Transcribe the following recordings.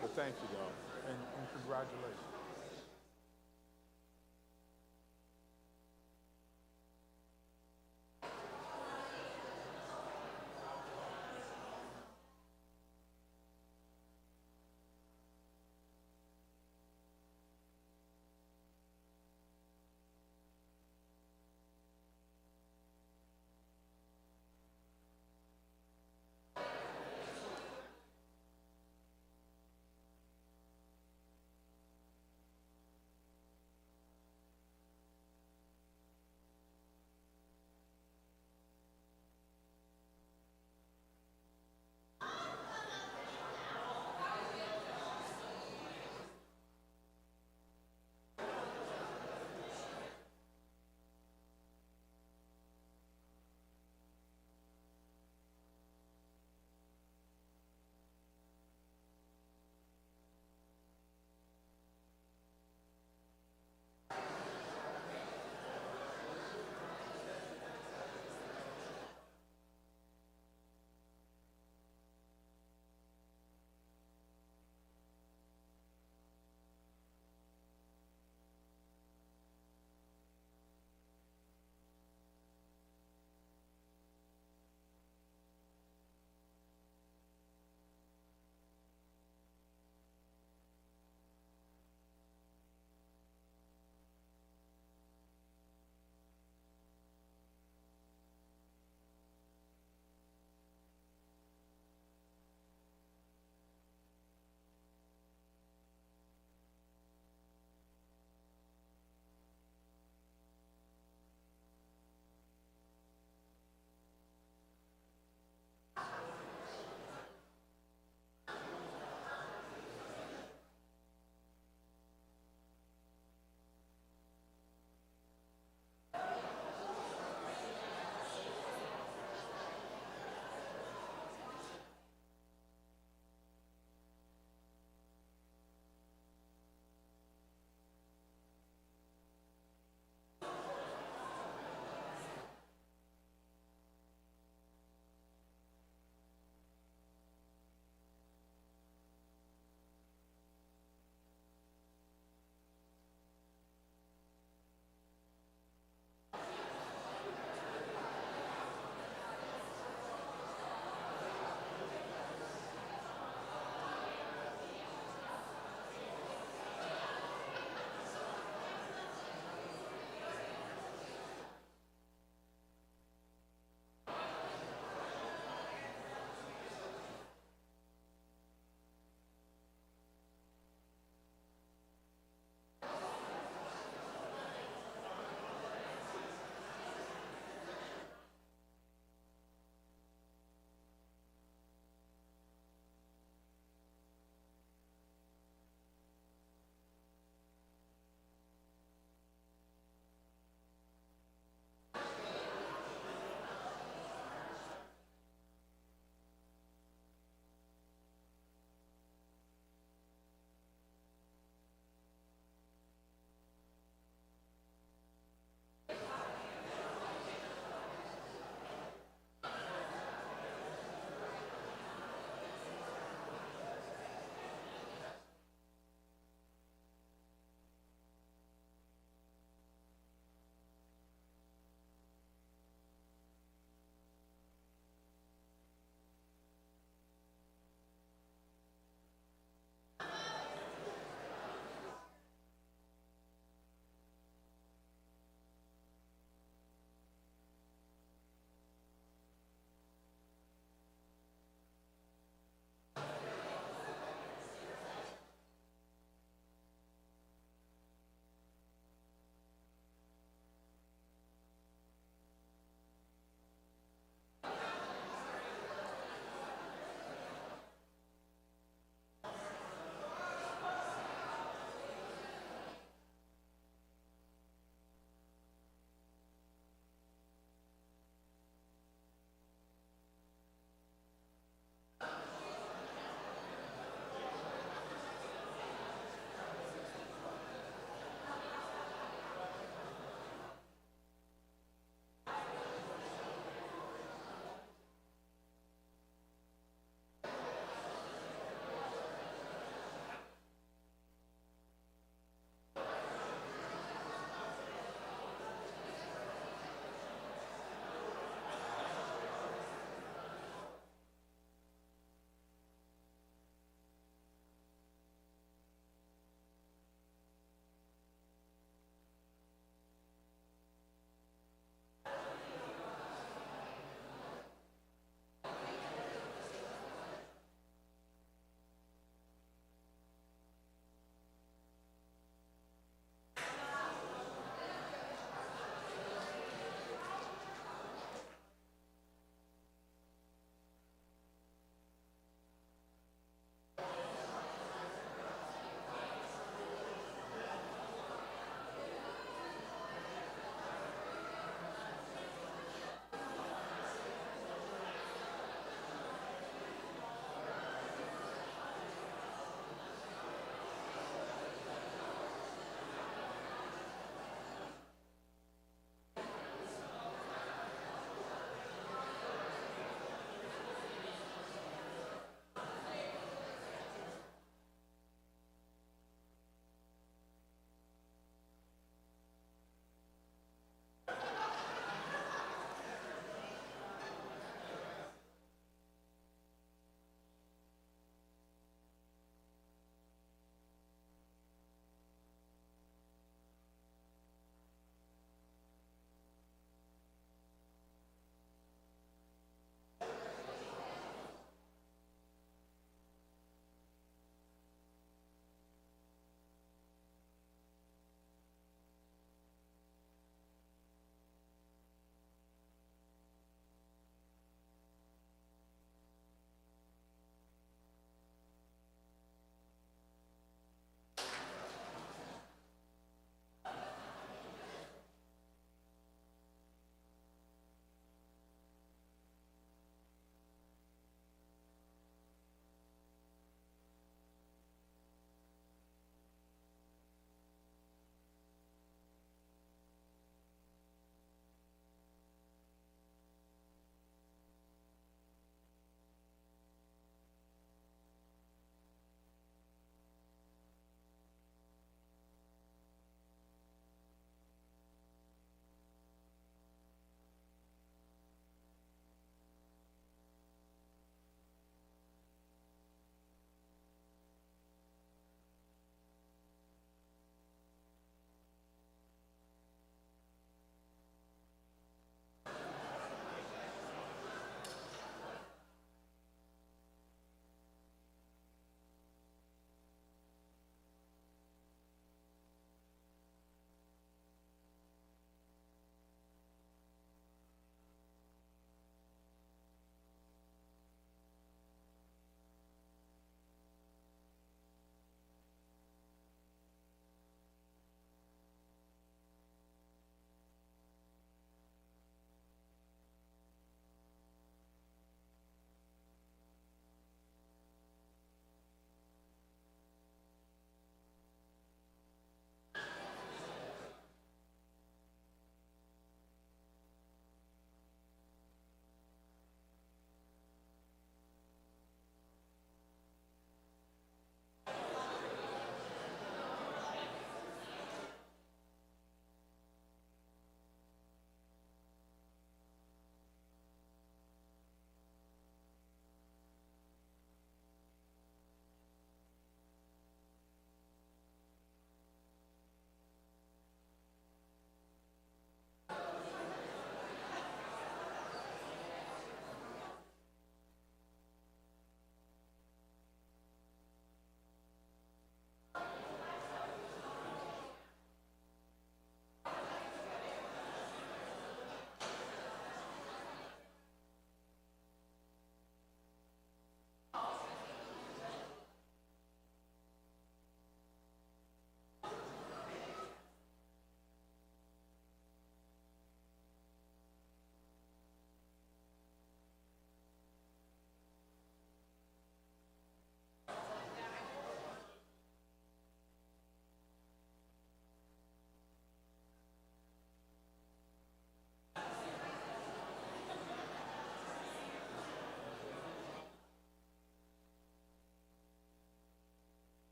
But thank you, though, and congratulations.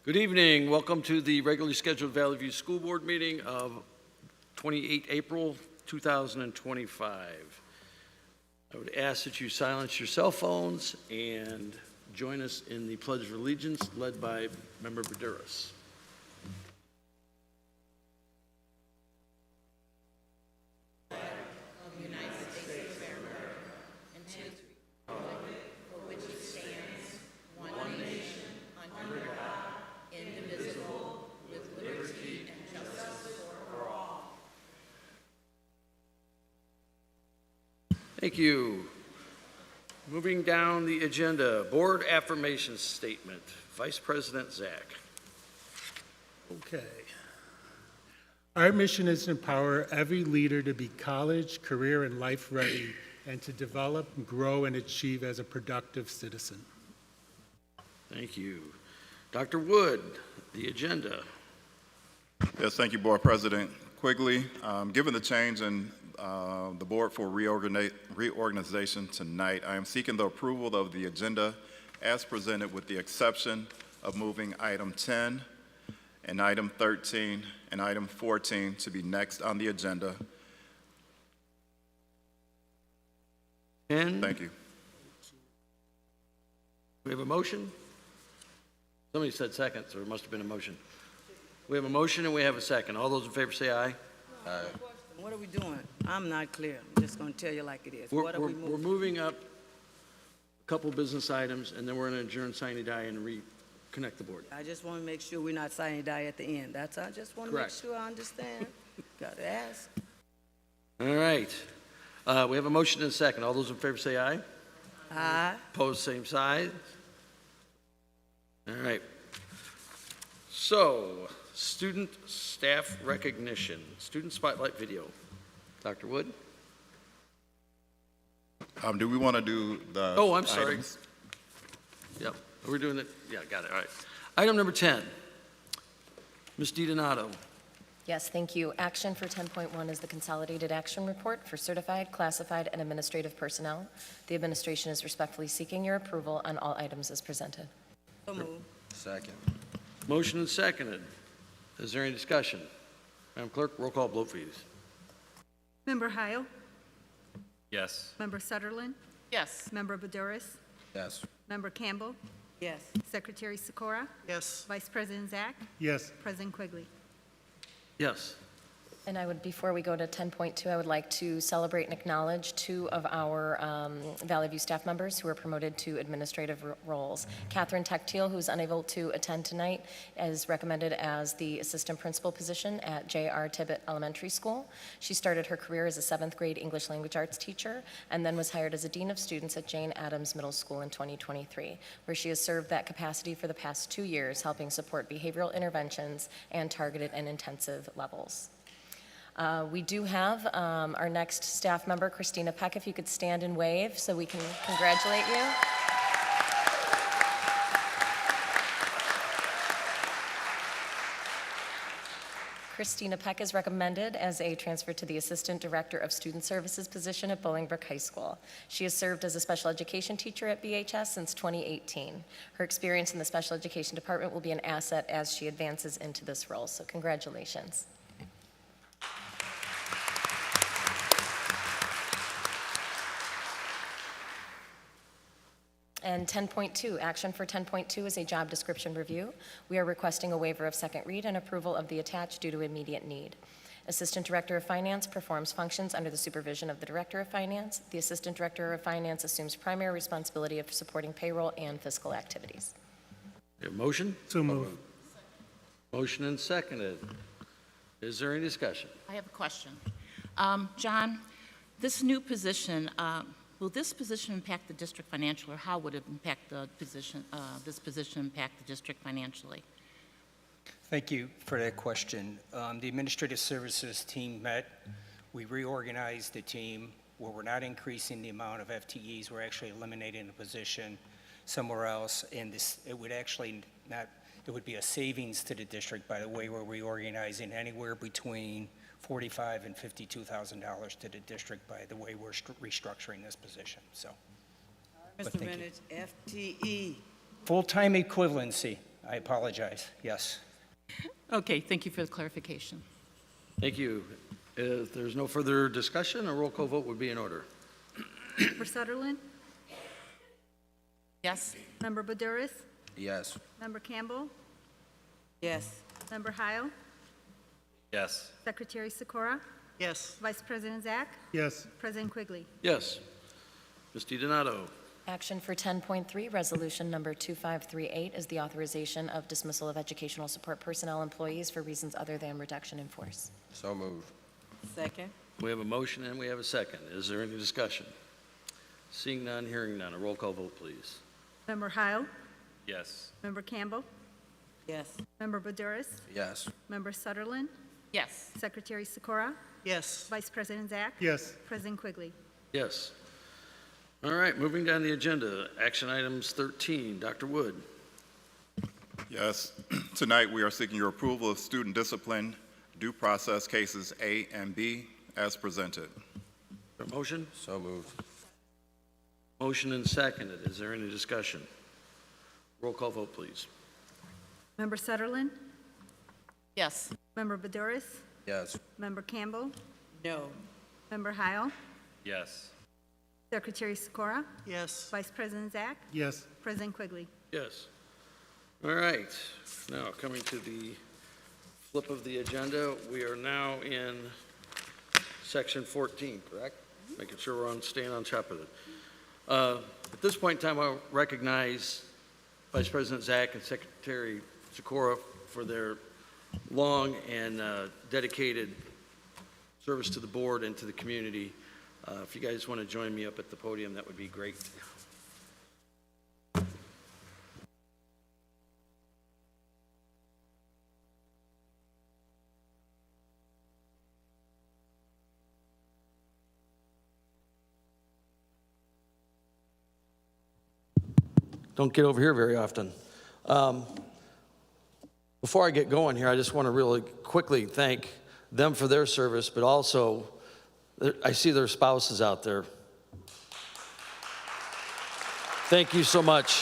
Good evening. Welcome to the regularly scheduled Valley View School Board meeting of 28 April 2025. I would ask that you silence your cell phones and join us in the Pledge of Allegiance led by Member Baduras. Thank you. Moving down the agenda, board affirmation statement. Vice President Zach. Okay. Our mission is to empower every leader to be college, career, and life ready, and to develop, grow, and achieve as a productive citizen. Thank you. Dr. Wood, the agenda. Yes, thank you, Board President Quigley. Given the change in the board for reorganization tonight, I am seeking the approval of the agenda as presented with the exception of moving item 10 and item 13 and item 14 to be next on the agenda. Thank you. We have a motion? Somebody said second, so there must have been a motion. We have a motion and we have a second. All those in favor say aye. Aye. What are we doing? I'm not clear. I'm just going to tell you like it is. What are we moving? We're moving up a couple business items, and then we're going to adjourn, sine die, and reconnect the board. I just want to make sure we're not signing die at the end. That's all. I just want to make sure I understand. Got to ask. All right. We have a motion and a second. All those in favor say aye. Aye. Opposed, same side. All right. So, student staff recognition, student spotlight video. Dr. Wood? Do we want to do the Oh, I'm sorry. items? Yep, we're doing it. Yeah, got it. All right. Item number 10. Ms. DiDonato. Yes, thank you. Action for 10.1 is the Consolidated Action Report for certified, classified, and administrative personnel. The administration is respectfully seeking your approval on all items as presented. So move. Second. Motion and seconded. Is there any discussion? Madam Clerk, roll call vote, please. Member Heil? Yes. Member Sutherland? Yes. Member Baduras? Yes. Member Campbell? Yes. Secretary Sikora? Yes. Vice President Zach? Yes. President Quigley? Yes. And before we go to 10.2, I would like to celebrate and acknowledge two of our Valley View staff members who were promoted to administrative roles. Catherine Tectiel, who's unable to attend tonight, is recommended as the assistant principal position at J.R. Tibbet Elementary School. She started her career as a 7th grade English language arts teacher and then was hired as a dean of students at Jane Addams Middle School in 2023, where she has served that capacity for the past 2 years, helping support behavioral interventions and targeted and intensive levels. We do have our next staff member, Christina Peck, if you could stand and wave so we can congratulate you. Christina Peck is recommended as a transfer to the Assistant Director of Student Services position at Bolingbrook High School. She has served as a special education teacher at BHS since 2018. Her experience in the special education department will be an asset as she advances into this role, so congratulations. And 10.2, action for 10.2 is a job description review. We are requesting a waiver of second read and approval of the attached due to immediate need. Assistant Director of Finance performs functions under the supervision of the Director of Finance. The Assistant Director of Finance assumes primary responsibility of supporting payroll and fiscal activities. We have a motion? So move. Motion and seconded. Is there any discussion? I have a question. John, this new position, will this position impact the district financially, or how would it impact the position, this position impact the district financially? Thank you for that question. The administrative services team met. We reorganized the team where we're not increasing the amount of FTEs. We're actually eliminating the position somewhere else. And this, it would actually not, there would be a savings to the district by the way we're reorganizing, anywhere between $45,000 and $52,000 to the district by the way we're restructuring this position. So, Mr. Minich, FTE. full-time equivalency. I apologize, yes. Okay, thank you for the clarification. Thank you. If there's no further discussion, a roll call vote would be in order. Member Sutherland? Yes? Member Buduris? Yes. Member Campbell? Yes. Member Heil? Yes. Secretary Sikora? Yes. Vice President Zach? Yes. President Quigley? Yes. Ms. DiDonato. Action for 10.3, Resolution Number 2538 is the authorization of dismissal of educational support personnel employees for reasons other than reduction in force. So moved. Second. We have a motion and we have a second. Is there any discussion? Seeing none, hearing none. A roll call vote, please. Member Heil? Yes. Member Campbell? Yes. Member Buduris? Yes. Member Sutherland? Yes. Secretary Sikora? Yes. Vice President Zach? Yes. President Quigley? Yes. All right, moving down the agenda, action items 13. Dr. Wood. Yes. Tonight, we are seeking your approval of student discipline due process cases A and B as presented. A motion? So moved. Motion and seconded. Is there any discussion? Roll call vote, please. Member Sutherland? Yes. Member Buduris? Yes. Member Campbell? No. Member Heil? Yes. Secretary Sikora? Yes. Vice President Zach? Yes. President Quigley? Yes. All right. Now, coming to the flip of the agenda, we are now in section 14, correct? Making sure we're staying on top of it. At this point in time, I'll recognize Vice President Zach and Secretary Sikora for their long and dedicated service to the board and to the community. If you guys want to join me up at the podium, that would be great. Don't get over here very often. Before I get going here, I just want to really quickly thank them for their service, but also I see their spouses out there. Thank you so much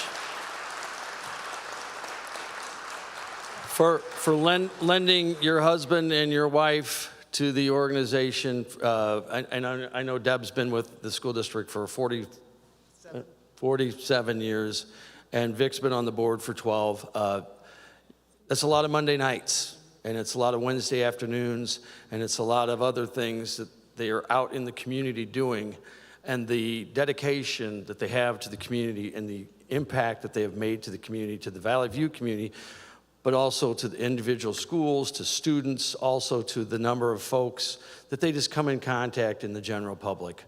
for lending your husband and your wife to the organization. I know Deb's been with the school district for 47 years, and Vic's been on the board for 12. That's a lot of Monday nights, and it's a lot of Wednesday afternoons, and it's a lot of other things that they are out in the community doing, and the dedication that they have to the community and the impact that they have made to the community, to the Valley View community, but also to the individual schools, to students, also to the number of folks that they just come in contact in the general public.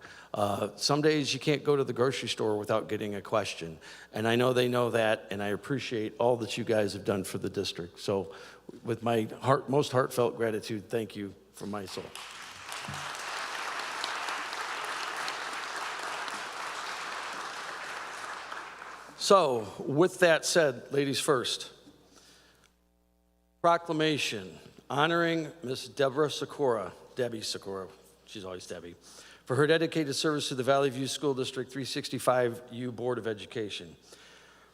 Some days you can't go to the grocery store without getting a question, and I know they know that, and I appreciate all that you guys have done for the district. So with my most heartfelt gratitude, thank you from my soul. So with that said, ladies first, proclamation honoring Miss Deborah Sikora, Debbie Sikora, she's always Debbie, for her dedicated service to the Valley View School District 365U Board of Education.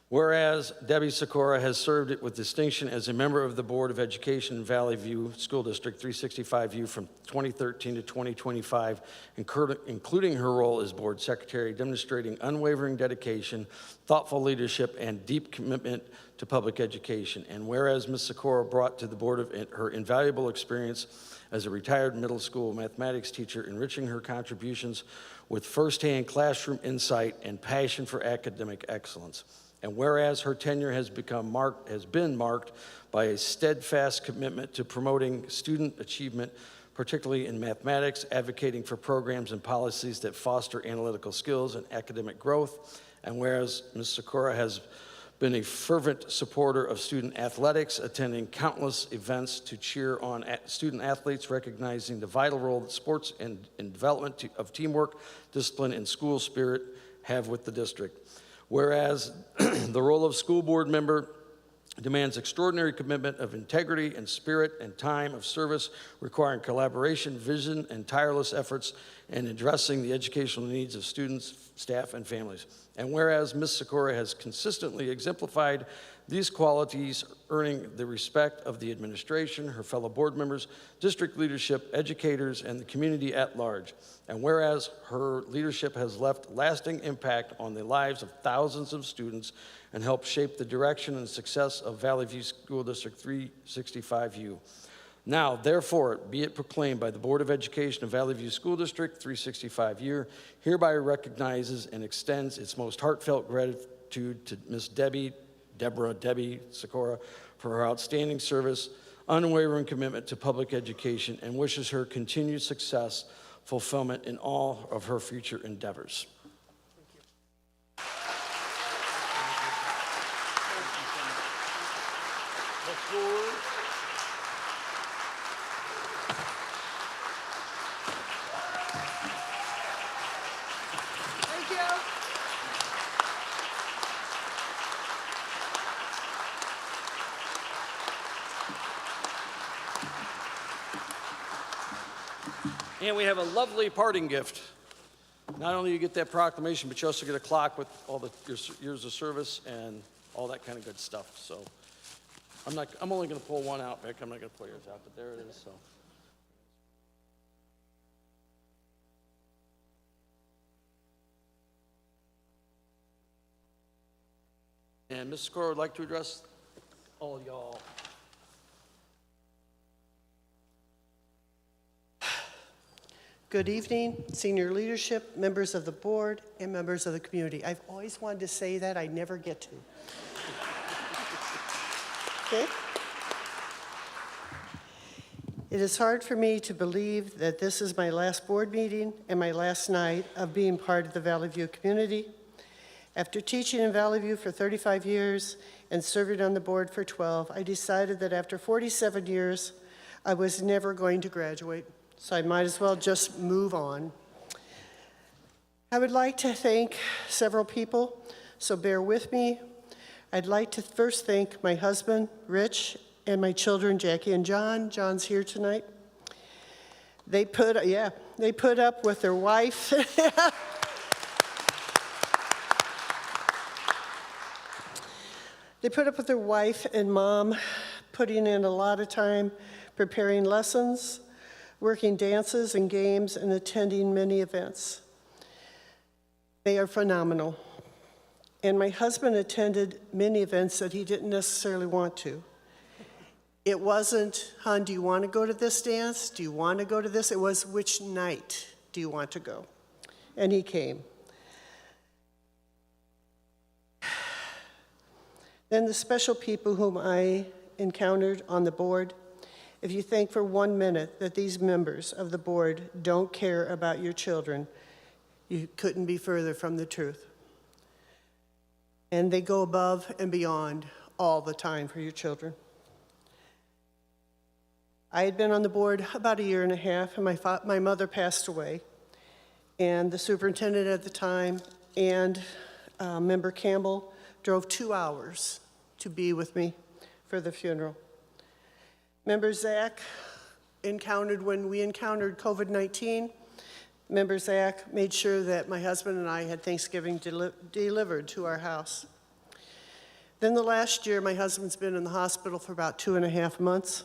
Whereas Debbie Sikora has served with distinction as a member of the Board of Education in Valley View School District 365U from 2013 to 2025, including her role as board secretary, demonstrating unwavering dedication, thoughtful leadership, and deep commitment to public education. And whereas Ms. Sikora brought to the board of her invaluable experience as a retired middle school mathematics teacher, enriching her contributions with firsthand classroom insight and passion for academic excellence. And whereas her tenure has been marked by a steadfast commitment to promoting student achievement, particularly in mathematics, advocating for programs and policies that foster analytical skills and academic growth. And whereas Ms. Sikora has been a fervent supporter of student athletics, attending countless events to cheer on student athletes, recognizing the vital role that sports and development of teamwork, discipline, and school spirit have with the district. Whereas the role of school board member demands extraordinary commitment of integrity and spirit and time of service, requiring collaboration, vision, and tireless efforts and addressing the educational needs of students, staff, and families. And whereas Ms. Sikora has consistently exemplified these qualities, earning the respect of the administration, her fellow board members, district leadership, educators, and the community at large. And whereas her leadership has left lasting impact on the lives of thousands of students and helped shape the direction and success of Valley View School District 365U. Now, therefore, be it proclaimed by the Board of Education of Valley View School District 365U, hereby recognizes and extends its most heartfelt gratitude to Ms. Debbie Sikora for her outstanding service, unwavering commitment to public education, and wishes her continued success, fulfillment in all of her future endeavors. Thank you. And we have a lovely parting gift. Not only do you get that proclamation, but you also get a clock with all your years of service and all that kind of good stuff. So I'm only going to pull one out, Vic. I'm not going to pull yours out, but there it is. So. And Ms. Sikora would like to address all of y'all. Good evening, senior leadership, members of the board, and members of the community. I've always wanted to say that, I never get to. Okay? It is hard for me to believe that this is my last board meeting and my last night of being part of the Valley View community. After teaching in Valley View for 35 years and serving on the board for 12, I decided that after 47 years, I was never going to graduate. So I might as well just move on. I would like to thank several people, so bear with me. I'd like to first thank my husband, Rich, and my children, Jackie and John. John's here tonight. They put up with their wife. They put up with their wife and mom, putting in a lot of time preparing lessons, working dances and games, and attending many events. They are phenomenal. And my husband attended many events that he didn't necessarily want to. It wasn't, hon, do you want to go to this dance? Do you want to go to this? It was, which night do you want to go? And he came. Then the special people whom I encountered on the board, if you think for 1 minute that these members of the board don't care about your children, you couldn't be further from the truth. And they go above and beyond all the time for your children. I had been on the board about 1.5 years, and my mother passed away. And the superintendent at the time and Member Campbell drove 2 hours to be with me for the funeral. Member Zach when we encountered COVID-19, Member Zach made sure that my husband and I had Thanksgiving delivered to our house. Then the last year, my husband's been in the hospital for about 2.5 months.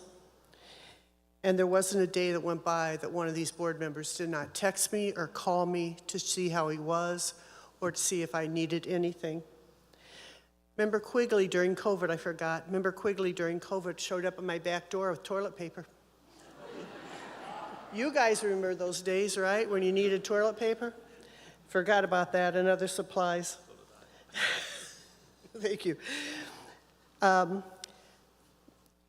And there wasn't a day that went by that one of these board members did not text me or call me to see how he was or to see if I needed anything. Member Quigley during COVID, I forgot. Member Quigley during COVID showed up at my back door with toilet paper. You guys remember those days, right, when you needed toilet paper? Forgot about that and other supplies. Thank you.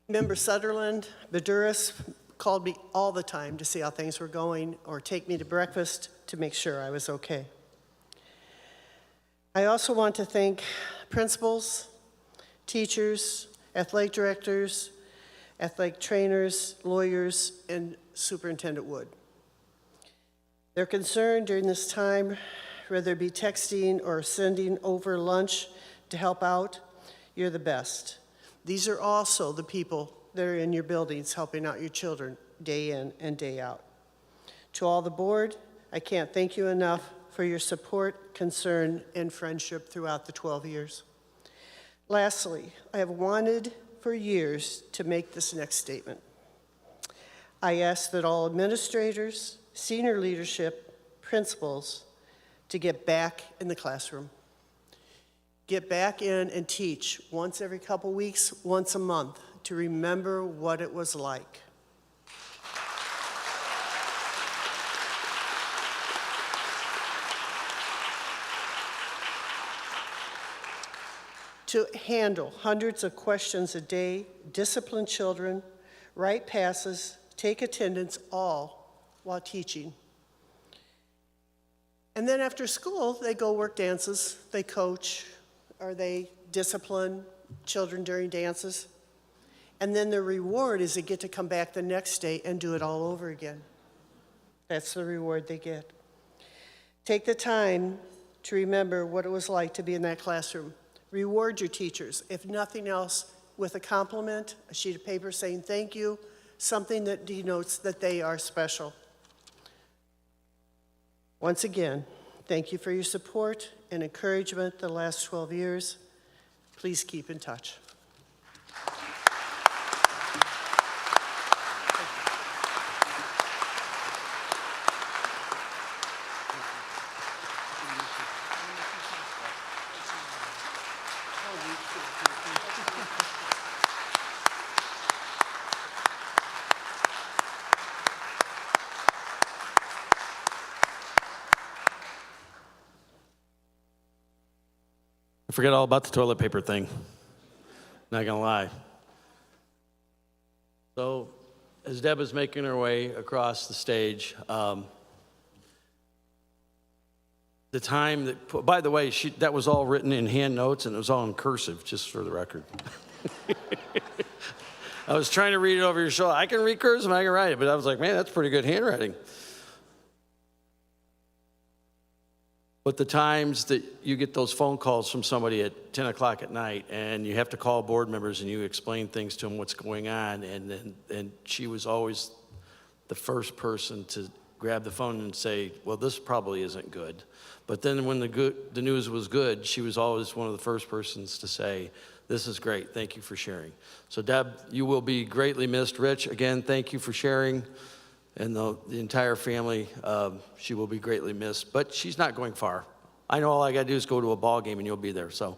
Member Sutherland, Baduris, called me all the time to see how things were going or take me to breakfast to make sure I was okay. I also want to thank principals, teachers, athletic directors, athletic trainers, lawyers, and Superintendent Wood. Their concern during this time, whether it be texting or sending over lunch to help out, you're the best. These are also the people that are in your buildings helping out your children day in and day out. To all the board, I can't thank you enough for your support, concern, and friendship throughout the 12 years. Lastly, I have wanted for years to make this next statement. I ask that all administrators, senior leadership, principals, to get back in the classroom. Get back in and teach once every couple weeks, once a month, to remember what it was like. To handle hundreds of questions a day, discipline children, write passes, take attendance, all while teaching. And then after school, they go work dances, they coach, or they discipline children during dances. And then their reward is they get to come back the next day and do it all over again. That's the reward they get. Take the time to remember what it was like to be in that classroom. Reward your teachers, if nothing else, with a compliment, a sheet of paper saying thank you, something that denotes that they are special. Once again, thank you for your support and encouragement the last 12 years. Please keep in touch. I forget all about the toilet paper thing. Not gonna lie. So, as Deb is making her way across the stage, the time that, by the way, that was all written in hand notes and it was all in cursive, just for the record. I was trying to read it over your shoulder. I can read cursive, I can write it, but I was like, man, that's pretty good handwriting. But the times that you get those phone calls from somebody at 10 o'clock at night and you have to call board members and you explain things to them, what's going on, and she was always the first person to grab the phone and say, well, this probably isn't good. But then when the news was good, she was always one of the first persons to say, this is great, thank you for sharing. So Deb, you will be greatly missed. Rich, again, thank you for sharing. And the entire family, she will be greatly missed, but she's not going far. I know all I gotta do is go to a ball game and you'll be there, so.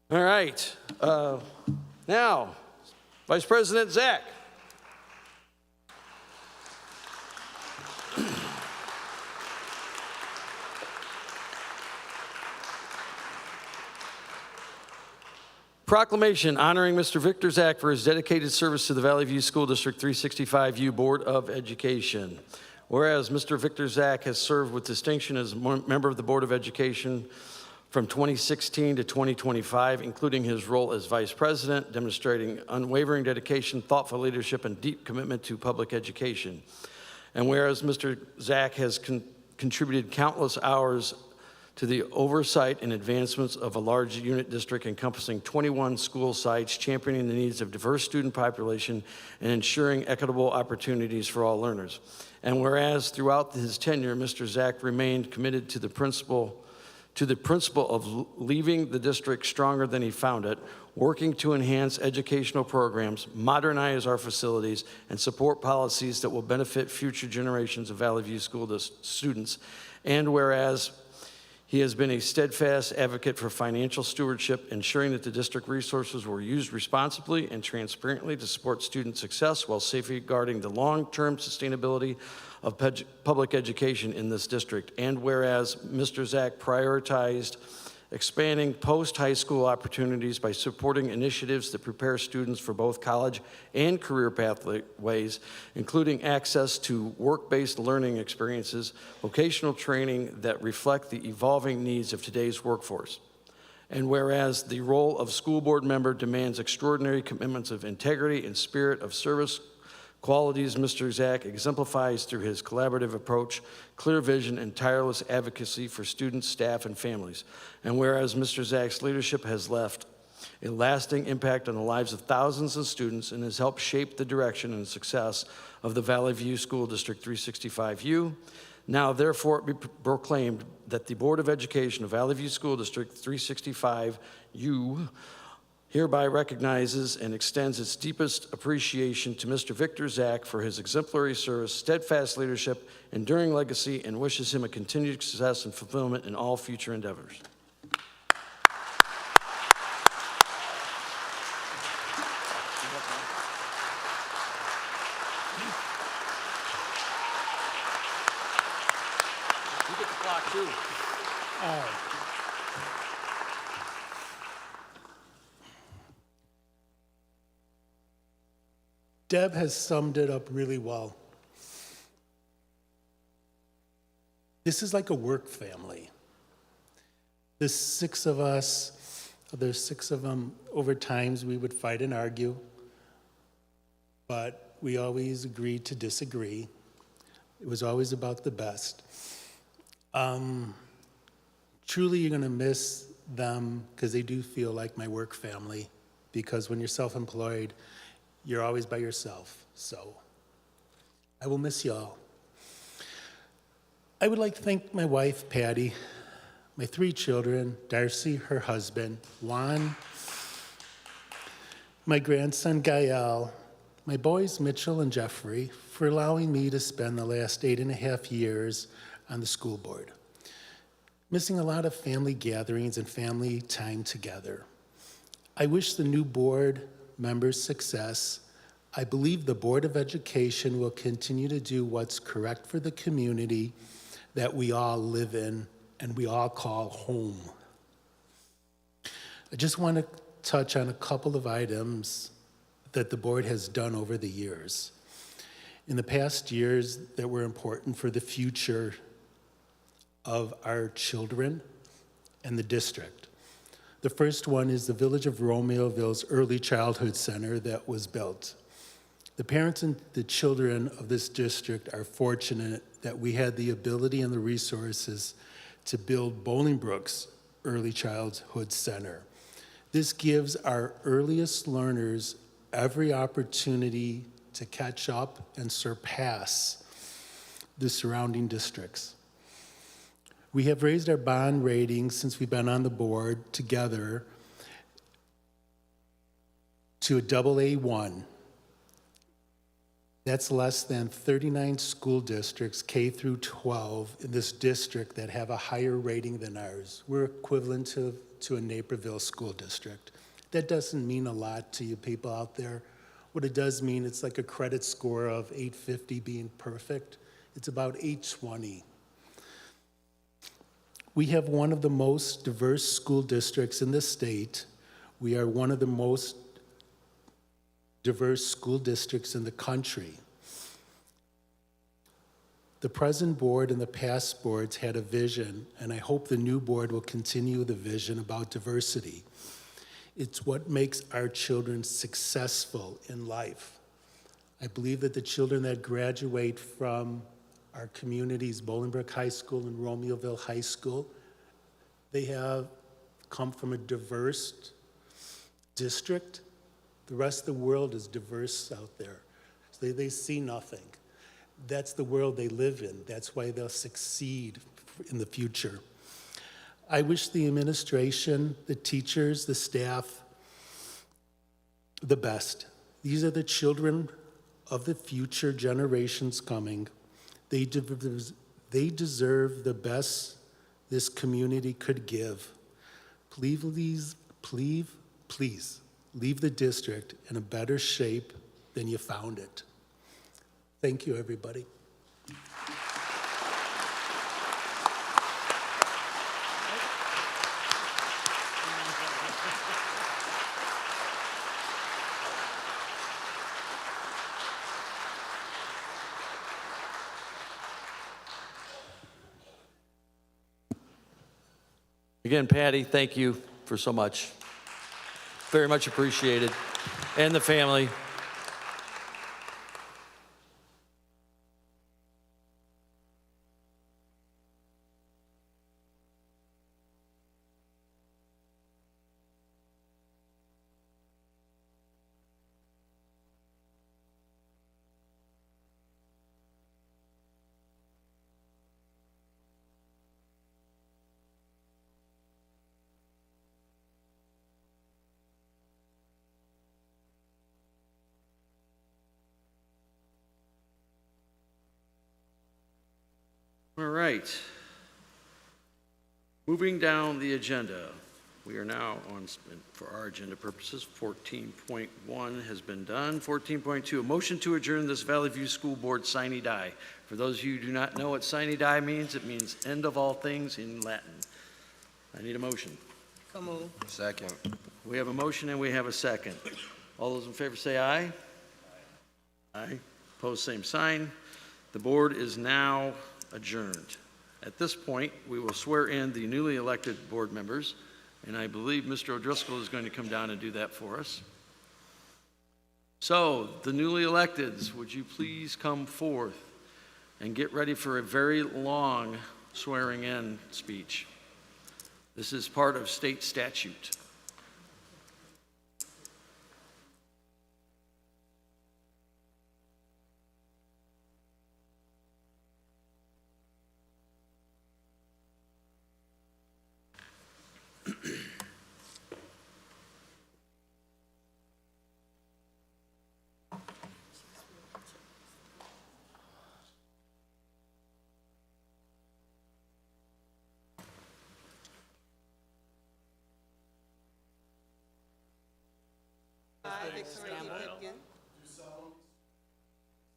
All right, now, Vice President Zach. Proclamation honoring Mr. Victor Zach for his dedicated service to the Valley View School District 365U Board of Education. Whereas Mr. Victor Zach has served with distinction as a member of the Board of Education from 2016 to 2025, including his role as Vice President, demonstrating unwavering dedication, thoughtful leadership, and deep commitment to public education. And whereas Mr. Zach has contributed countless hours to the oversight and advancements of a large unit district encompassing 21 school sites, championing the needs of diverse student population and ensuring equitable opportunities for all learners. And whereas throughout his tenure, Mr. Zach remained committed to the principle of leaving the district stronger than he found it, working to enhance educational programs, modernize our facilities, and support policies that will benefit future generations of Valley View School students. And whereas he has been a steadfast advocate for financial stewardship, ensuring that the district resources were used responsibly and transparently to support student success while safeguarding the long-term sustainability of public education in this district. And whereas Mr. Zach prioritized expanding post-high school opportunities by supporting initiatives that prepare students for both college and career pathways, including access to work-based learning experiences, vocational training that reflect the evolving needs of today's workforce. And whereas the role of school board member demands extraordinary commitments of integrity and spirit of service, qualities Mr. Zach exemplifies through his collaborative approach, clear vision, and tireless advocacy for students, staff, and families. And whereas Mr. Zach's leadership has left a lasting impact on the lives of thousands of students, and has helped shape the direction and success of the Valley View School District 365U. Now, therefore, it be proclaimed that the Board of Education of Valley View School District 365U hereby recognizes and extends its deepest appreciation to Mr. Victor Zach for his exemplary service, steadfast leadership, enduring legacy, and wishes him a continued success and fulfillment in all future endeavors. You get the clock, too. Deb has summed it up really well. This is like a work family. There's 6 of us. There's 6 of them. Over times, we would fight and argue, but we always agreed to disagree. It was always about the best. Truly, you're going to miss them because they do feel like my work family, because when you're self-employed, you're always by yourself. So I will miss y'all. I would like to thank my wife, Patty, my 3 children, Darcy, her husband, Juan, my grandson, Gael, my boys, Mitchell and Jeffrey, for allowing me to spend the last 8.5 years on the school board. Missing a lot of family gatherings and family time together. I wish the new board members success. I believe the Board of Education will continue to do what's correct for the community that we all live in and we all call home. I just want to touch on a couple of items that the board has done over the years. In the past years that were important for the future of our children and the district. The first one is the Village of Romeoville's Early Childhood Center that was built. The parents and the children of this district are fortunate that we had the ability and the resources to build Bolingbrook's Early Childhood Center. This gives our earliest learners every opportunity to catch up and surpass the surrounding districts. We have raised our bond ratings since we've been on the board together to a AA1. That's less than 39 school districts, K through 12, in this district that have a higher rating than ours. We're equivalent to a Naperville school district. That doesn't mean a lot to you people out there. What it does mean, it's like a credit score of 850 being perfect. It's about 820. We have one of the most diverse school districts in the state. We are one of the most diverse school districts in the country. The present board and the past boards had a vision, and I hope the new board will continue the vision about diversity. It's what makes our children successful in life. I believe that the children that graduate from our communities, Bolingbrook High School and Romeoville High School, they have come from a diverse district. The rest of the world is diverse out there. So they see nothing. That's the world they live in. That's why they'll succeed in the future. I wish the administration, the teachers, the staff, the best. These are the children of the future generations coming. They deserve the best this community could give. Please leave the district in a better shape than you found it. Thank you, everybody. Again, Patty, thank you for so much. Very much appreciated. And the family. All right. Moving down the agenda, we are now on, for our agenda purposes, 14.1 has been done. 14.2, a motion to adjourn this Valley View School Board sine die. For those of you who do not know what sine die means, it means end of all things in Latin. I need a motion. Come on. Second. We have a motion and we have a second. All those in favor say aye. Aye. Opposed, same sign. The board is now adjourned. At this point, we will swear in the newly elected board members, and I believe Mr. O'Driscoll is going to come down and do that for us. So, the newly electeds, would you please come forth and get ready for a very long swearing-in speech. This is part of state statute.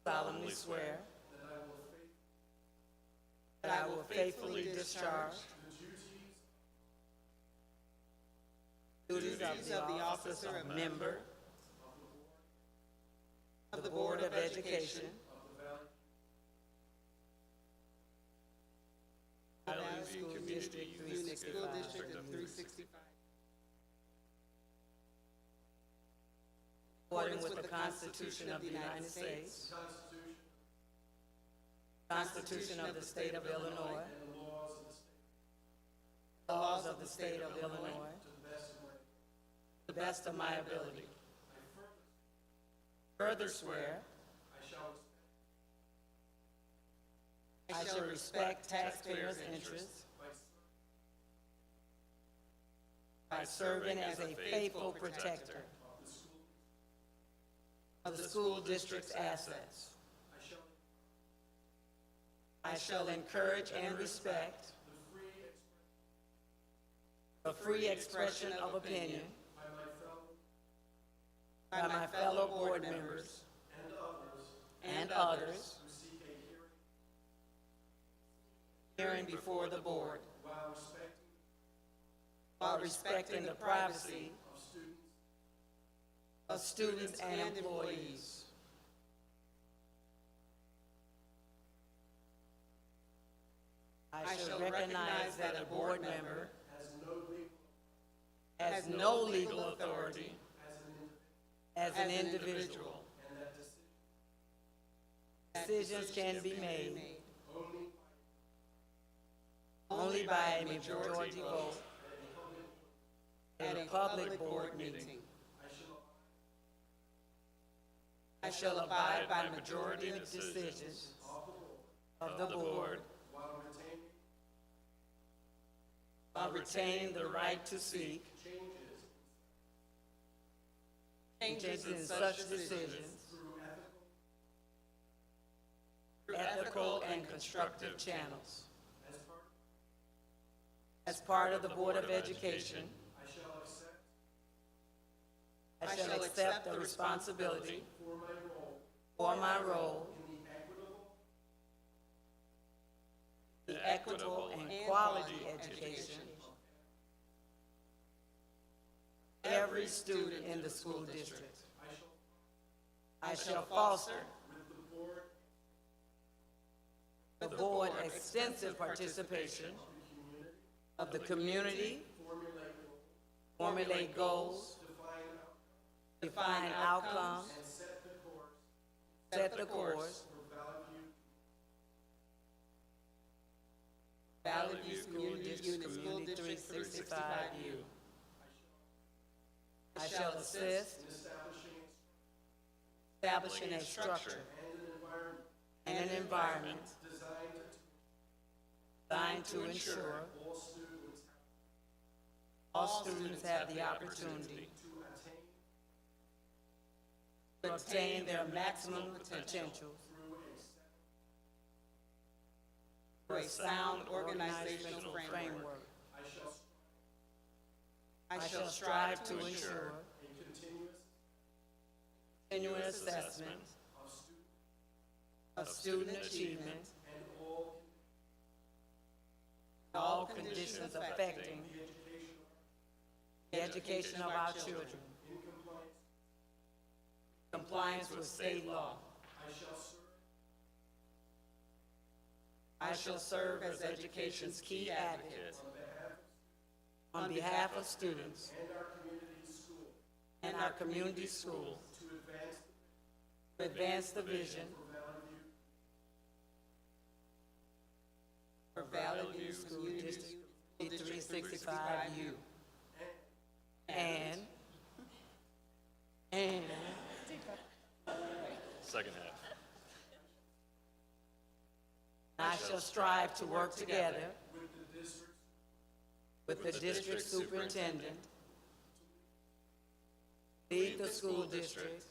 Solemnly swear that I will faithfully discharge the duties of the office of member of the Board of Education of the School District 365. According with the Constitution of the United States, Constitution of the State of Illinois, the laws of the State of Illinois, to the best of my ability. Further swear, I shall respect taxpayers' interests by serving as a faithful protector of the school district's assets. I shall encourage and respect the free expression of opinion by my fellow board members and others hearing before the board while respecting the privacy of students and employees. I shall recognize that a board member has no legal authority as an individual. Decisions can be made only by a majority vote at a public board meeting. I shall abide by majority decisions of the board while retaining the right to seek changes in such decisions through ethical and constructive channels. As part of the Board of Education, I shall accept the responsibility for my role in the equitable and quality education of every student in the school district. I shall foster the board extensive participation of the community, formulate goals, define outcomes, set the course, Valley View School District Community 365U. I shall assist in establishing a structure and an environment designed to ensure all students have the opportunity to obtain their maximum potential through a sound organizational framework. I shall strive to ensure continuous assessment of student achievement and all conditions affecting the education of our children in compliance with state law. I shall serve as education's key advocate on behalf of students and our community schools to advance the vision for Valley View School District 365U. And Second half. I shall strive to work together with the district superintendent, lead the school district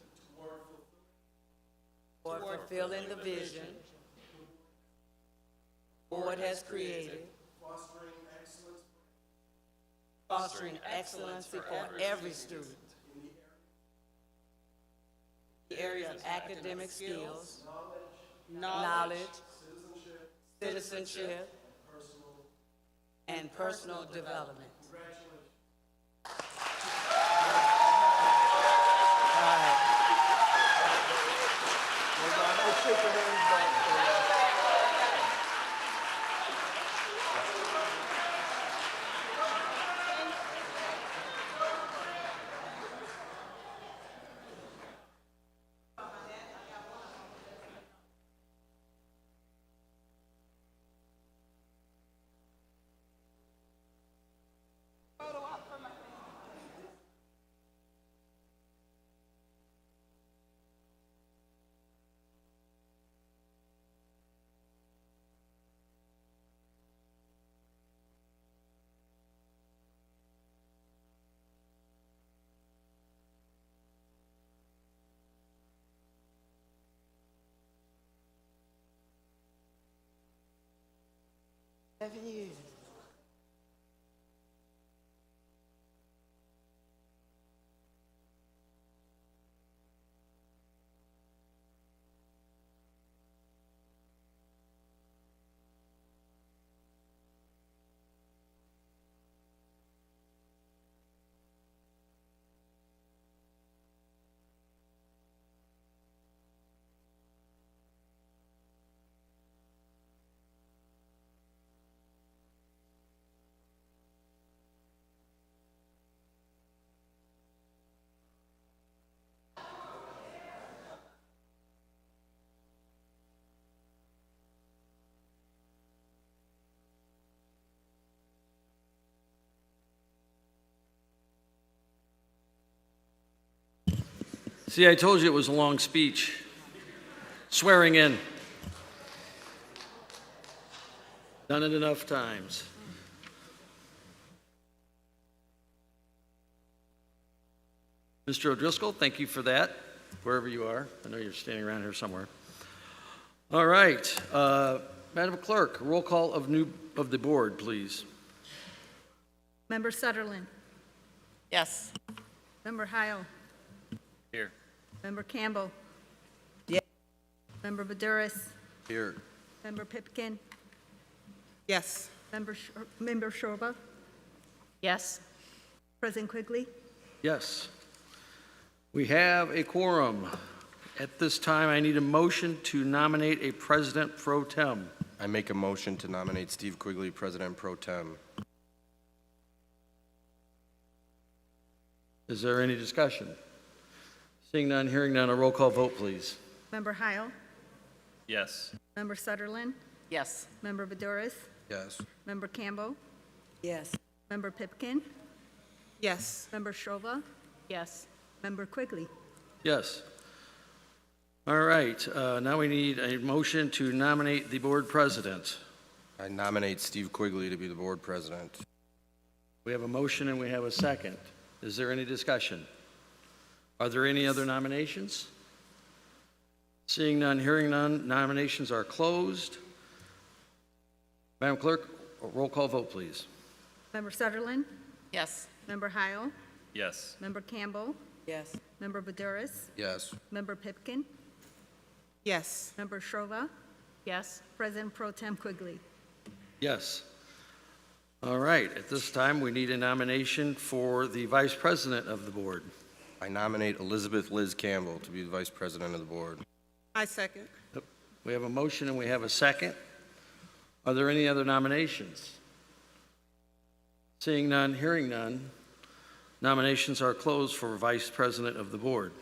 toward fulfilling the vision the board has created, fostering excellency for every student in the area of academic skills, knowledge, citizenship, and personal development. Years. See, I told you it was a long speech. Swearing in. Done it enough times. Mr. O'Driscoll, thank you for that, wherever you are. I know you're standing around here somewhere. All right, Madam Clerk, roll call of the board, please. Member Sutherland. Yes. Member Heil. Here. Member Campbell. Yes. Member Baduris. Here. Member Pipkin. Yes. Member Shorba. Yes. President Quigley. Yes. We have a quorum. At this time, I need a motion to nominate a president pro tem. I make a motion to nominate Steve Quigley, President Pro Tem. Is there any discussion? Seeing none, hearing none, a roll call vote, please. Member Heil. Yes. Member Sutherland. Yes. Member Baduris. Yes. Member Campbell. Yes. Member Pipkin. Yes. Member Shova. Yes. Member Quigley. Yes. All right, now we need a motion to nominate the board president. I nominate Steve Quigley to be the board president. We have a motion and we have a second. Is there any discussion? Are there any other nominations? Seeing none, hearing none, nominations are closed. Madam Clerk, a roll call vote, please. Member Sutherland? Yes. Member Heil? Yes. Member Campbell? Yes. Member Buduris? Yes. Member Pipkin? Yes. Member Shova? Yes. President Pro Tem Quigley. Yes. All right, at this time, we need a nomination for the Vice President of the Board. I nominate Elizabeth Liz Campbell to be the Vice President of the Board. I second. We have a motion and we have a second. Are there any other nominations? Seeing none, hearing none, nominations are closed for Vice President of the Board.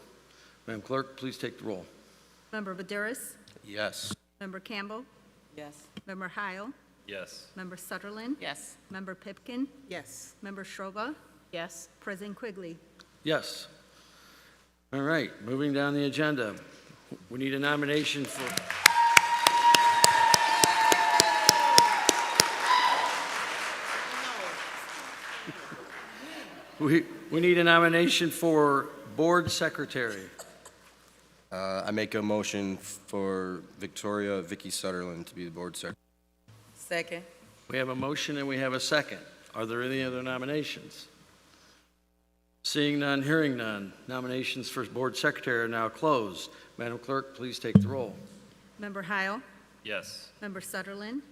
Madam Clerk, please take the roll. Member Buduris? Yes. Member Campbell? Yes. Member Heil? Yes. Member Sutherland? Yes. Member Pipkin? Yes. Member Shova? Yes. President Quigley. Yes. All right, moving down the agenda. We need a nomination for... We need a nomination for Board Secretary. I make a motion for Victoria Vicky Sutherland to be the Board Secretary. Second. We have a motion and we have a second. Are there any other nominations? Seeing none, hearing none, nominations for Board Secretary are now closed. Madam Clerk, please take the roll. Member Heil? Yes. Member Sutherland?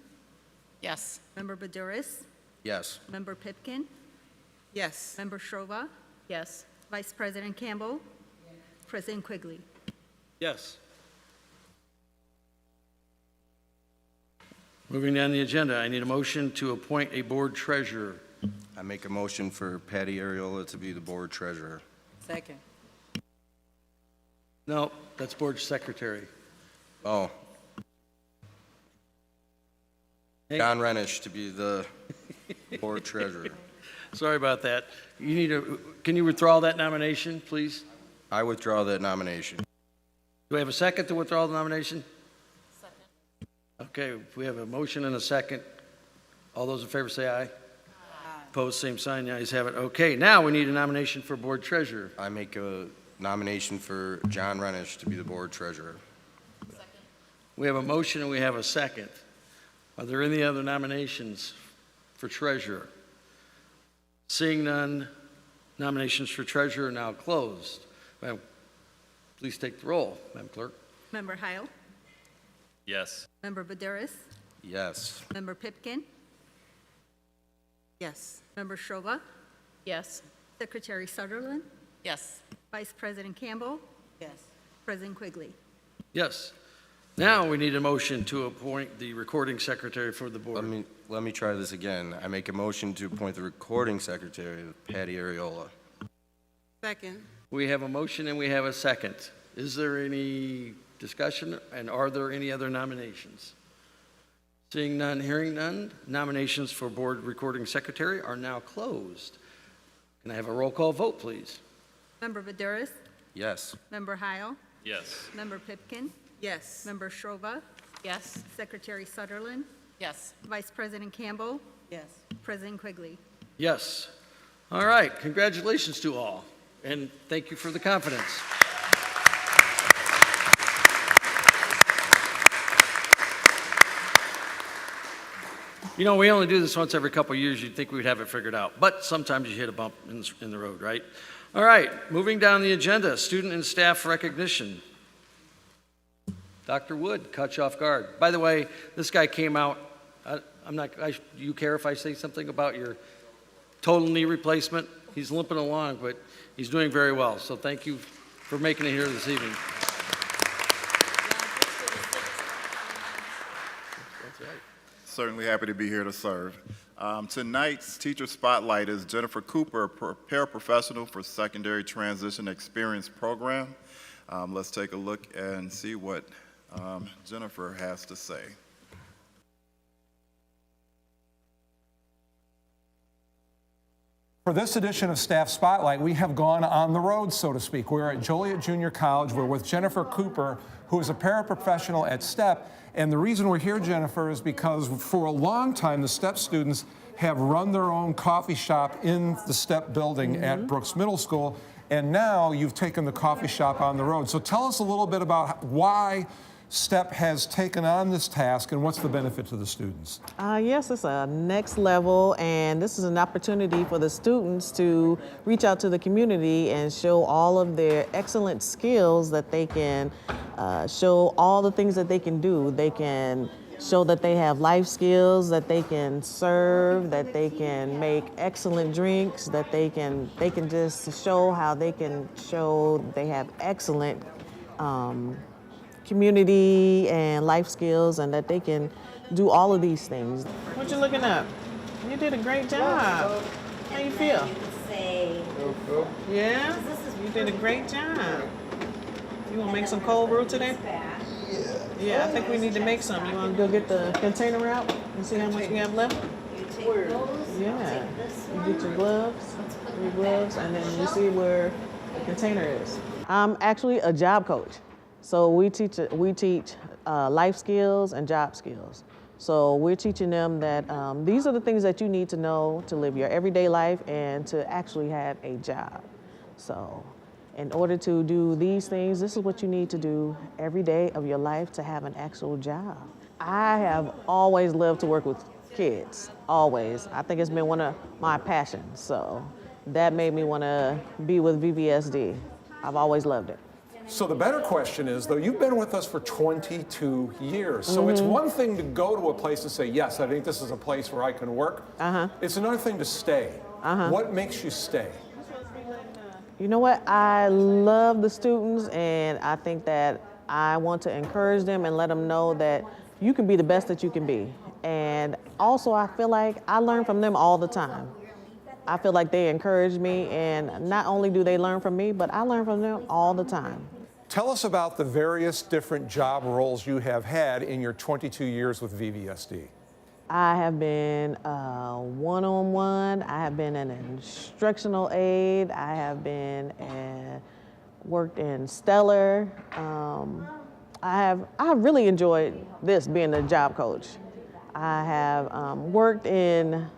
Yes. Member Buduris? Yes. Member Pipkin? Yes. Member Shova? Yes. Vice President Campbell? President Quigley. Yes. Moving down the agenda, I need a motion to appoint a Board Treasurer. I make a motion for Patty Ariola to be the Board Treasurer. Second. No, that's Board Secretary. Oh. Hey. John Renish to be the Board Treasurer. Sorry about that. Can you withdraw that nomination, please? I withdraw that nomination. Do we have a second to withdraw the nomination? Second. Okay, we have a motion and a second. All those in favor say aye. Aye. Opposed, same sign. The ayes have it. Okay, now we need a nomination for Board Treasurer. I make a nomination for John Renish to be the Board Treasurer. We have a motion and we have a second. Are there any other nominations for Treasurer? Seeing none, nominations for Treasurer are now closed. Madam, please take the roll, Madam Clerk. Member Heil? Yes. Member Buduris? Yes. Member Pipkin? Yes. Member Shova? Yes. Secretary Sutherland? Yes. Vice President Campbell? Yes. President Quigley. Yes. Now we need a motion to appoint the recording secretary for the board. Let me try this again. I make a motion to appoint the Recording Secretary, Patty Ariola. Second. We have a motion and we have a second. Is there any discussion, and are there any other nominations? Seeing none, hearing none, nominations for Board Recording Secretary are now closed. Can I have a roll call vote, please? Member Buduris? Yes. Member Heil? Yes. Member Pipkin? Yes. Member Shova? Yes. Secretary Sutherland? Yes. Vice President Campbell? Yes. President Quigley. Yes. All right, congratulations to all, and thank you for the confidence. You know, we only do this once every couple of years. You'd think we'd have it figured out, but sometimes you hit a bump in the road, right? All right, moving down the agenda, student and staff recognition. Dr. Wood, caught you off guard. By the way, this guy came out, do you care if I say something about your total knee replacement? He's limping along, but he's doing very well. So thank you for making it here this evening. That's right. Certainly happy to be here to serve. Tonight's teacher spotlight is Jennifer Cooper, a paraprofessional for Secondary Transition Experience Program. Let's take a look and see what Jennifer has to say. For this edition of Staff Spotlight, we have gone on the road, so to speak. We're at Joliet Junior College. We're with Jennifer Cooper, who is a paraprofessional at STEP. And the reason we're here, Jennifer, is because for a long time, the STEP students have run their own coffee shop in the STEP building at Brooks Middle School. And now you've taken the coffee shop on the road. So tell us a little bit about why STEP has taken on this task, and what's the benefit to the students? Yes, it's a next level, and this is an opportunity for the students to reach out to the community and show all of their excellent skills that they can show all the things that they can do. They can show that they have life skills, that they can serve, that they can make excellent drinks, that they can just show how they can show they have excellent community and life skills, and that they can do all of these things. What you looking up? You did a great job. How you feel? Yeah? You did a great job. You want to make some cold brew today? Yeah, I think we need to make some. You want to go get the container out and see how much we have left? Yeah. You get your gloves, and then you see where the container is. I'm actually a job coach. So we teach life skills and job skills. So we're teaching them that these are the things that you need to know to live your everyday life and to actually have a job. So in order to do these things, this is what you need to do every day of your life to have an actual job. I have always loved to work with kids, always. I think it's been one of my passions. So that made me want to be with VVSD. I've always loved it. So the better question is, though, you've been with us for 22 years. So it's one thing to go to a place and say, yes, I think this is a place where I can work. It's another thing to stay. What makes you stay? You know what? I love the students, and I think that I want to encourage them and let them know that you can be the best that you can be. And also, I feel like I learn from them all the time. I feel like they encourage me, and not only do they learn from me, but I learn from them all the time. Tell us about the various different job roles you have had in your 22 years with VVSD. I have been one-on-one, I have been an instructional aide, I have been worked in Stellar. I have really enjoyed this, being a job coach. I have worked in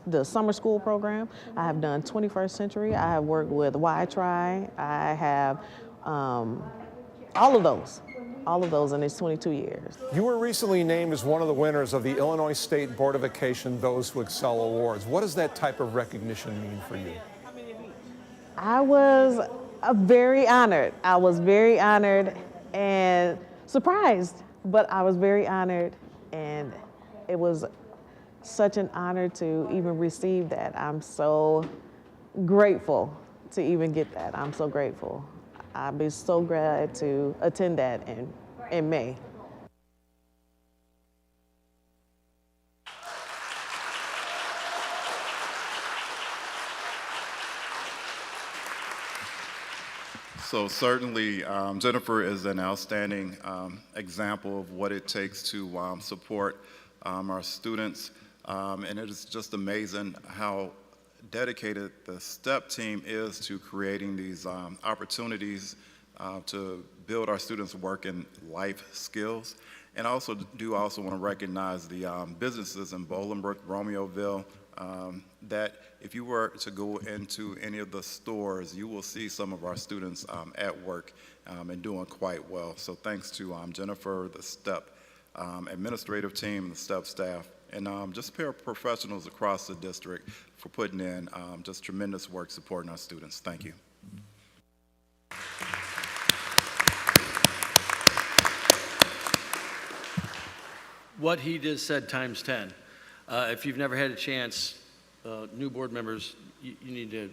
the summer school program. I have done 21st Century. I have worked with Y-Try. I have all of those in these 22 years. You were recently named as one of the winners of the Illinois State Board of Education Those Who Excel Awards. What does that type of recognition mean for you? I was very honored. I was very honored and surprised, but I was very honored, and it was such an honor to even receive that. I'm so grateful to even get that. I'm so grateful. I'll be so glad to attend that in May. So certainly, Jennifer is an outstanding example of what it takes to support our students. And it is just amazing how dedicated the STEP team is to creating these opportunities to build our students' work and life skills. And I also want to recognize the businesses in Bolingbrook, Romeoville, that if you were to go into any of the stores, you will see some of our students at work and doing quite well. So thanks to Jennifer, the STEP administrative team, the STEP staff, and just paraprofessionals across the district for putting in just tremendous work supporting our students. Thank you. What he just said times 10. If you've never had a chance, new board members, you need to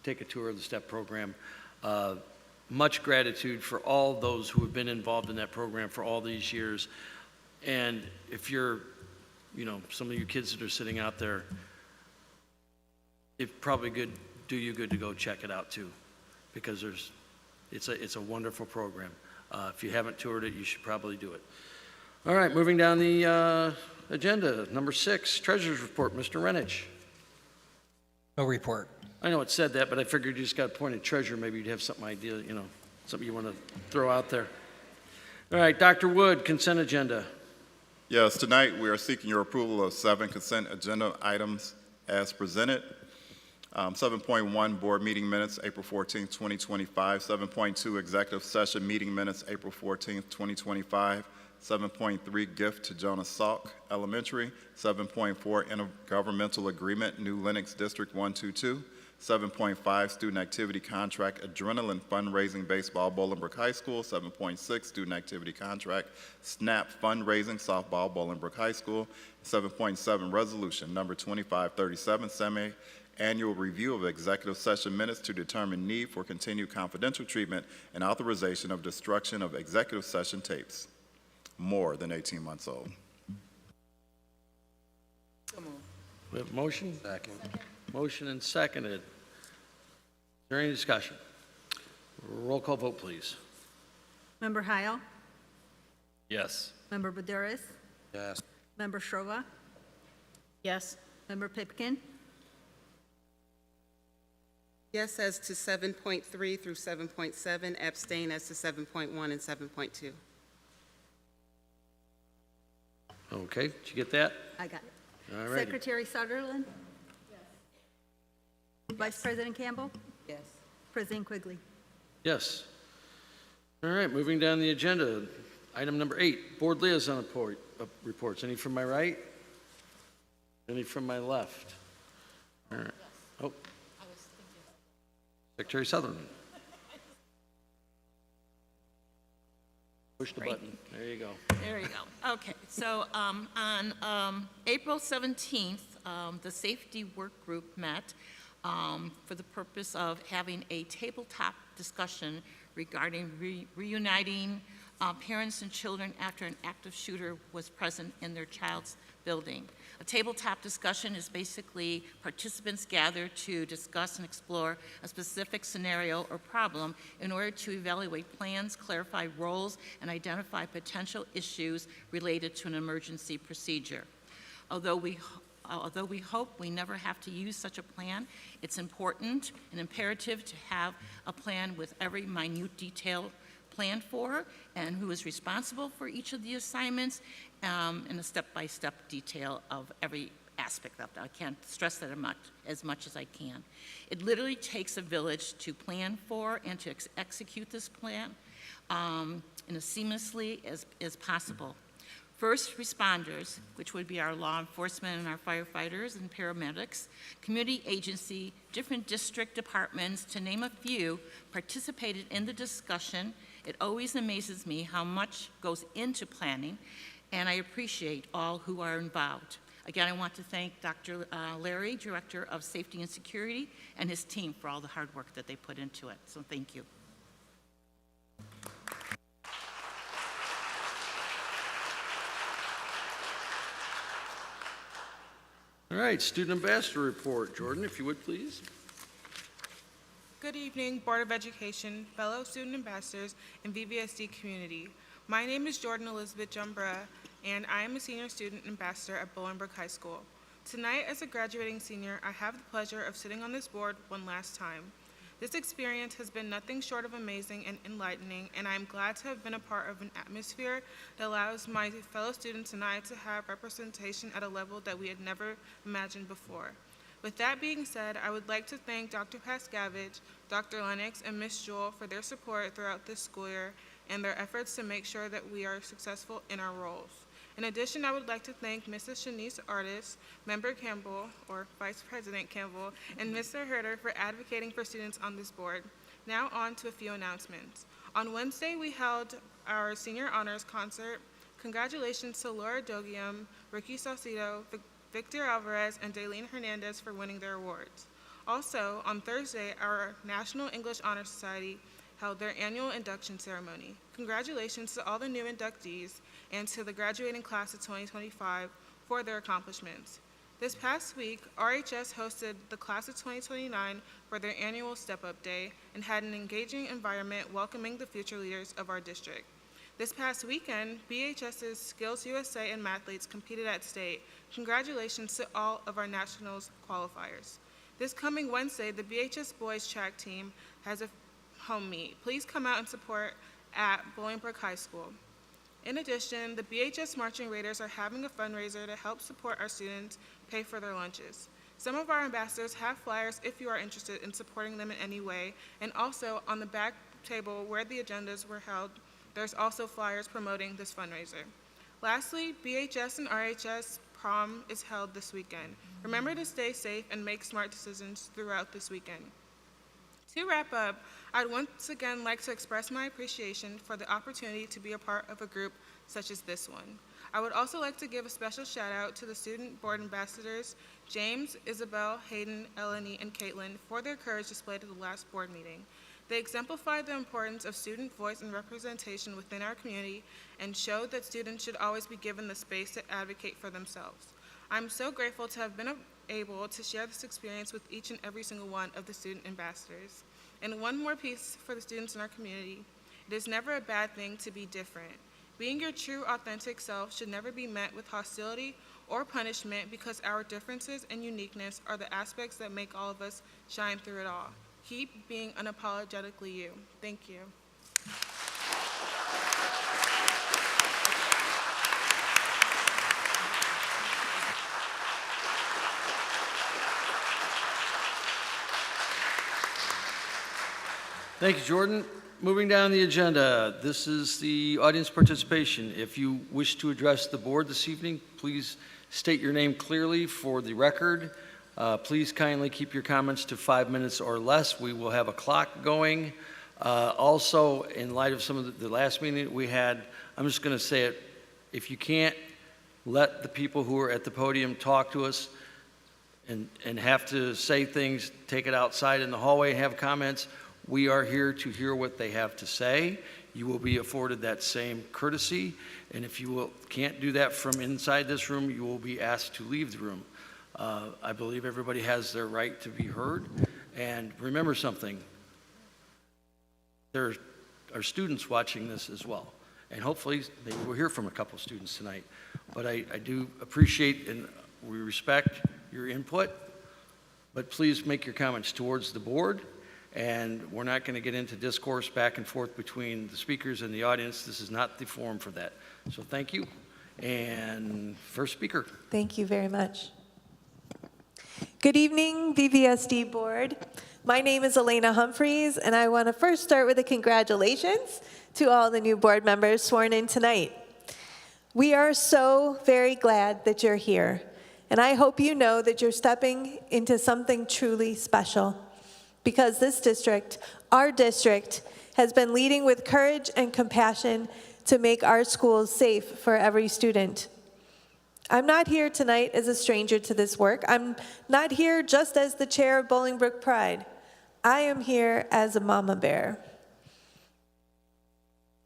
take a tour of the STEP program. Much gratitude for all those who have been involved in that program for all these years. And if you're, some of you kids that are sitting out there, it probably do you good to go check it out too, because it's a wonderful program. If you haven't toured it, you should probably do it. All right, moving down the agenda, number 6, Treasurer's Report, Mr. Renich. No report. I know it said that, but I figured you just got appointed treasurer. Maybe you'd have something something you want to throw out there. All right, Dr. Wood, consent agenda. Yes, tonight we are seeking your approval of 7 consent agenda items as presented. 7.1, board meeting minutes, April 14th, 2025. 7.2, executive session meeting minutes, April 14th, 2025. 7.3, gift to Jonas Salk Elementary. 7.4, intergovernmental agreement, New Lenox District 122. 7.5, student activity contract, adrenaline fundraising, baseball, Bolingbrook High School. 7.6, student activity contract, SNAP fundraising, softball, Bolingbrook High School. 7.7, resolution number 2537, semi-annual review of executive session minutes to determine need for continued confidential treatment and authorization of destruction of executive session tapes more than 18 months old. We have a motion? Second. Motion and seconded. Is there any discussion? Roll call vote, please. Member Heil, Yes. Member Buduris, Yes. Member Shroga, Yes. Member Pipkin, Yes as to 7.3 through 7.7, abstain as to 7.1 and 7.2. Okay, did you get that? I got it. All right. Secretary Sutherland? Yes. Vice President Campbell? Yes. President Quigley? Yes. All right, moving down the agenda. Item number 8, board liaison reports. Any from my right? Any from my left? All right. Oh. Secretary Sutherland. Push the button. There you go. There you go. Okay, so on April 17th, the safety work group met for the purpose of having a tabletop discussion regarding reuniting parents and children after an active shooter was present in their child's building. A tabletop discussion is basically participants gather to discuss and explore a specific scenario or problem in order to evaluate plans, clarify roles, and identify potential issues related to an emergency procedure. Although we hope we never have to use such a plan, it's important and imperative to have a plan with every minute detail planned for and who is responsible for each of the assignments and a step-by-step detail of every aspect of that. I can't stress that as much as I can. It literally takes a village to plan for and to execute this plan as seamlessly as possible. First responders, which would be our law enforcement and our firefighters and paramedics, community agency, different district departments, to name a few, participated in the discussion. It always amazes me how much goes into planning, and I appreciate all who are involved. Again, I want to thank Dr. Larry, Director of Safety and Security, and his team for all the hard work that they put into it, so thank you. All right, Student Ambassador Report. Jordan, if you would, please. Good evening, Board of Education, fellow student ambassadors, and VVSD community. My name is Jordan Elizabeth Jumbra, and I am a senior student ambassador at Bolingbrook High School. Tonight, as a graduating senior, I have the pleasure of sitting on this board one last time. This experience has been nothing short of amazing and enlightening, and I am glad to have been a part of an atmosphere that allows my fellow students and I to have representation at a level that we had never imagined before. With that being said, I would like to thank Dr. Pascavage, Dr. Lennox, and Ms. Jewell for their support throughout this school year and their efforts to make sure that we are successful in our roles. In addition, I would like to thank Mrs. Shanice Artis, Member Campbell, or Vice President Campbell, and Mr. Herder for advocating for students on this board. Now on to a few announcements. On Wednesday, we held our Senior Honors Concert. Congratulations to Laura Dogium, Ricky Saucedo, Victor Alvarez, and Daylene Hernandez for winning their awards. Also, on Thursday, our National English Honor Society held their annual induction ceremony. Congratulations to all the new inductees and to the graduating class of 2025 for their accomplishments. This past week, RHS hosted the class of 2029 for their annual Step-Up Day and had an engaging environment welcoming the future leaders of our district. This past weekend, BHS's Skills USA and Mathletes competed at state. Congratulations to all of our nationals qualifiers. This coming Wednesday, the BHS boys track team has a home meet. Please come out and support at Bolingbrook High School. In addition, the BHS Marching Raiders are having a fundraiser to help support our students pay for their lunches. Some of our ambassadors have flyers if you are interested in supporting them in any way, and also on the back table where the agendas were held, there's also flyers promoting this fundraiser. Lastly, BHS and RHS prom is held this weekend. Remember to stay safe and make smart decisions throughout this weekend. To wrap up, I'd once again like to express my appreciation for the opportunity to be a part of a group such as this one. I would also like to give a special shout out to the student board ambassadors, James, Isabel, Hayden, Eleni, and Caitlin, for their courage displayed at the last board meeting. They exemplified the importance of student voice and representation within our community and showed that students should always be given the space to advocate for themselves. I'm so grateful to have been able to share this experience with each and every single one of the student ambassadors. And one more piece for the students in our community. It is never a bad thing to be different. Being your true, authentic self should never be met with hostility or punishment because our differences and uniqueness are the aspects that make all of us shine through it all. Keep being unapologetically you. Thank you. Thank you, Jordan. Moving down the agenda, this is the audience participation. If you wish to address the board this evening, please state your name clearly for the record. Please kindly keep your comments to 5 minutes or less. We will have a clock going. Also, in light of some of the last meeting we had, I'm just going to say it. If you can't let the people who are at the podium talk to us and have to say things, take it outside in the hallway and have comments, we are here to hear what they have to say. You will be afforded that same courtesy, and if you can't do that from inside this room, you will be asked to leave the room. I believe everybody has their right to be heard, and remember something, there are students watching this as well, and hopefully maybe we'll hear from a couple students tonight, but I do appreciate and we respect your input, but please make your comments towards the board. And we're not going to get into discourse back and forth between the speakers and the audience. This is not the forum for that. So thank you. And first speaker. Thank you very much. Good evening, VVSD board. My name is Elena Humphreys, and I want to first start with a congratulations to all the new board members sworn in tonight. We are so very glad that you're here, and I hope you know that you're stepping into something truly special. Because this district, our district, has been leading with courage and compassion to make our schools safe for every student. I'm not here tonight as a stranger to this work. I'm not here just as the chair of Bolingbrook Pride. I am here as a mama bear.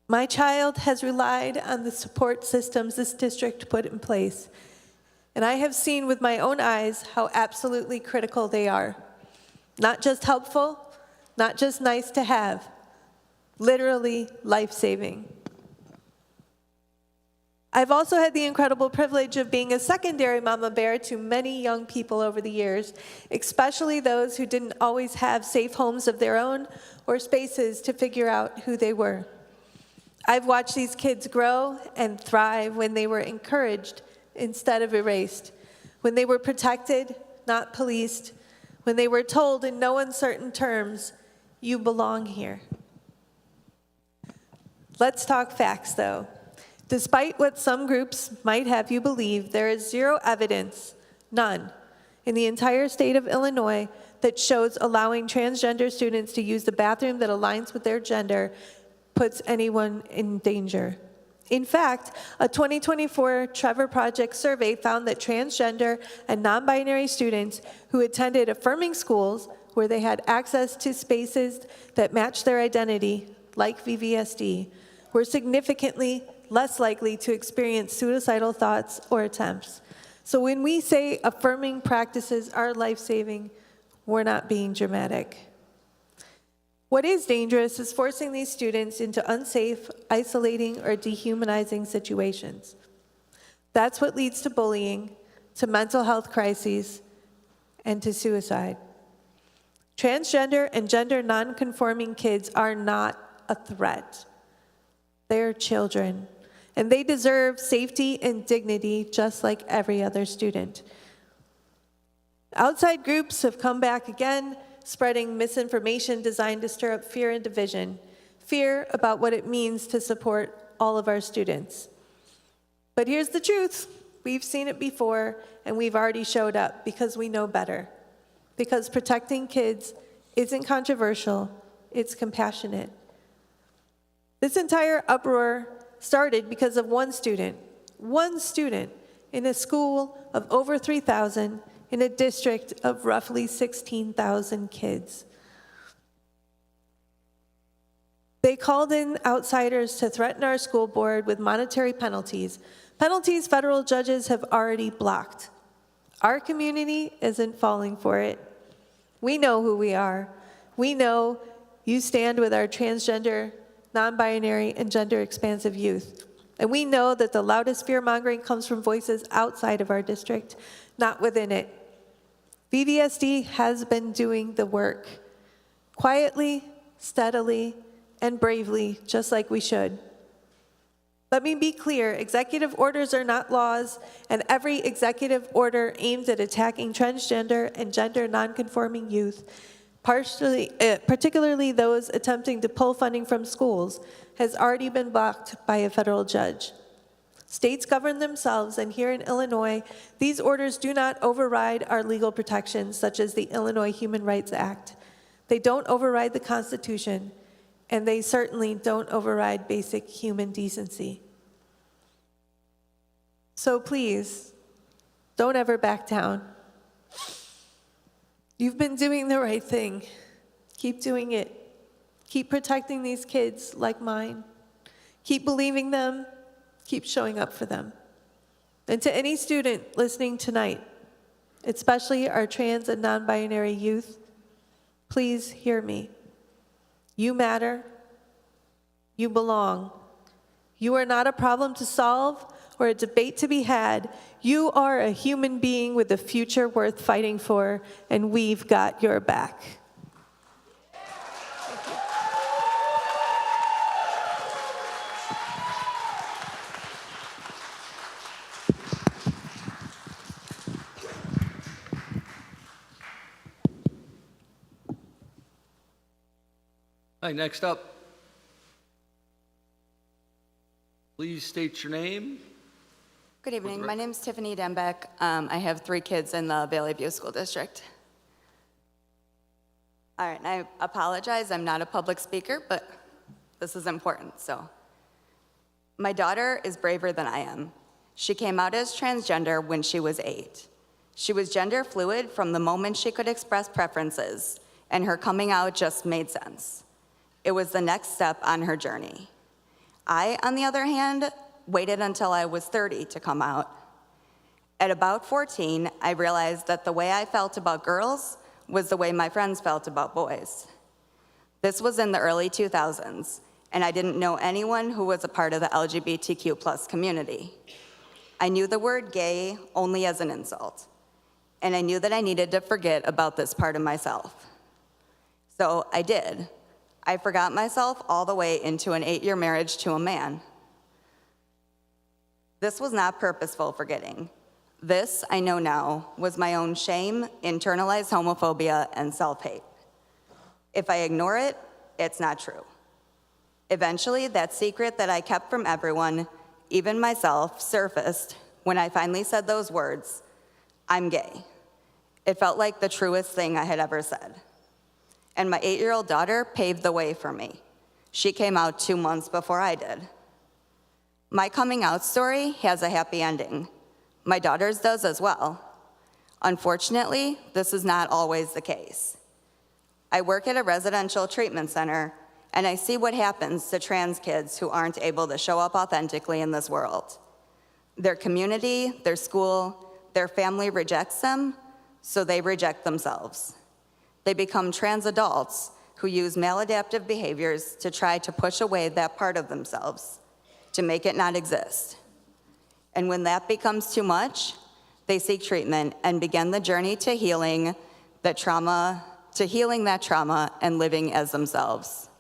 My child has relied on the support systems this district put in place, and I have seen with my own eyes how absolutely critical they are. Not just helpful, not just nice to have, literally life-saving. I've also had the incredible privilege of being a secondary mama bear to many young people over the years, especially those who didn't always have safe homes of their own or spaces to figure out who they were. I've watched these kids grow and thrive when they were encouraged instead of erased, when they were protected, not policed, when they were told in no uncertain terms, you belong here. Let's talk facts, though. Despite what some groups might have you believe, there is zero evidence, none, in the entire state of Illinois that shows allowing transgender students to use the bathroom that aligns with their gender puts anyone in danger. In fact, a 2024 Trevor Project survey found that transgender and non-binary students who attended affirming schools where they had access to spaces that matched their identity, like VVSD, were significantly less likely to experience suicidal thoughts or attempts. So when we say affirming practices are life-saving, we're not being dramatic. What is dangerous is forcing these students into unsafe, isolating, or dehumanizing situations. That's what leads to bullying, to mental health crises, and to suicide. Transgender and gender non-conforming kids are not a threat. They're children, and they deserve safety and dignity just like every other student. Outside groups have come back again, spreading misinformation designed to stir up fear and division, fear about what it means to support all of our students. But here's the truth. We've seen it before, and we've already showed up because we know better. Because protecting kids isn't controversial, it's compassionate. This entire uproar started because of one student in a school of over 3,000 in a district of roughly 16,000 kids. They called in outsiders to threaten our school board with monetary penalties, penalties federal judges have already blocked. Our community isn't falling for it. We know who we are. We know you stand with our transgender, non-binary, and gender-expansive youth. And we know that the loudest fear-mongering comes from voices outside of our district, not within it. VVSD has been doing the work, quietly, steadily, and bravely, just like we should. Let me be clear, executive orders are not laws, and every executive order aimed at attacking transgender and gender nonconforming youth, particularly those attempting to pull funding from schools, has already been blocked by a federal judge. States govern themselves, and here in Illinois, these orders do not override our legal protections, such as the Illinois Human Rights Act. They don't override the Constitution, and they certainly don't override basic human decency. So please, don't ever back down. You've been doing the right thing. Keep doing it. Keep protecting these kids like mine. Keep believing them. Keep showing up for them. And to any student listening tonight, especially our trans and non-binary youth, please hear me. You matter. You belong. You are not a problem to solve or a debate to be had. You are a human being with a future worth fighting for, and we've got your back. Hi, next up. Please state your name. Good evening. My name is Tiffany Dembeck. I have 3 kids in the Valley View School District. All right, and I apologize. I'm not a public speaker, but this is important. So, my daughter is braver than I am. She came out as transgender when she was 8. She was gender fluid from the moment she could express preferences, and her coming out just made sense. It was the next step on her journey. I, on the other hand, waited until I was 30 to come out. At about 14, I realized that the way I felt about girls was the way my friends felt about boys. This was in the early 2000s, and I didn't know anyone who was a part of the LGBTQ+ community. I knew the word gay only as an insult, and I knew that I needed to forget about this part of myself. So I did. I forgot myself all the way into an 8-year marriage to a man. This was not purposeful forgetting. This, I know now, was my own shame, internalized homophobia, and self-hate. If I ignore it, it's not true. Eventually, that secret that I kept from everyone, even myself, surfaced when I finally said those words, "I'm gay." It felt like the truest thing I had ever said. And my 8-year-old daughter paved the way for me. She came out 2 months before I did. My coming out story has a happy ending. My daughter's does as well. Unfortunately, this is not always the case. I work at a residential treatment center, and I see what happens to trans kids who aren't able to show up authentically in this world. Their community, their school, their family rejects them, so they reject themselves. They become trans adults who use maladaptive behaviors to try to push away that part of themselves, to make it not exist. And when that becomes too much, they seek treatment and begin the journey to healing that trauma and living as themselves.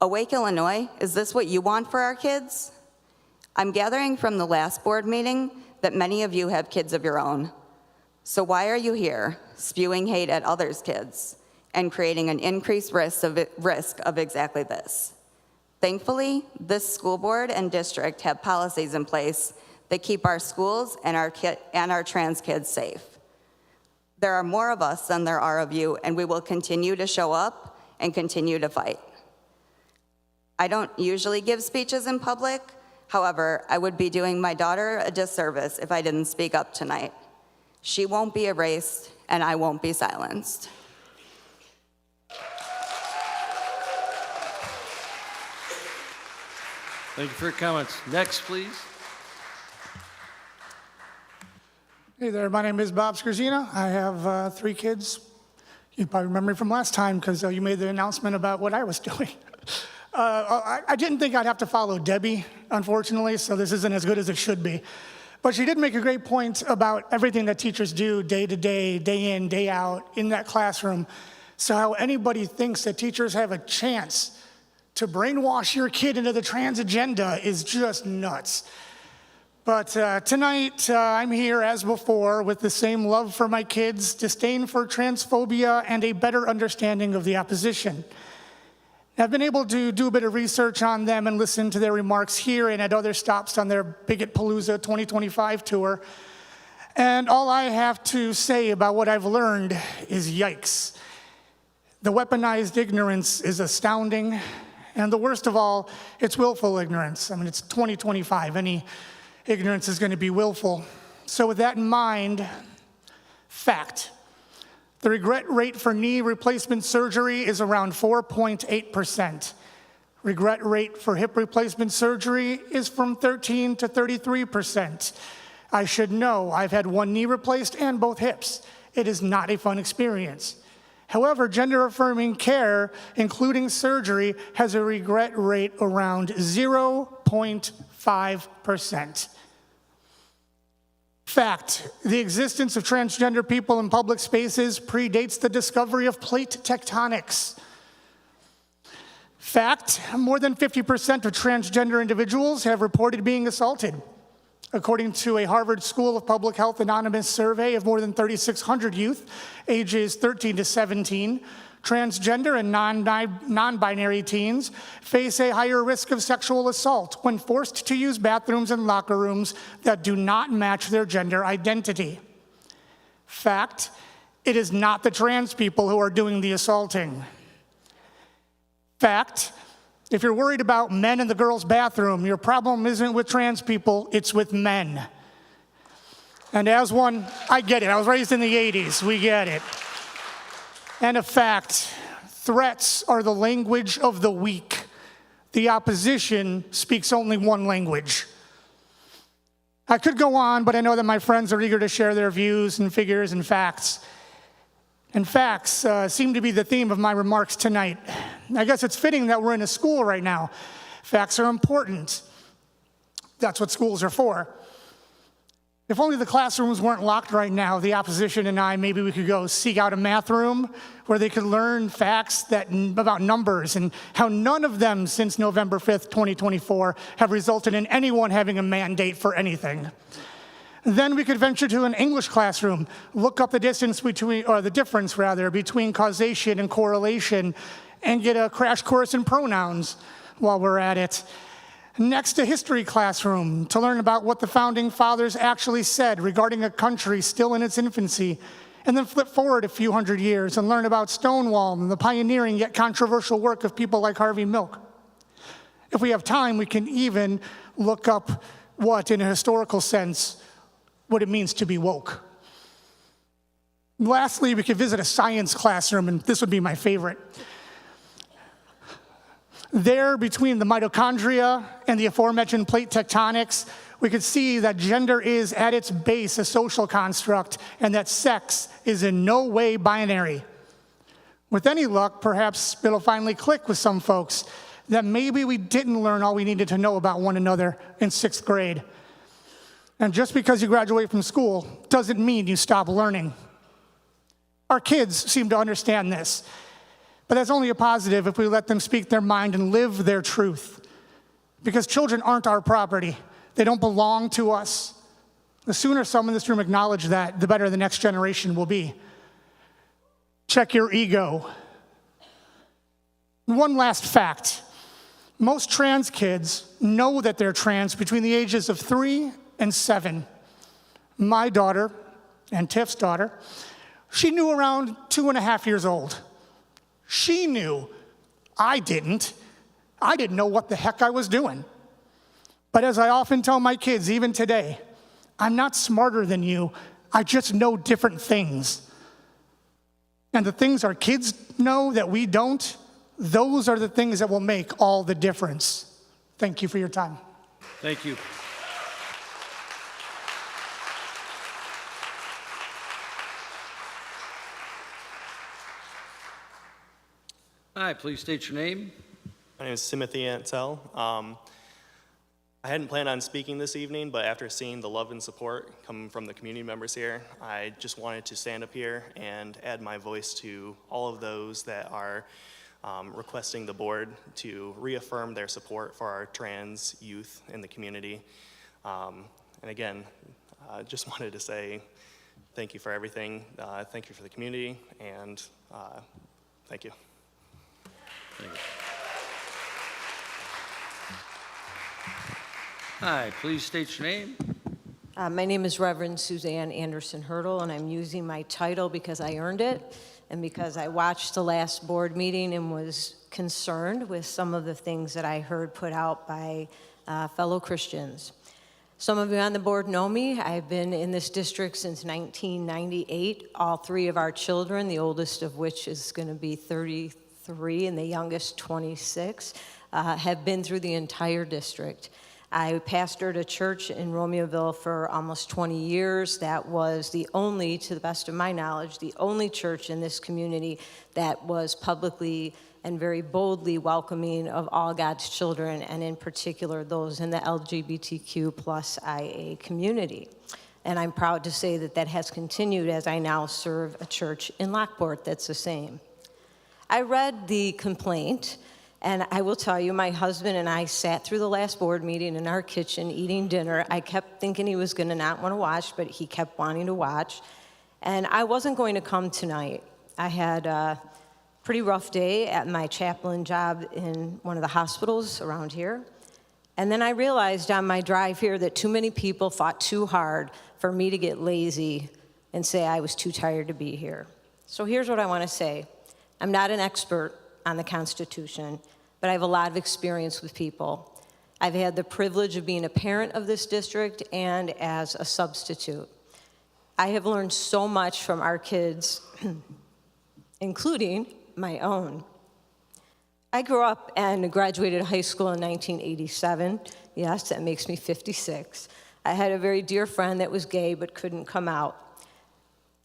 Awake Illinois, is this what you want for our kids? I'm gathering from the last board meeting that many of you have kids of your own. So why are you here spewing hate at others' kids and creating an increased risk of exactly this? Thankfully, this school board and district have policies in place that keep our schools and our trans kids safe. There are more of us than there are of you, and we will continue to show up and continue to fight. I don't usually give speeches in public. However, I would be doing my daughter a disservice if I didn't speak up tonight. She won't be erased, and I won't be silenced. Thank you for your comments. Next, please. Hey there, my name is Bob Scarzina. I have 3 kids. You probably remember me from last time because you made the announcement about what I was doing. I didn't think I'd have to follow Debbie, unfortunately, so this isn't as good as it should be. But she did make a great point about everything that teachers do day to day, day in, day out in that classroom. So how anybody thinks that teachers have a chance to brainwash your kid into the trans agenda is just nuts. But tonight, I'm here as before with the same love for my kids, disdain for transphobia, and a better understanding of the opposition. I've been able to do a bit of research on them and listen to their remarks here and at other stops on their Bigot Palooza 2025 tour. And all I have to say about what I've learned is yikes. The weaponized ignorance is astounding. And the worst of all, it's willful ignorance. I mean, it's 2025. Any ignorance is going to be willful. So with that in mind, fact. The regret rate for knee replacement surgery is around 4.8%. Regret rate for hip replacement surgery is from 13 to 33%. I should know, I've had 1 knee replaced and both hips. It is not a fun experience. However, gender-affirming care, including surgery, has a regret rate around 0.5%. Fact, the existence of transgender people in public spaces predates the discovery of plate tectonics. Fact, more than 50% of transgender individuals have reported being assaulted. According to a Harvard School of Public Health anonymous survey of more than 3,600 youth, ages 13 to 17, transgender and non-binary teens face a higher risk of sexual assault when forced to use bathrooms and locker rooms that do not match their gender identity. Fact, it is not the trans people who are doing the assaulting. Fact, if you're worried about men in the girls' bathroom, your problem isn't with trans people, it's with men. And as one, I get it, I was raised in the 80s, we get it. And a fact, threats are the language of the weak. The opposition speaks only one language. I could go on, but I know that my friends are eager to share their views and figures and facts. And facts seem to be the theme of my remarks tonight. I guess it's fitting that we're in a school right now. Facts are important. That's what schools are for. If only the classrooms weren't locked right now, the opposition and I, maybe we could go seek out a math room where they could learn facts about numbers and how none of them since November 5th, 2024 have resulted in anyone having a mandate for anything. Then we could venture to an English classroom, look up the difference between causation and correlation, and get a crash course in pronouns while we're at it. Next, a history classroom to learn about what the founding fathers actually said regarding a country still in its infancy, and then flip forward a few hundred years and learn about Stonewall and the pioneering yet controversial work of people like Harvey Milk. If we have time, we can even look up what, in a historical sense, what it means to be woke. Lastly, we could visit a science classroom, and this would be my favorite. There, between the mitochondria and the aforementioned plate tectonics, we could see that gender is at its base a social construct and that sex is in no way binary. With any luck, perhaps it'll finally click with some folks that maybe we didn't learn all we needed to know about one another in 6th grade. And just because you graduate from school doesn't mean you stop learning. Our kids seem to understand this. But that's only a positive if we let them speak their mind and live their truth. Because children aren't our property. They don't belong to us. The sooner some in this room acknowledge that, the better the next generation will be. Check your ego. One last fact. Most trans kids know that they're trans between the ages of 3 and 7. My daughter, and Tiff's daughter, she knew around 2.5 years old. She knew. I didn't. I didn't know what the heck I was doing. But as I often tell my kids, even today, I'm not smarter than you. I just know different things. And the things our kids know that we don't, those are the things that will make all the difference. Thank you for your time. Thank you. Hi, please state your name. My name is Timothy Antel. I hadn't planned on speaking this evening, but after seeing the love and support coming from the community members here, I just wanted to stand up here and add my voice to all of those that are requesting the board to reaffirm their support for our trans youth in the community. And again, just wanted to say thank you for everything. Thank you for the community, and thank you. Thank you. Hi, please state your name. My name is Reverend Suzanne Anderson Hurdle, and I'm using my title because I earned it and because I watched the last board meeting and was concerned with some of the things that I heard put out by fellow Christians. Some of you on the board know me. I've been in this district since 1998. All three of our children, the oldest of which is going to be 33 and the youngest 26, have been through the entire district. I pastored a church in Romeoville for almost 20 years. That was the only, to the best of my knowledge, the only church in this community that was publicly and very boldly welcoming of all God's children, and in particular those in the LGBTQ plus IA community. And I'm proud to say that that has continued as I now serve a church in Lockport that's the same. I read the complaint, and I will tell you, my husband and I sat through the last board meeting in our kitchen eating dinner. I kept thinking he was going to not want to watch, but he kept wanting to watch. And I wasn't going to come tonight. I had a pretty rough day at my chaplain job in one of the hospitals around here. And then I realized on my drive here that too many people fought too hard for me to get lazy and say I was too tired to be here. So here's what I want to say. I'm not an expert on the Constitution, but I have a lot of experience with people. I've had the privilege of being a parent of this district and as a substitute. I have learned so much from our kids, including my own. I grew up and graduated high school in 1987. Yes, that makes me 56. I had a very dear friend that was gay but couldn't come out.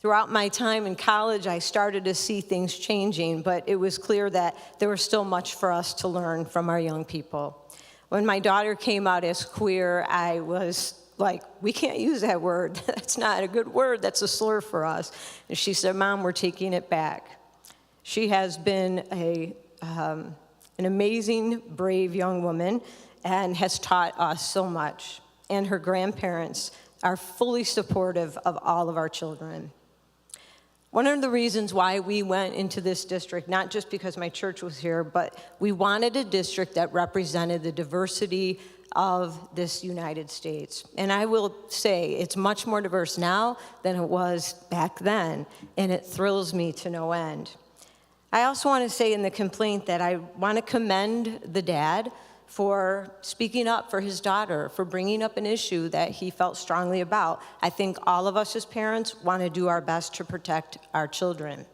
Throughout my time in college, I started to see things changing, but it was clear that there was still much for us to learn from our young people. When my daughter came out as queer, I was like, we can't use that word. That's not a good word. That's a slur for us. And she said, Mom, we're taking it back. She has been an amazing, brave young woman and has taught us so much. And her grandparents are fully supportive of all of our children. One of the reasons why we went into this district, not just because my church was here, but we wanted a district that represented the diversity of this United States. And I will say it's much more diverse now than it was back then, and it thrills me to no end. I also want to say in the complaint that I want to commend the dad for speaking up for his daughter, for bringing up an issue that he felt strongly about. I think all of us as parents want to do our best to protect our children.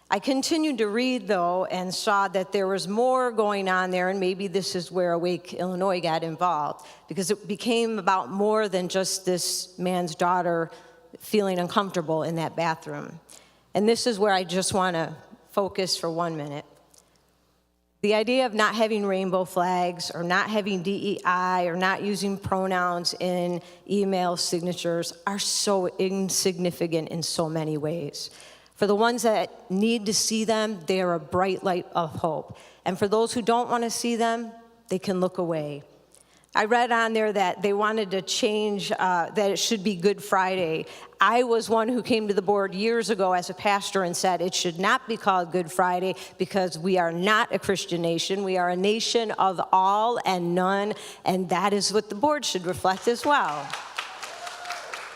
I continued to read, though, and saw that there was more going on there, and maybe this is where Awake Illinois got involved, because it became about more than just this man's daughter feeling uncomfortable in that bathroom. And this is where I just want to focus for 1 minute. The idea of not having rainbow flags or not having DEI or not using pronouns in email signatures are so insignificant in so many ways. For the ones that need to see them, they are a bright light of hope. And for those who don't want to see them, they can look away. I read on there that they wanted to change, that it should be Good Friday. I was one who came to the board years ago as a pastor and said it should not be called Good Friday because we are not a Christian nation. We are a nation of all and none, and that is what the board should reflect as well.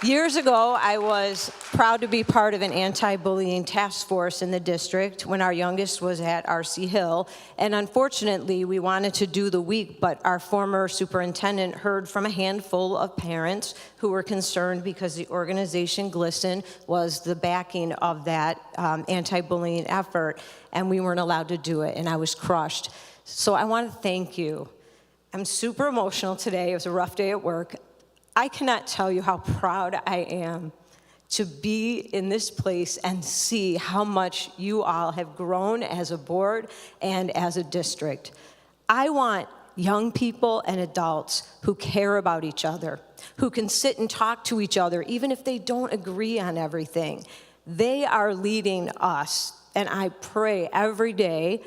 Years ago, I was proud to be part of an anti-bullying task force in the district when our youngest was at R.C. Hill. And unfortunately, we wanted to do the week, but our former superintendent heard from a handful of parents who were concerned because the organization GLSEN was the backing of that anti-bullying effort, and we weren't allowed to do it, and I was crushed. So I want to thank you. I'm super emotional today. It was a rough day at work. I cannot tell you how proud I am to be in this place and see how much you all have grown as a board and as a district. I want young people and adults who care about each other, who can sit and talk to each other, even if they don't agree on everything. They are leading us, and I pray every day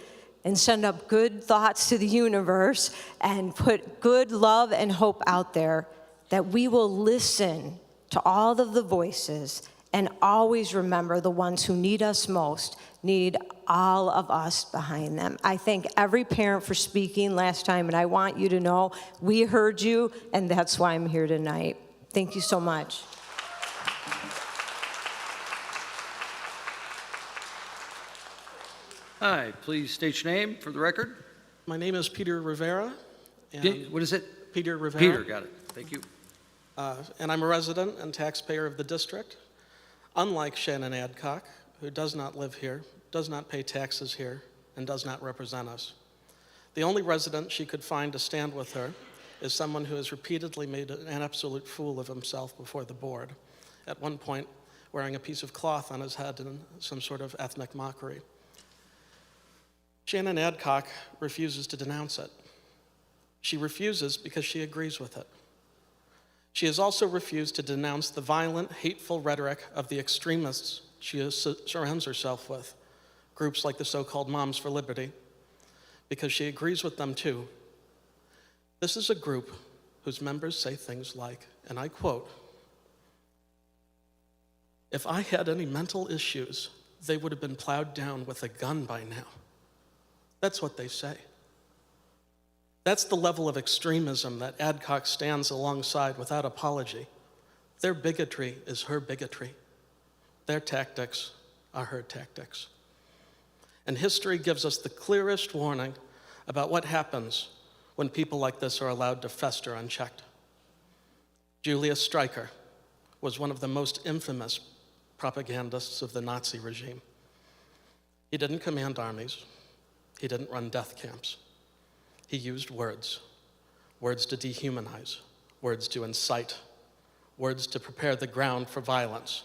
and send up good thoughts to the universe and put good love and hope out there that we will listen to all of the voices and always remember the ones who need us most, need all of us behind them. I thank every parent for speaking last time, and I want you to know we heard you, and that's why I'm here tonight. Thank you so much. Hi, please state your name for the record. My name is Peter Rivera. And What is it? Peter Rivera. Peter, got it. Thank you. And I'm a resident and taxpayer of the district. Unlike Shannon Adcock, who does not live here, does not pay taxes here, and does not represent us. The only resident she could find to stand with her is someone who has repeatedly made an absolute fool of himself before the board, at one point wearing a piece of cloth on his head in some sort of ethnic mockery. Shannon Adcock refuses to denounce it. She refuses because she agrees with it. She has also refused to denounce the violent, hateful rhetoric of the extremists she surrounds herself with, groups like the so-called Moms for Liberty, because she agrees with them too. This is a group whose members say things like, and I quote, "If I had any mental issues, they would have been plowed down with a gun by now." That's what they say. That's the level of extremism that Adcock stands alongside without apology. Their bigotry is her bigotry. Their tactics are her tactics. And history gives us the clearest warning about what happens when people like this are allowed to fester unchecked. Julius Streicher was one of the most infamous propagandists of the Nazi regime. He didn't command armies. He didn't run death camps. He used words, words to dehumanize, words to incite, words to prepare the ground for violence.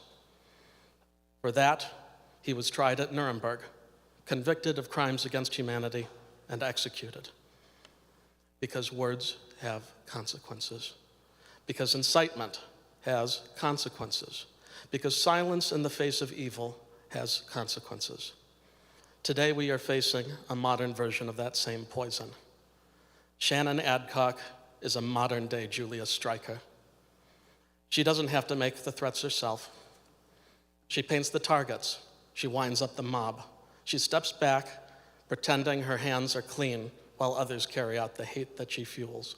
For that, he was tried at Nuremberg, convicted of crimes against humanity, and executed. Because words have consequences. Because incitement has consequences. Because silence in the face of evil has consequences. Today we are facing a modern version of that same poison. Shannon Adcock is a modern-day Julius Streicher. She doesn't have to make the threats herself. She paints the targets. She winds up the mob. She steps back, pretending her hands are clean while others carry out the hate that she fuels.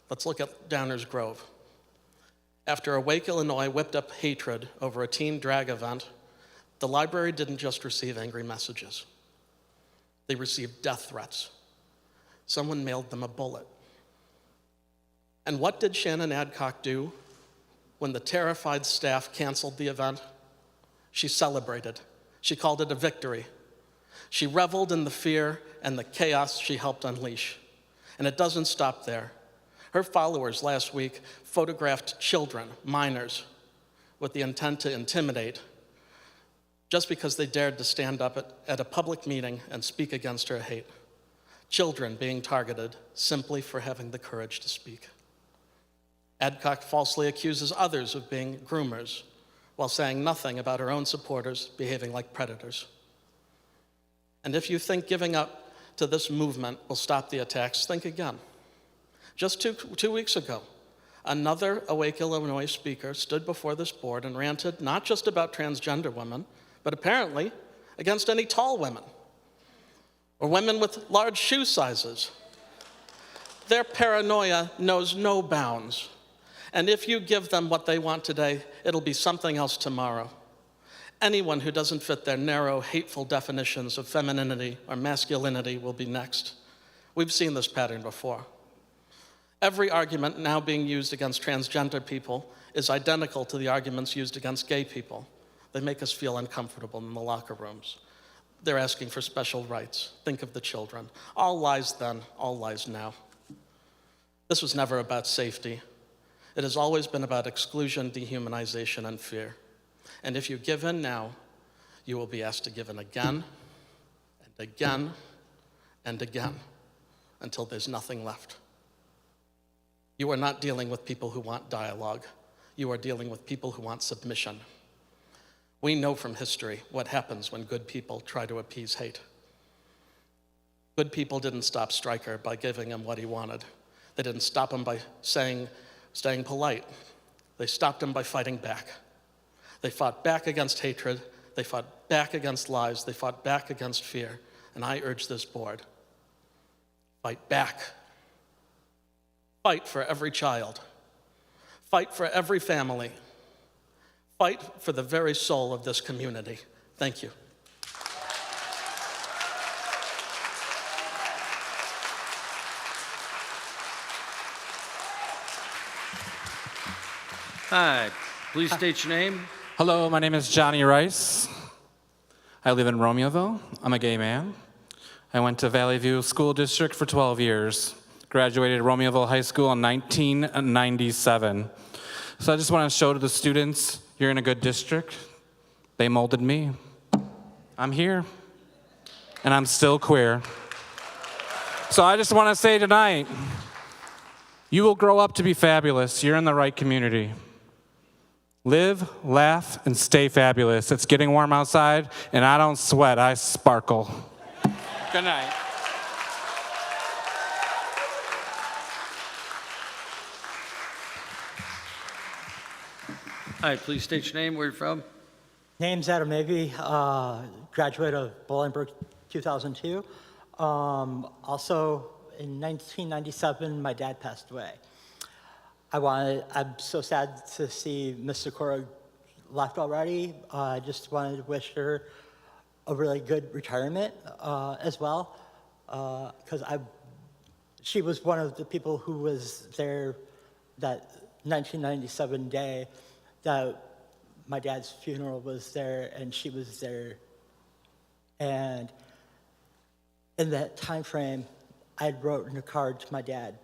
Let's look at Downers Grove. After Awake Illinois whipped up hatred over a teen drag event, the library didn't just receive angry messages. They received death threats. Someone mailed them a bullet. And what did Shannon Adcock do when the terrified staff canceled the event? She celebrated. She called it a victory. She reveled in the fear and the chaos she helped unleash. And it doesn't stop there. Her followers last week photographed children, minors, with the intent to intimidate, just because they dared to stand up at a public meeting and speak against her hate. Children being targeted simply for having the courage to speak. Adcock falsely accuses others of being groomers while saying nothing about her own supporters behaving like predators. And if you think giving up to this movement will stop the attacks, think again. Just two weeks ago, another Awake Illinois speaker stood before this board and ranted not just about transgender women, but apparently against any tall women or women with large shoe sizes. Their paranoia knows no bounds. And if you give them what they want today, it'll be something else tomorrow. Anyone who doesn't fit their narrow, hateful definitions of femininity or masculinity will be next. We've seen this pattern before. Every argument now being used against transgender people is identical to the arguments used against gay people. They make us feel uncomfortable in the locker rooms. They're asking for special rights. Think of the children. All lies then, all lies now. This was never about safety. It has always been about exclusion, dehumanization, and fear. And if you give in now, you will be asked to give in again, and again, and again, until there's nothing left. You are not dealing with people who want dialogue. You are dealing with people who want submission. We know from history what happens when good people try to appease hate. Good people didn't stop Stryker by giving him what he wanted. They didn't stop him by staying polite. They stopped him by fighting back. They fought back against hatred. They fought back against lies. They fought back against fear. And I urge this board, fight back. Fight for every child. Fight for every family. Fight for the very soul of this community. Thank you. Hi, please state your name. Hello, my name is Johnny Rice. I live in Romeoville. I'm a gay man. I went to Valley View School District for 12 years. Graduated Romeoville High School in 1997. So I just want to show to the students, you're in a good district. They molded me. I'm here. And I'm still queer. So I just want to say tonight, you will grow up to be fabulous. You're in the right community. Live, laugh, and stay fabulous. It's getting warm outside, and I don't sweat, I sparkle. Good night. Hi, please state your name, where you're from. Name's Adam Navy, graduate of Bolingbrook 2002. Also, in 1997, my dad passed away. I'm so sad to see Miss Sikora left already. I just wanted to wish her a really good retirement as well, because she was one of the people who was there that 1997 day that my dad's funeral was there, and she was there. And in that time frame, I had written a card to my dad,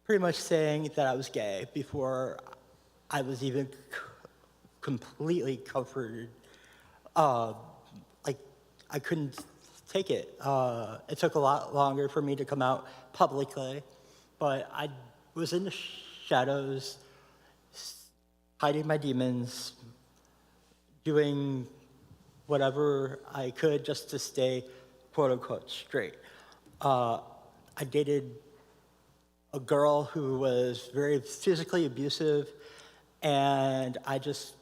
pretty much saying that I was gay before I was even completely comforted. Like, I couldn't take it. It took a lot longer for me to come out publicly, but I was in the shadows, hiding my demons, doing whatever I could just to stay, quote unquote, straight. I dated a girl who was very physically abusive, and I just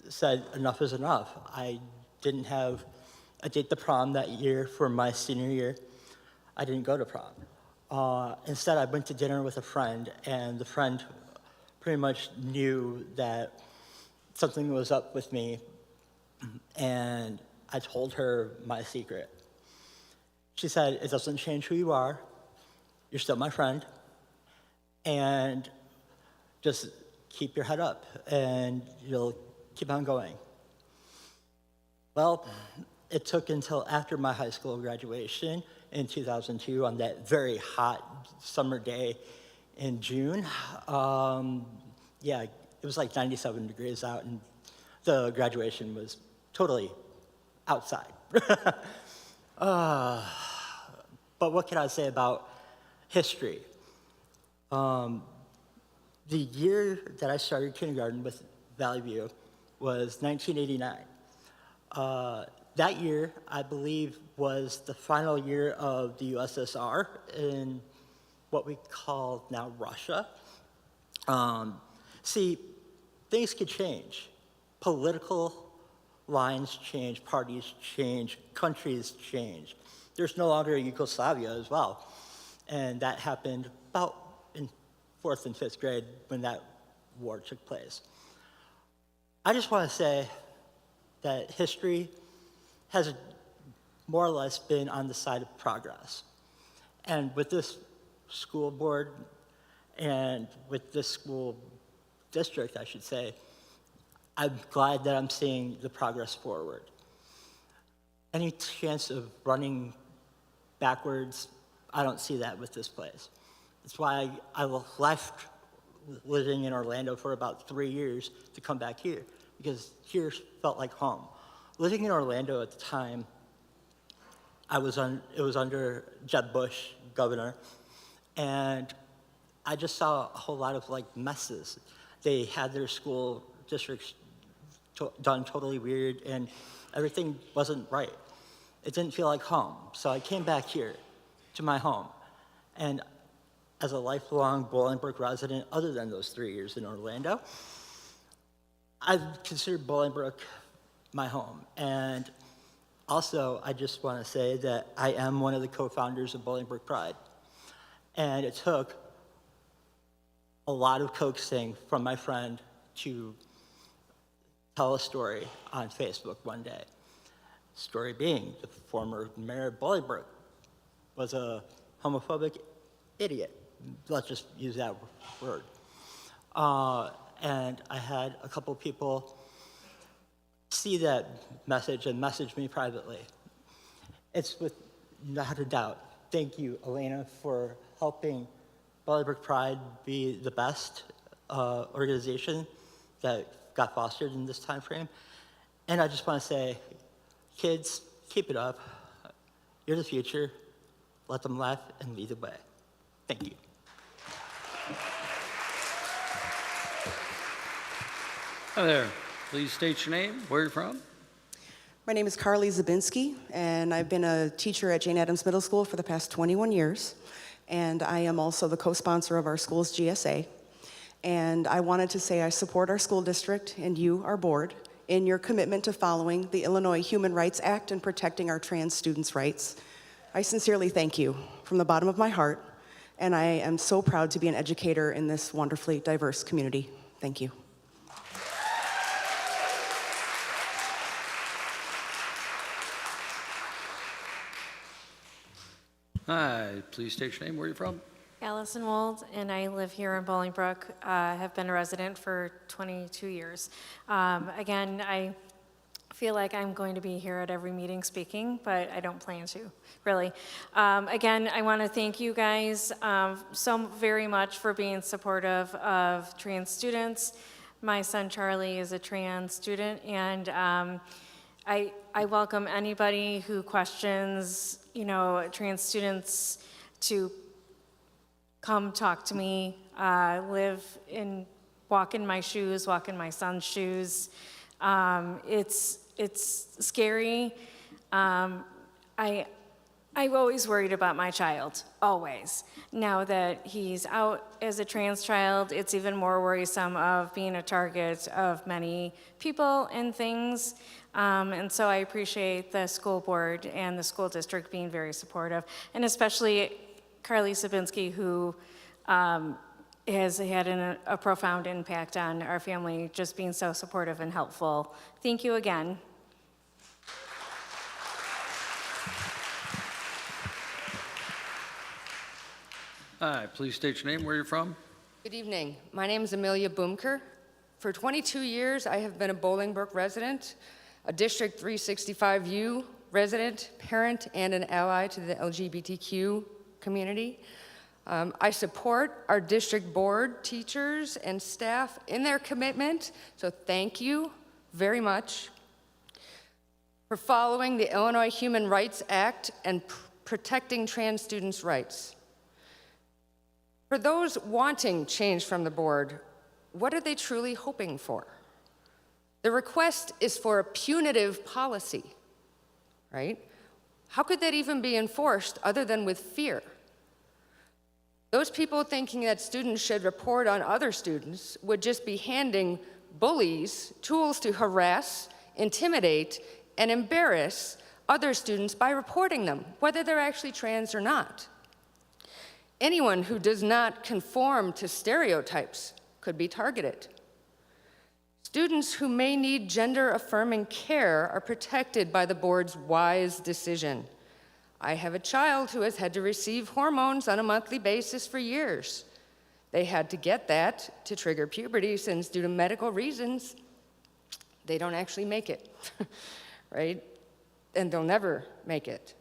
said enough is enough. I didn't have a date to prom that year for my senior year. I didn't go to prom. Instead, I went to dinner with a friend, and the friend pretty much knew that something was up with me, and I told her my secret. She said, "It doesn't change who you are. You're still my friend, and just keep your head up, and you'll keep on going." Well, it took until after my high school graduation in 2002, on that very hot summer day in June. Yeah, it was like 97 degrees out, and the graduation was totally outside. But what can I say about history? The year that I started kindergarten with Valley View was 1989. That year, I believe, was the final year of the USSR in what we call now Russia. See, things could change. Political lines change, parties change, countries change. There's no longer Yugoslavia as well. And that happened about in 4th and 5th grade when that war took place. I just want to say that history has more or less been on the side of progress. And with this school board and with this school district, I should say, I'm glad that I'm seeing the progress forward. Any chance of running backwards, I don't see that with this place. That's why I left living in Orlando for about 3 years to come back here, because here felt like home. Living in Orlando at the time, it was under Jeb Bush, governor, and I just saw a whole lot of like messes. They had their school districts done totally weird, and everything wasn't right. It didn't feel like home. So I came back here to my home. And as a lifelong Bolingbrook resident, other than those 3 years in Orlando, I've considered Bolingbrook my home. And also, I just want to say that I am one of the co-founders of Bolingbrook Pride. And it took a lot of coaxing from my friend to tell a story on Facebook one day. Story being, the former mayor of Bolingbrook was a homophobic idiot. Let's just use that word. And I had a couple people see that message and message me privately. It's without a doubt. Thank you, Elena, for helping Bolingbrook Pride be the best organization that got fostered in this time frame. And I just want to say, kids, keep it up. You're the future. Let them laugh and lead the way. Thank you. Hi there. Please state your name, where you're from. My name is Carly Zabinski, and I've been a teacher at Jane Addams Middle School for the past 21 years. And I am also the co-sponsor of our school's GSA. And I wanted to say I support our school district and you, our board, in your commitment to following the Illinois Human Rights Act and protecting our trans students' rights. I sincerely thank you from the bottom of my heart, and I am so proud to be an educator in this wonderfully diverse community. Thank you. Hi, please state your name, where you're from. Allison Wold, and I live here in Bolingbrook. Have been a resident for 22 years. Again, I feel like I'm going to be here at every meeting speaking, but I don't plan to, really. Again, I want to thank you guys so very much for being supportive of trans students. My son Charlie is a trans student, and I welcome anybody who questions, trans students to come talk to me, walk in my shoes, walk in my son's shoes. It's scary. I've always worried about my child, always. Now that he's out as a trans child, it's even more worrisome of being a target of many people and things. And so I appreciate the school board and the school district being very supportive, and especially Carly Sabinski, who has had a profound impact on our family, just being so supportive and helpful. Thank you again. Hi, please state your name, where you're from. Good evening. My name is Amelia Boomker. For 22 years, I have been a Bolingbrook resident, a District 365U resident, parent, and an ally to the LGBTQ community. I support our district board, teachers, and staff in their commitment, so thank you very much for following the Illinois Human Rights Act and protecting trans students' rights. For those wanting change from the board, what are they truly hoping for? The request is for a punitive policy, right? How could that even be enforced other than with fear? Those people thinking that students should report on other students would just be handing bullies tools to harass, intimidate, and embarrass other students by reporting them, whether they're actually trans or not. Anyone who does not conform to stereotypes could be targeted. Students who may need gender-affirming care are protected by the board's wise decision. I have a child who has had to receive hormones on a monthly basis for years. They had to get that to trigger puberty, since due to medical reasons, they don't actually make it, right? And they'll never make it,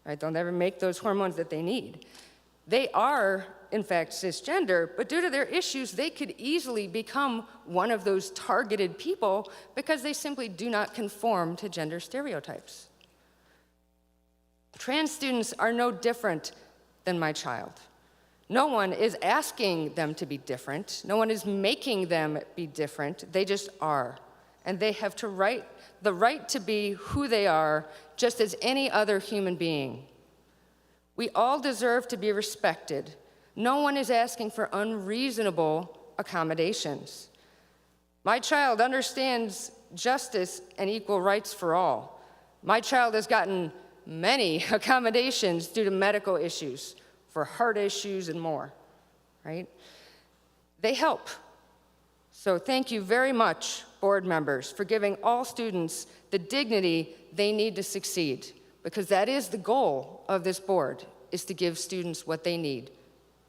right? They'll never make those hormones that they need. They are, in fact, cisgender, but due to their issues, they could easily become one of those targeted people because they simply do not conform to gender stereotypes. Trans students are no different than my child. No one is asking them to be different. No one is making them be different. They just are. And they have the right to be who they are, just as any other human being. We all deserve to be respected. No one is asking for unreasonable accommodations. My child understands justice and equal rights for all. My child has gotten many accommodations due to medical issues, for heart issues and more, right? They help. So thank you very much, board members, for giving all students the dignity they need to succeed, because that is the goal of this board, is to give students what they need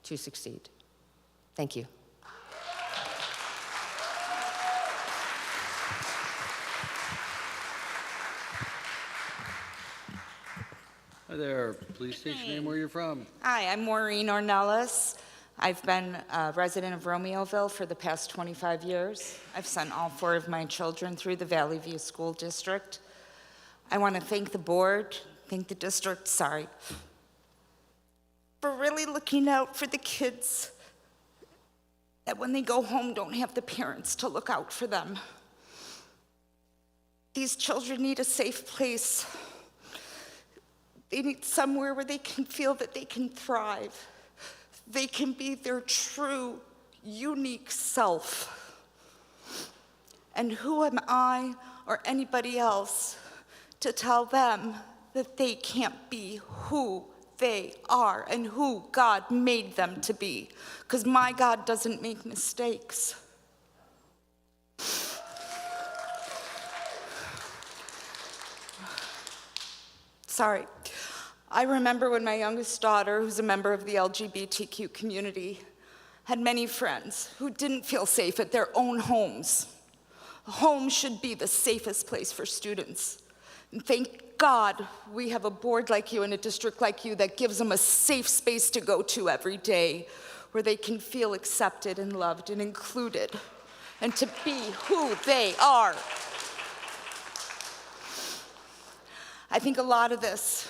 to succeed. Thank you. Hi there. Please state your name, where you're from. Hi, I'm Maureen Ornelas. I've been a resident of Romeoville for the past 25 years. I've sent all 4 of my children through the Valley View School District. I want to thank the board, thank the district, for really looking out for the kids that when they go home don't have the parents to look out for them. These children need a safe place. They need somewhere where they can feel that they can thrive. They can be their true, unique self. And who am I or anybody else to tell them that they can't be who they are and who God made them to be? Because my God doesn't make mistakes. Sorry. I remember when my youngest daughter, who's a member of the LGBTQ community, had many friends who didn't feel safe at their own homes. Home should be the safest place for students. And thank God we have a board like you and a district like you that gives them a safe space to go to every day, where they can feel accepted and loved and included, and to be who they are. I think a lot of this,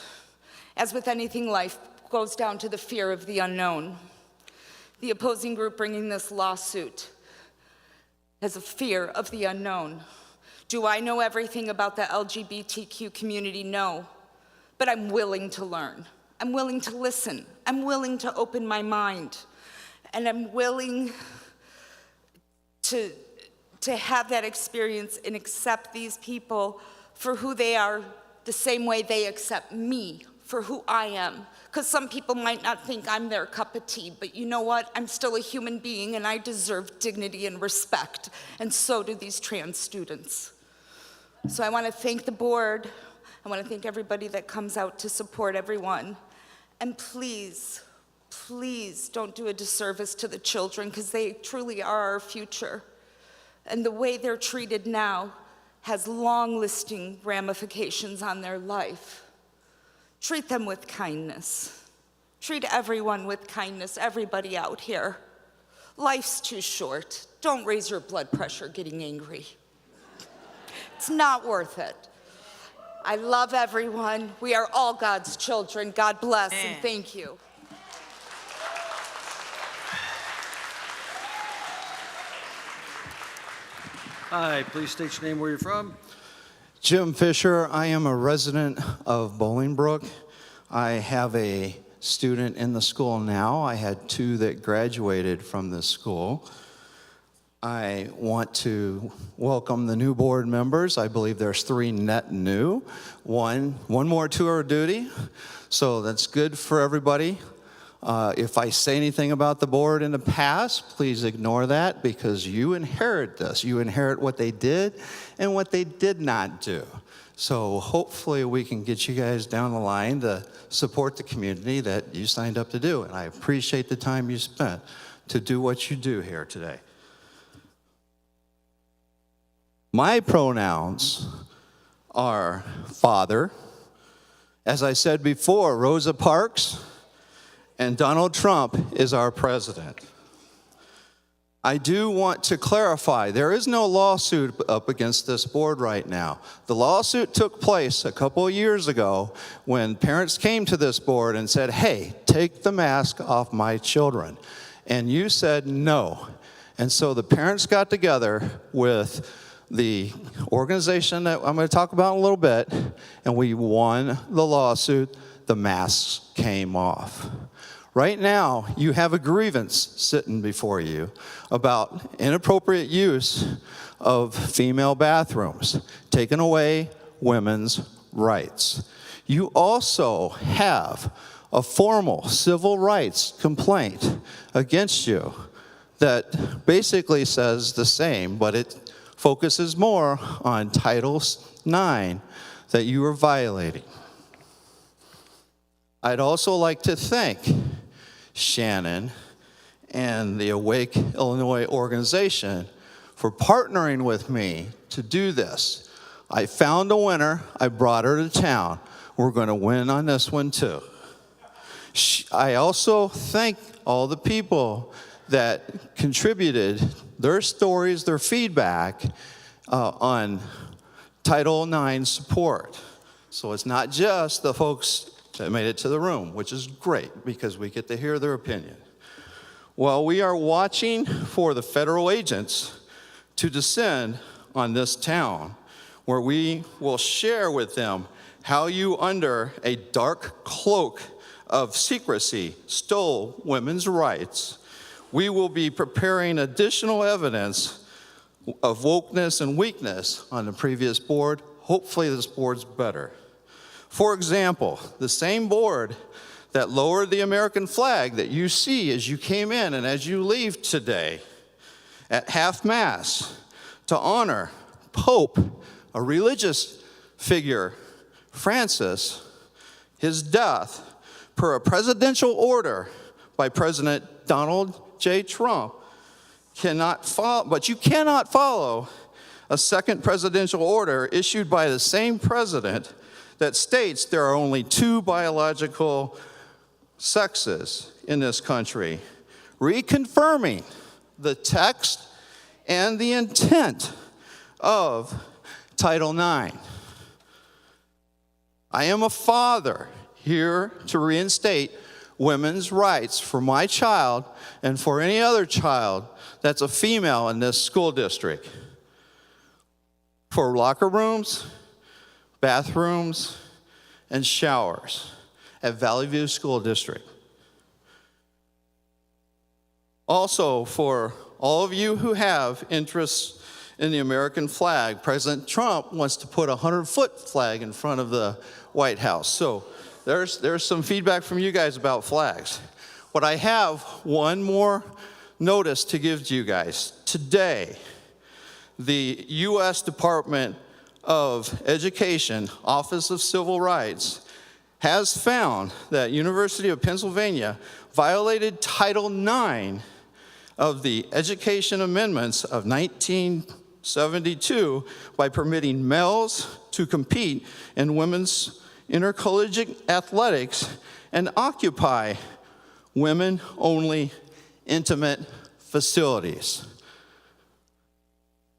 as with anything life, goes down to the fear of the unknown. The opposing group bringing this lawsuit has a fear of the unknown. Do I know everything about the LGBTQ community? No, but I'm willing to learn. I'm willing to listen. I'm willing to open my mind. And I'm willing to have that experience and accept these people for who they are, the same way they accept me for who I am. Because some people might not think I'm their cup of tea, but you know what? I'm still a human being and I deserve dignity and respect, and so do these trans students. So I want to thank the board. I want to thank everybody that comes out to support everyone. And please, please don't do a disservice to the children, because they truly are our future. And the way they're treated now has long-lasting ramifications on their life. Treat them with kindness. Treat everyone with kindness, everybody out here. Life's too short. Don't raise your blood pressure getting angry. It's not worth it. I love everyone. We are all God's children. God bless and thank you. Hi, please state your name, where you're from. Jim Fisher. I am a resident of Bolingbrook. I have a student in the school now. I had 2 that graduated from this school. I want to welcome the new board members. I believe there's 3 net new, one more tour of duty, so that's good for everybody. If I say anything about the board in the past, please ignore that, because you inherit this. You inherit what they did and what they did not do. So hopefully we can get you guys down the line to support the community that you signed up to do. And I appreciate the time you spent to do what you do here today. My pronouns are father. As I said before, Rosa Parks and Donald Trump is our president. I do want to clarify, there is no lawsuit up against this board right now. The lawsuit took place a couple of years ago when parents came to this board and said, hey, take the mask off my children. And you said no. And so the parents got together with the organization that I'm going to talk about in a little bit, and we won the lawsuit. The masks came off. Right now, you have a grievance sitting before you about inappropriate use of female bathrooms, taking away women's rights. You also have a formal civil rights complaint against you that basically says the same, but it focuses more on Title IX that you are violating. I'd also like to thank Shannon and the Awake Illinois organization for partnering with me to do this. I found a winner. I brought her to town. We're going to win on this one too. I also thank all the people that contributed their stories, their feedback on Title IX support. So it's not just the folks that made it to the room, which is great because we get to hear their opinion. Well, we are watching for the federal agents to descend on this town, where we will share with them how you, under a dark cloak of secrecy, stole women's rights. We will be preparing additional evidence of wokeness and weakness on the previous board. Hopefully this board's better. For example, the same board that lowered the American flag that you see as you came in and as you leave today at half-mast to honor Pope, a religious figure, Francis, his death per a presidential order by President Donald J. Trump, but you cannot follow a second presidential order issued by the same president that states there are only 2 biological sexes in this country, reconfirming the text and the intent of Title IX. I am a father here to reinstate women's rights for my child and for any other child that's a female in this school district. For locker rooms, bathrooms, and showers at Valley View School District. Also, for all of you who have interests in the American flag, President Trump wants to put a 100-foot flag in front of the White House. So there's some feedback from you guys about flags. But I have one more notice to give to you guys. Today, the U.S. Department of Education, Office of Civil Rights, has found that University of Pennsylvania violated Title IX of the Education Amendments of 1972 by permitting males to compete in women's intercollegiate athletics and occupy women-only intimate facilities.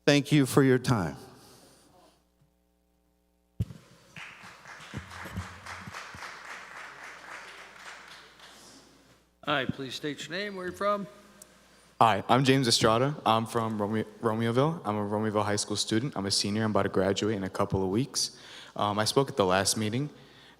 Thank you for your time. Hi, please state your name, where you're from. Hi, I'm James Estrada. I'm from Romeoville. I'm a Romeoville High School student. I'm a senior. I'm about to graduate in a couple of weeks. I spoke at the last meeting,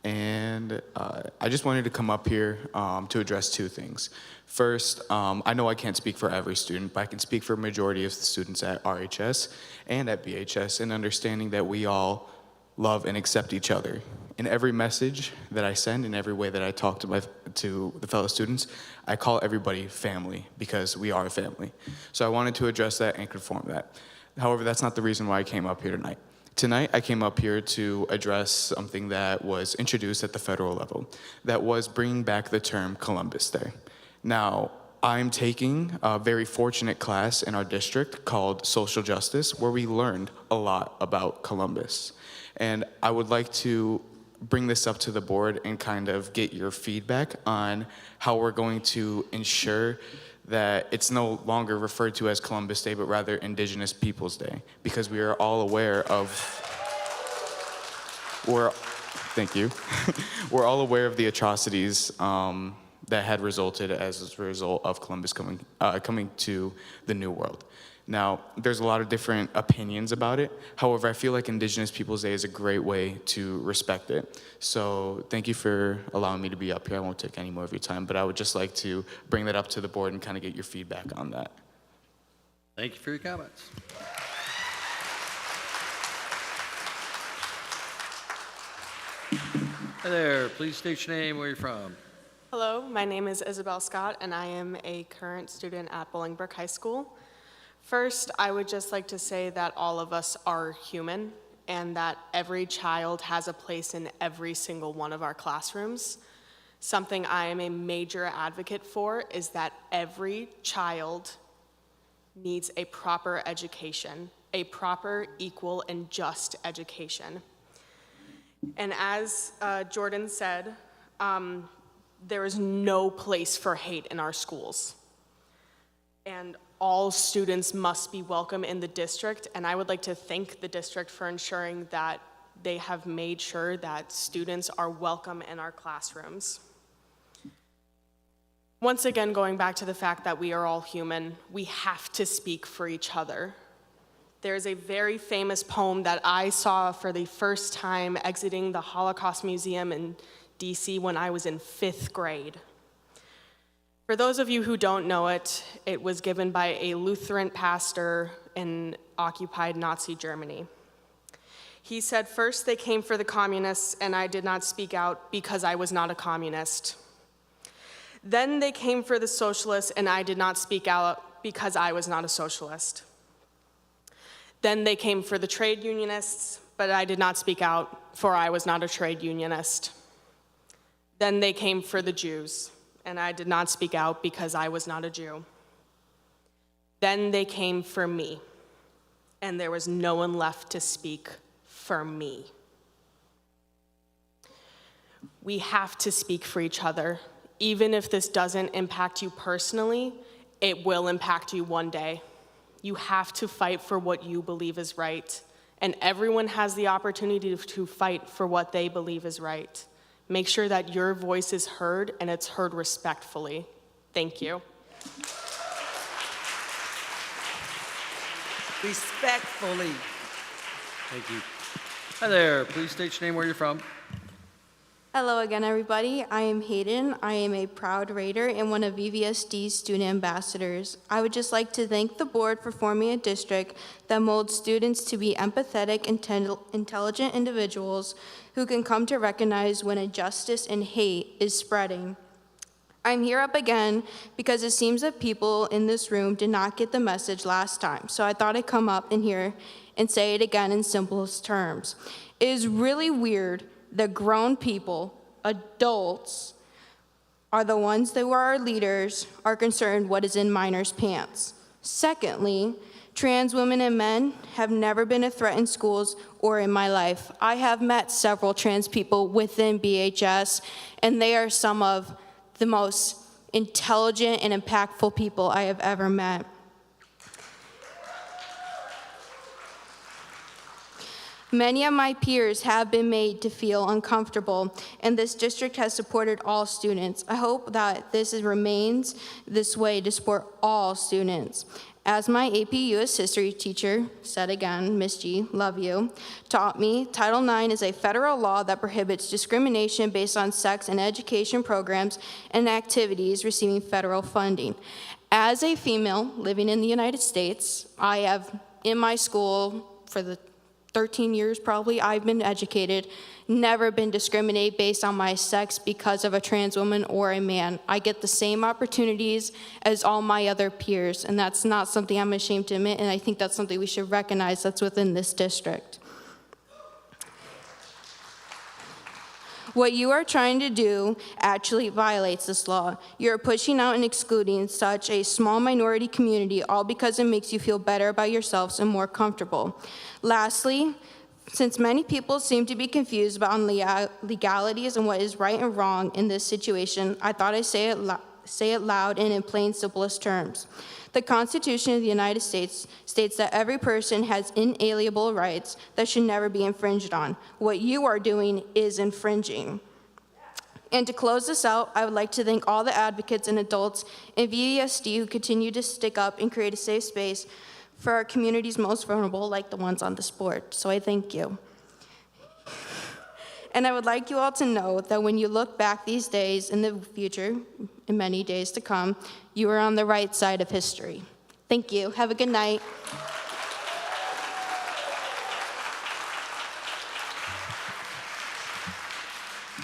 And I just wanted to come up here to address two things. First, I know I can't speak for every student, but I can speak for a majority of the students at RHS and at BHS in understanding that we all love and accept each other. In every message that I send, in every way that I talk to the fellow students, I call everybody family because we are a family. So I wanted to address that and confirm that. However, that's not the reason why I came up here tonight. Tonight, I came up here to address something that was introduced at the federal level, that was bringing back the term Columbus Day. Now, I'm taking a very fortunate class in our district called Social Justice, where we learned a lot about Columbus. And I would like to bring this up to the board and kind of get your feedback on how we're going to ensure that it's no longer referred to as Columbus Day, but rather Indigenous Peoples Day, because we are all aware of, thank you, we're all aware of the atrocities that had resulted as a result of Columbus coming to the New World. Now, there's a lot of different opinions about it. However, I feel like Indigenous Peoples Day is a great way to respect it. So thank you for allowing me to be up here. I won't take any more of your time, but I would just like to bring that up to the board and kind of get your feedback on that. Thank you for your comments. Hi there, please state your name, where you're from. Hello, my name is Isabel Scott, and I am a current student at Bolingbrook High School. First, I would just like to say that all of us are human and that every child has a place in every single one of our classrooms. Something I am a major advocate for is that every child needs a proper education, a proper, equal, and just education. And as Jordan said, there is no place for hate in our schools. And all students must be welcome in the district, and I would like to thank the district for ensuring that they have made sure that students are welcome in our classrooms. Once again, going back to the fact that we are all human, we have to speak for each other. There's a very famous poem that I saw for the first time exiting the Holocaust Museum in DC when I was in 5th grade. For those of you who don't know it, it was given by a Lutheran pastor in occupied Nazi Germany. He said, "First they came for the communists, and I did not speak out because I was not a communist. Then they came for the socialists, and I did not speak out because I was not a socialist. Then they came for the trade unionists, but I did not speak out, for I was not a trade unionist. Then they came for the Jews, and I did not speak out because I was not a Jew. Then they came for me, and there was no one left to speak for me." We have to speak for each other. Even if this doesn't impact you personally, it will impact you one day. You have to fight for what you believe is right, and everyone has the opportunity to fight for what they believe is right. Make sure that your voice is heard, and it's heard respectfully. Thank you. Respectfully. Thank you. Hi there, please state your name, where you're from. Hello again, everybody. I am Hayden. I am a proud Raider and one of VVSD's student ambassadors. I would just like to thank the board for forming a district that molds students to be empathetic, intelligent individuals who can come to recognize when injustice and hate is spreading. I'm here up again because it seems that people in this room did not get the message last time, so I thought I'd come up in here and say it again in simplest terms. It is really weird that grown people, adults, are the ones that were our leaders, are concerned what is in minors' pants. Secondly, trans women and men have never been a threat in schools or in my life. I have met several trans people within BHS, and they are some of the most intelligent and impactful people I have ever met. Many of my peers have been made to feel uncomfortable, and this district has supported all students. I hope that this remains this way to support all students. As my AP US history teacher said again, Miss G, love you, taught me, Title IX is a federal law that prohibits discrimination based on sex in education programs and activities receiving federal funding. As a female living in the United States, I have, in my school, for the 13 years probably I've been educated, never been discriminated based on my sex because of a trans woman or a man. I get the same opportunities as all my other peers, and that's not something I'm ashamed to admit, and I think that's something we should recognize that's within this district. What you are trying to do actually violates this law. You're pushing out and excluding such a small minority community, all because it makes you feel better about yourselves and more comfortable. Lastly, since many people seem to be confused about legalities and what is right and wrong in this situation, I thought I'd say it loud and in plain, simplest terms. The Constitution of the United States states that every person has inalienable rights that should never be infringed on. What you are doing is infringing. And to close this out, I would like to thank all the advocates and adults in VVSD who continue to stick up and create a safe space for our community's most vulnerable, like the ones on this board. So I thank you. And I would like you all to know that when you look back these days in the future, in many days to come, you are on the right side of history. Thank you. Have a good night.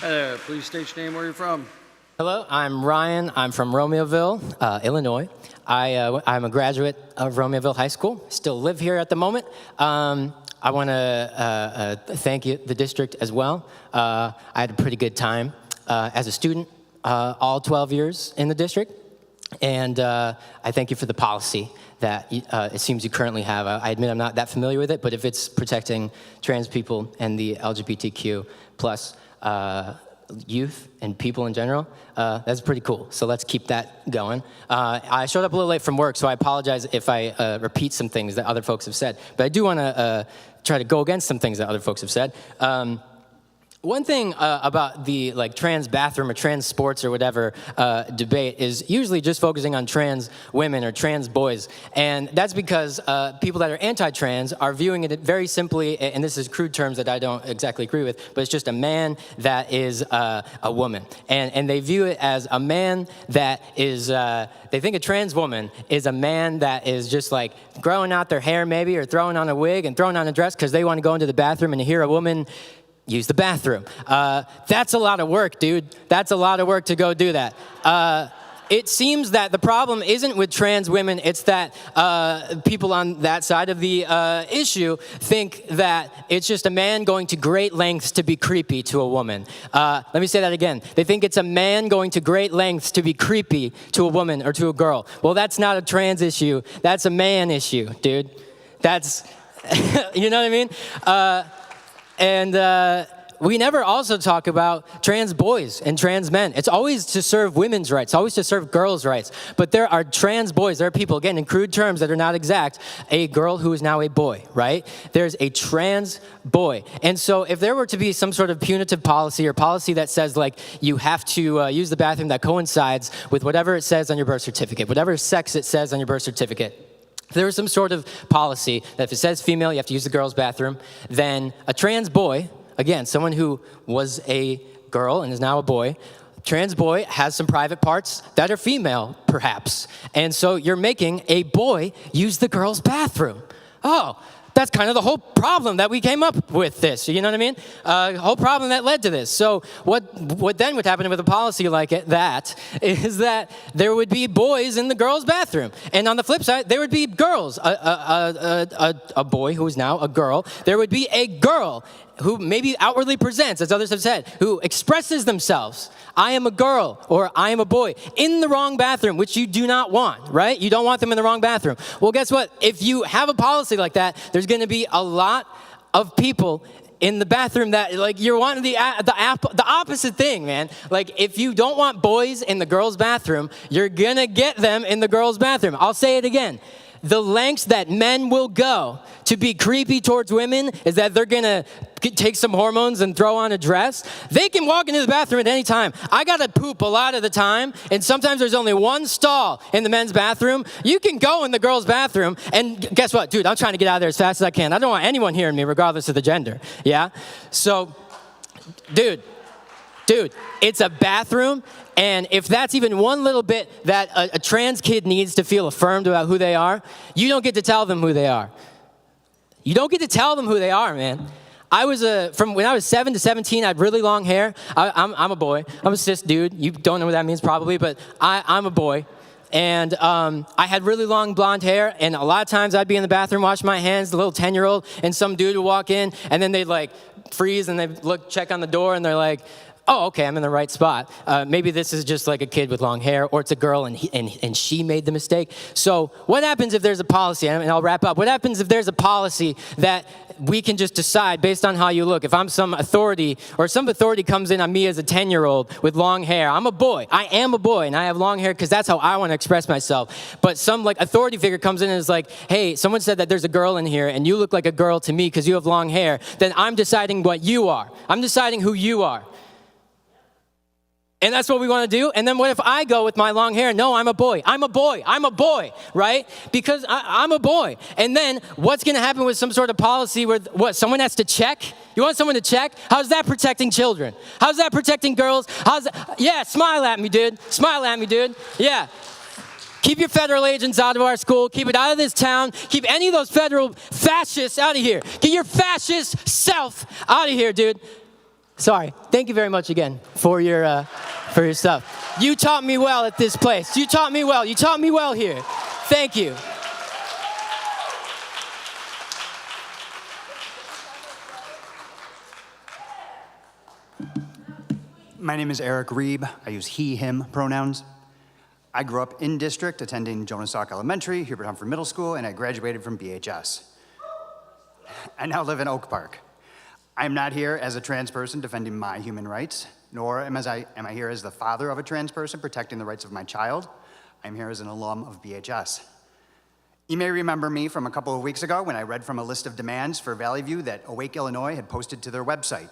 Hi there, please state your name, where you're from. Hello, I'm Ryan. I'm from Romeoville, Illinois. I'm a graduate of Romeoville High School. Still live here at the moment. I want to thank you, the district as well. I had a pretty good time as a student, all 12 years in the district. And I thank you for the policy that it seems you currently have. I admit I'm not that familiar with it, but if it's protecting trans people and the LGBTQ plus youth and people in general, that's pretty cool. So let's keep that going. I showed up a little late from work, so I apologize if I repeat some things that other folks have said. But I do want to try to go against some things that other folks have said. One thing about the trans bathroom or trans sports or whatever debate is usually just focusing on trans women or trans boys. And that's because people that are anti-trans are viewing it very simply, and this is crude terms that I don't exactly agree with, but it's just a man that is a woman. And they view it as a man that is, they think a trans woman is a man that is just like growing out their hair maybe, or throwing on a wig and throwing on a dress because they want to go into the bathroom and hear a woman use the bathroom. That's a lot of work, dude. That's a lot of work to go do that. It seems that the problem isn't with trans women, it's that people on that side of the issue think that it's just a man going to great lengths to be creepy to a woman. Let me say that again. They think it's a man going to great lengths to be creepy to a woman or to a girl. Well, that's not a trans issue. That's a man issue, dude. That's, you know what I mean? And we never also talk about trans boys and trans men. It's always to serve women's rights, always to serve girls' rights. But there are trans boys, there are people, again, in crude terms that are not exact, a girl who is now a boy, right? There's a trans boy. And so if there were to be some sort of punitive policy or policy that says, like, you have to use the bathroom that coincides with whatever it says on your birth certificate, whatever sex it says on your birth certificate, if there was some sort of policy that if it says female, you have to use the girls' bathroom, then a trans boy, again, someone who was a girl and is now a boy, trans boy has some private parts that are female, perhaps. And so you're making a boy use the girls' bathroom. Oh, that's kind of the whole problem that we came up with this, you know what I mean? Whole problem that led to this. So what then would happen with a policy like that is that there would be boys in the girls' bathroom. And on the flip side, there would be girls, a boy who is now a girl. There would be a girl who maybe outwardly presents, as others have said, who expresses themselves, I am a girl or I am a boy, in the wrong bathroom, which you do not want, right? You don't want them in the wrong bathroom. Well, guess what? If you have a policy like that, there's going to be a lot of people in the bathroom that, like, you're wanting the opposite thing, man. Like, if you don't want boys in the girls' bathroom, you're going to get them in the girls' bathroom. I'll say it again. the lengths that men will go to be creepy towards women is that they're gonna take some hormones and throw on a dress. They can walk into the bathroom at any time. I gotta poop a lot of the time, and sometimes there's only one stall in the men's bathroom. You can go in the girls' bathroom, and guess what? Dude, I'm trying to get out of there as fast as I can. I don't want anyone hearing me regardless of the gender, yeah? So, dude, it's a bathroom, and if that's even one little bit that a trans kid needs to feel affirmed about who they are, you don't get to tell them who they are. You don't get to tell them who they are, man. From when I was 7 to 17, I had really long hair. I'm a boy. I'm a cis dude. You don't know what that means probably, but I'm a boy. And I had really long blonde hair, and a lot of times I'd be in the bathroom washing my hands, the little 10-year-old, and some dude would walk in, and then they'd like freeze, and they'd check on the door, and they're like, oh, okay, I'm in the right spot. Maybe this is just like a kid with long hair, or it's a girl and she made the mistake. So what happens if there's a policy, and I'll wrap up, what happens if there's a policy that we can just decide based on how you look? If I'm some authority, or some authority comes in on me as a 10-year-old with long hair, I'm a boy, I am a boy, and I have long hair because that's how I want to express myself. But some like authority figure comes in and is like, hey, someone said that there's a girl in here, and you look like a girl to me because you have long hair, then I'm deciding what you are. I'm deciding who you are. And that's what we want to do. And then what if I go with my long hair? No, I'm a boy. I'm a boy. I'm a boy, right? Because I'm a boy. And then what's going to happen with some sort of policy where someone has to check? You want someone to check? How's that protecting children? How's that protecting girls? Yeah, smile at me, dude. Smile at me, dude. Yeah. Keep your federal agents out of our school. Keep it out of this town. Keep any of those federal fascists out of here. Get your fascist self out of here, dude. Sorry. Thank you very much again for your stuff. You taught me well at this place. You taught me well. You taught me well here. Thank you. My name is Eric Reeb. I use he, him pronouns. I grew up in district, attending Jonas Salk Elementary, Hubert Humphrey Middle School, and I graduated from BHS. I now live in Oak Park. I'm not here as a trans person defending my human rights, nor am I here as the father of a trans person protecting the rights of my child. I'm here as an alum of BHS. You may remember me from a couple of weeks ago when I read from a list of demands for Valley View that Awake Illinois had posted to their website.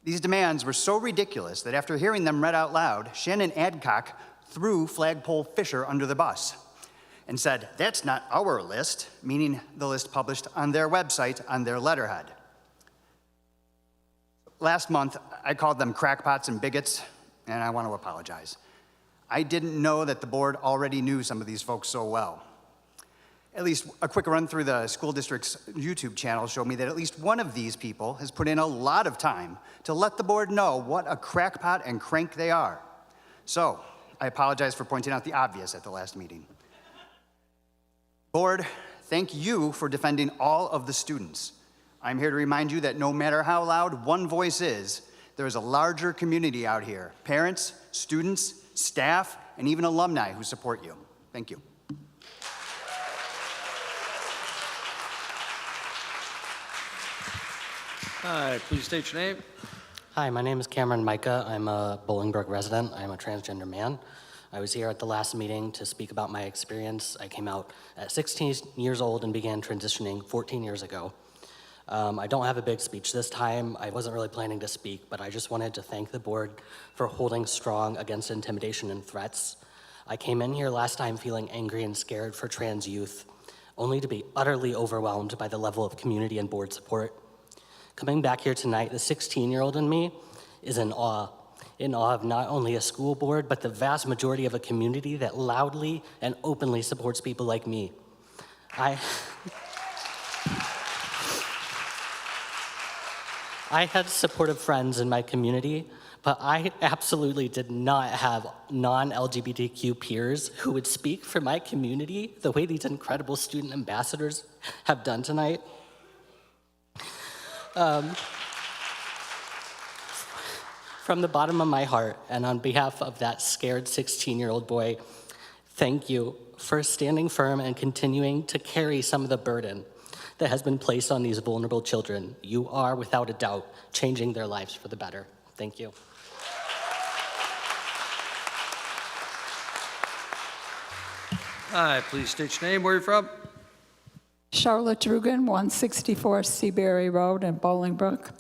These demands were so ridiculous that after hearing them read out loud, Shannon Adcock threw Flagpole Fisher under the bus and said, "That's not our list," meaning the list published on their website on their letterhead. Last month, I called them crackpots and bigots, and I want to apologize. I didn't know that the board already knew some of these folks so well. At least a quick run through the school district's YouTube channel showed me that at least one of these people has put in a lot of time to let the board know what a crackpot and crank they are. So, I apologize for pointing out the obvious at the last meeting. Board, thank you for defending all of the students. I'm here to remind you that no matter how loud one voice is, there is a larger community out here. Parents, students, staff, and even alumni who support you. Thank you. Hi, please state your name. Hi, my name is Cameron Micah. I'm a Bolingbrook resident. I'm a transgender man. I was here at the last meeting to speak about my experience. I came out at 16 years old and began transitioning 14 years ago. I don't have a big speech this time. I wasn't really planning to speak, but I just wanted to thank the board for holding strong against intimidation and threats. I came in here last time feeling angry and scared for trans youth, only to be utterly overwhelmed by the level of community and board support. Coming back here tonight, the 16-year-old in me is in awe of not only a school board, but the vast majority of a community that loudly and openly supports people like me. I had supportive friends in my community, but I absolutely did not have non-LGBTQ peers who would speak for my community the way these incredible student ambassadors have done tonight. From the bottom of my heart, and on behalf of that scared 16-year-old boy, thank you for standing firm and continuing to carry some of the burden that has been placed on these vulnerable children. You are, without a doubt, changing their lives for the better. Thank you. Hi, please state your name, where you're from. Charlotte Drugan, 164 Seabury Road in Bolingbrook.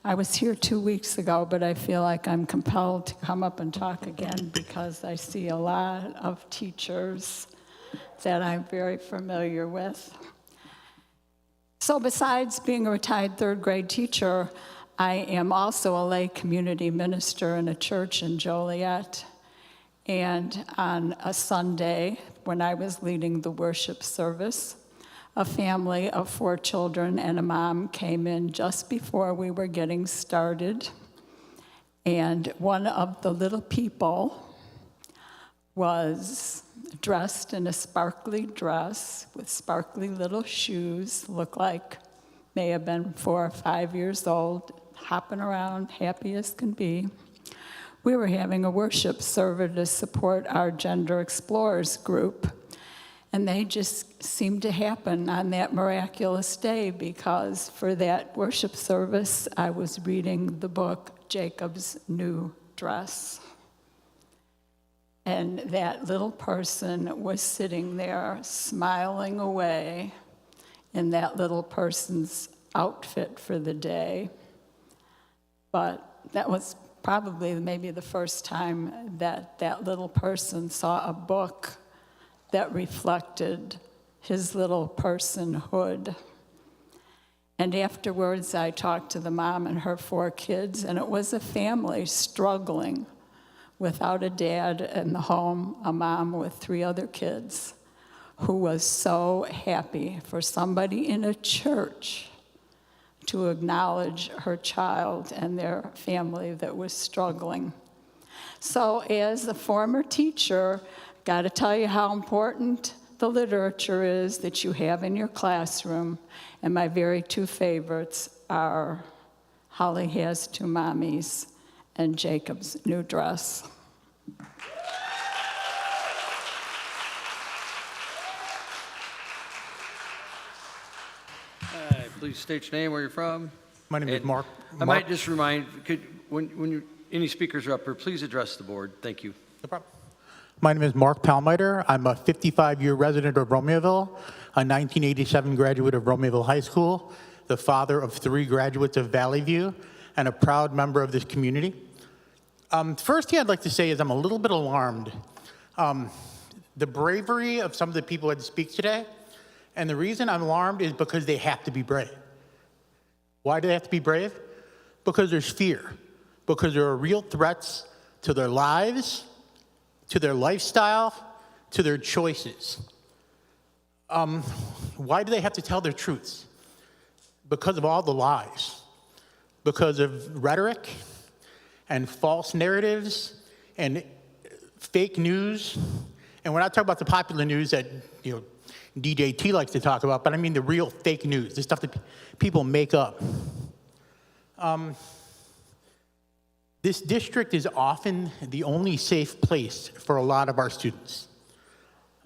I was here 2 weeks ago, but I feel like I'm compelled to come up and talk again because I see a lot of teachers that I'm very familiar with. So besides being a retired third grade teacher, I am also a lay community minister in a church in Joliet. And on a Sunday, when I was leading the worship service, a family of 4 children and a mom came in just before we were getting started. And one of the little people was dressed in a sparkly dress with sparkly little shoes, looked like may have been 4 or 5 years old, hopping around, happy as can be. We were having a worship service to support our Gender Explorers group. And they just seemed to happen on that miraculous day because for that worship service, I was reading the book, Jacob's New Dress. And that little person was sitting there smiling away in that little person's outfit for the day. But that was probably maybe the first time that that little person saw a book that reflected his little personhood. And afterwards, I talked to the mom and her 4 kids, and it was a family struggling without a dad in the home, a mom with 3 other kids, who was so happy for somebody in a church to acknowledge her child and their family that was struggling. So as a former teacher, got to tell you how important the literature is that you have in your classroom. And my very 2 favorites are Holly Has 2 Mommies and Jacob's New Dress. Hi, please state your name, where you're from. My name is Mark. I might just remind, when any speakers are up here, please address the board. Thank you. No problem. My name is Mark Palmiter. I'm a 55-year resident of Romeoville, a 1987 graduate of Romeoville High School, the father of 3 graduates of Valley View, and a proud member of this community. First thing I'd like to say is I'm a little bit alarmed. The bravery of some of the people that speak today, and the reason I'm alarmed is because they have to be brave. Why do they have to be brave? Because there's fear. Because there are real threats to their lives, to their lifestyle, to their choices. Why do they have to tell their truths? Because of all the lies. Because of rhetoric and false narratives and fake news. And we're not talking about the popular news that DJ T likes to talk about, but I mean the real fake news, the stuff that people make up. This district is often the only safe place for a lot of our students.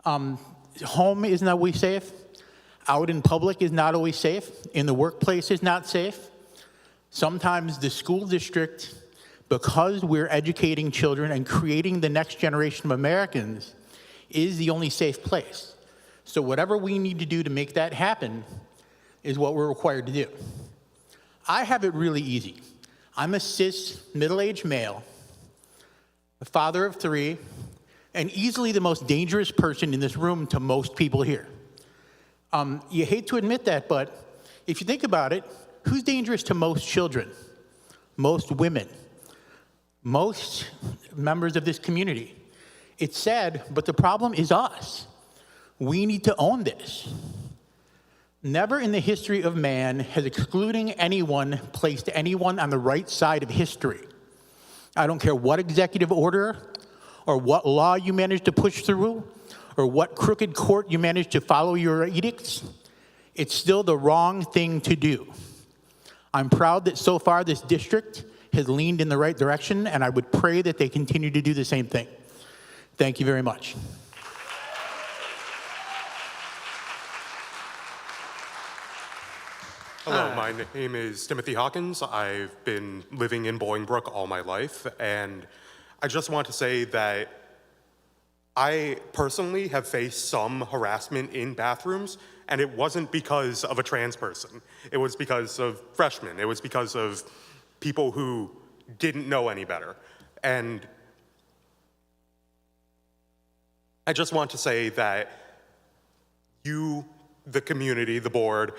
Home is not always safe. Out in public is not always safe. In the workplace is not safe. Sometimes the school district, because we're educating children and creating the next generation of Americans, is the only safe place. So whatever we need to do to make that happen is what we're required to do. I have it really easy. I'm a cis, middle-aged male, a father of 3, and easily the most dangerous person in this room to most people here. You hate to admit that, but if you think about it, who's dangerous to most children? Most women. Most members of this community. It's sad, but the problem is us. We need to own this. Never in the history of man has excluding anyone placed anyone on the right side of history. I don't care what executive order or what law you manage to push through or what crooked court you manage to follow your edicts. It's still the wrong thing to do. I'm proud that so far this district has leaned in the right direction, and I would pray that they continue to do the same thing. Thank you very much. Hello, my name is Timothy Hawkins. I've been living in Bolingbrook all my life, and I just want to say that I personally have faced some harassment in bathrooms, and it wasn't because of a trans person. It was because of freshmen. It was because of people who didn't know any better. And I just want to say that you, the community, the board,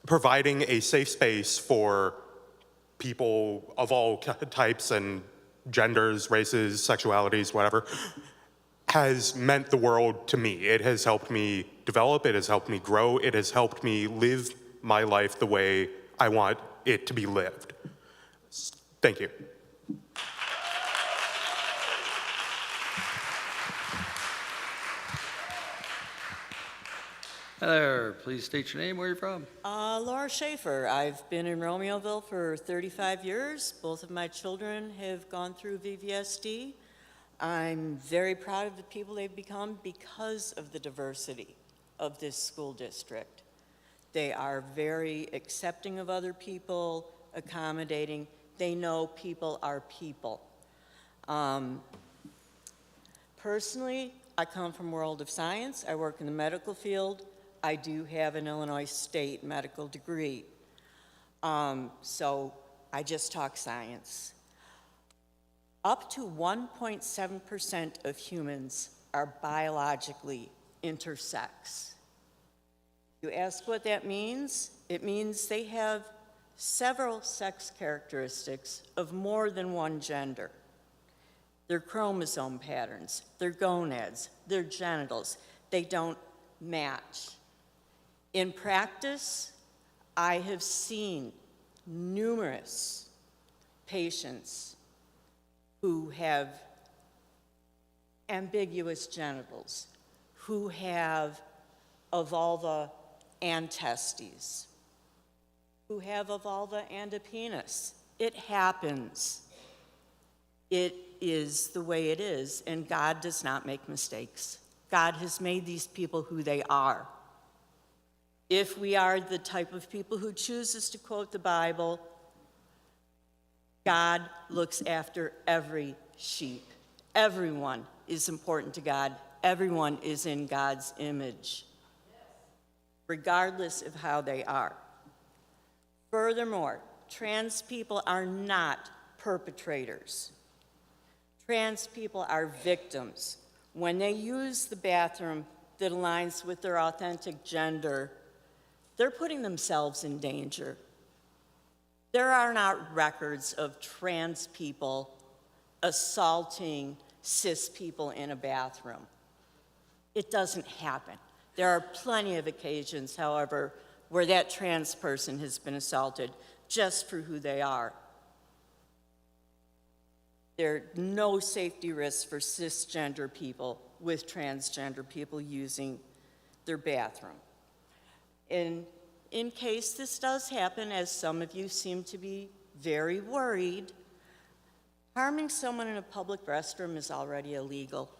providing a safe space for people of all types and genders, races, sexualities, whatever, has meant the world to me. It has helped me develop, it has helped me grow, it has helped me live my life the way I want it to be lived. Thank you. Hi there, please state your name, where you're from. Laura Schaefer. I've been in Romeoville for 35 years. Both of my children have gone through VVSD. I'm very proud of the people they've become because of the diversity of this school district. They are very accepting of other people, accommodating. They know people are people. Personally, I come from world of science. I work in the medical field. I do have an Illinois State medical degree. So I just talk science. Up to 1.7% of humans are biologically intersex. You ask what that means? It means they have several sex characteristics of more than one gender. Their chromosome patterns, their gonads, their genitals, they don't match. In practice, I have seen numerous patients who have ambiguous genitals, who have vulva and testes, who have a vulva and a penis. It happens. It is the way it is, and God does not make mistakes. God has made these people who they are. If we are the type of people who chooses to quote the Bible, God looks after every sheep. Everyone is important to God. Everyone is in God's image, regardless of how they are. Furthermore, trans people are not perpetrators. Trans people are victims. When they use the bathroom that aligns with their authentic gender, they're putting themselves in danger. There are not records of trans people assaulting cis people in a bathroom. It doesn't happen. There are plenty of occasions, however, where that trans person has been assaulted just for who they are. There are no safety risks for cisgender people with transgender people using their bathroom. In case this does happen, as some of you seem to be very worried, harming someone in a public restroom is already illegal,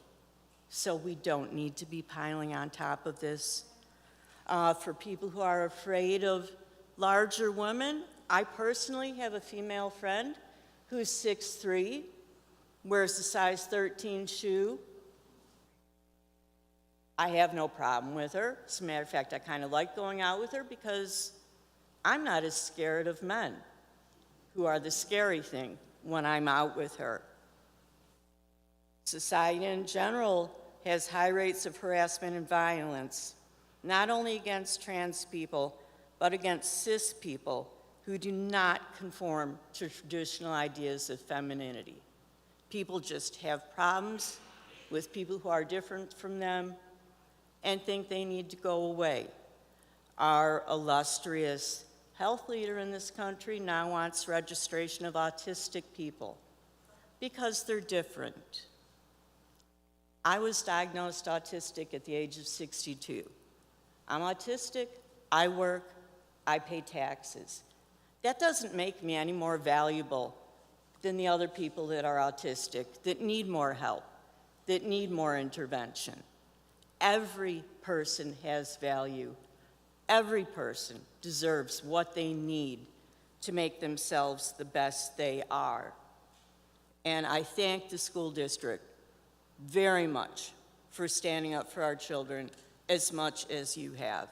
so we don't need to be piling on top of this. For people who are afraid of larger women, I personally have a female friend who's 6'3", wears a size 13 shoe. I have no problem with her. As a matter of fact, I kind of like going out with her because I'm not as scared of men, who are the scary thing when I'm out with her. Society in general has high rates of harassment and violence, not only against trans people, but against cis people who do not conform to traditional ideas of femininity. People just have problems with people who are different from them and think they need to go away. Our illustrious health leader in this country now wants registration of autistic people because they're different. I was diagnosed autistic at the age of 62. I'm autistic, I work, I pay taxes. That doesn't make me any more valuable than the other people that are autistic, that need more help, that need more intervention. Every person has value. Every person deserves what they need to make themselves the best they are. And I thank the school district very much for standing up for our children as much as you have.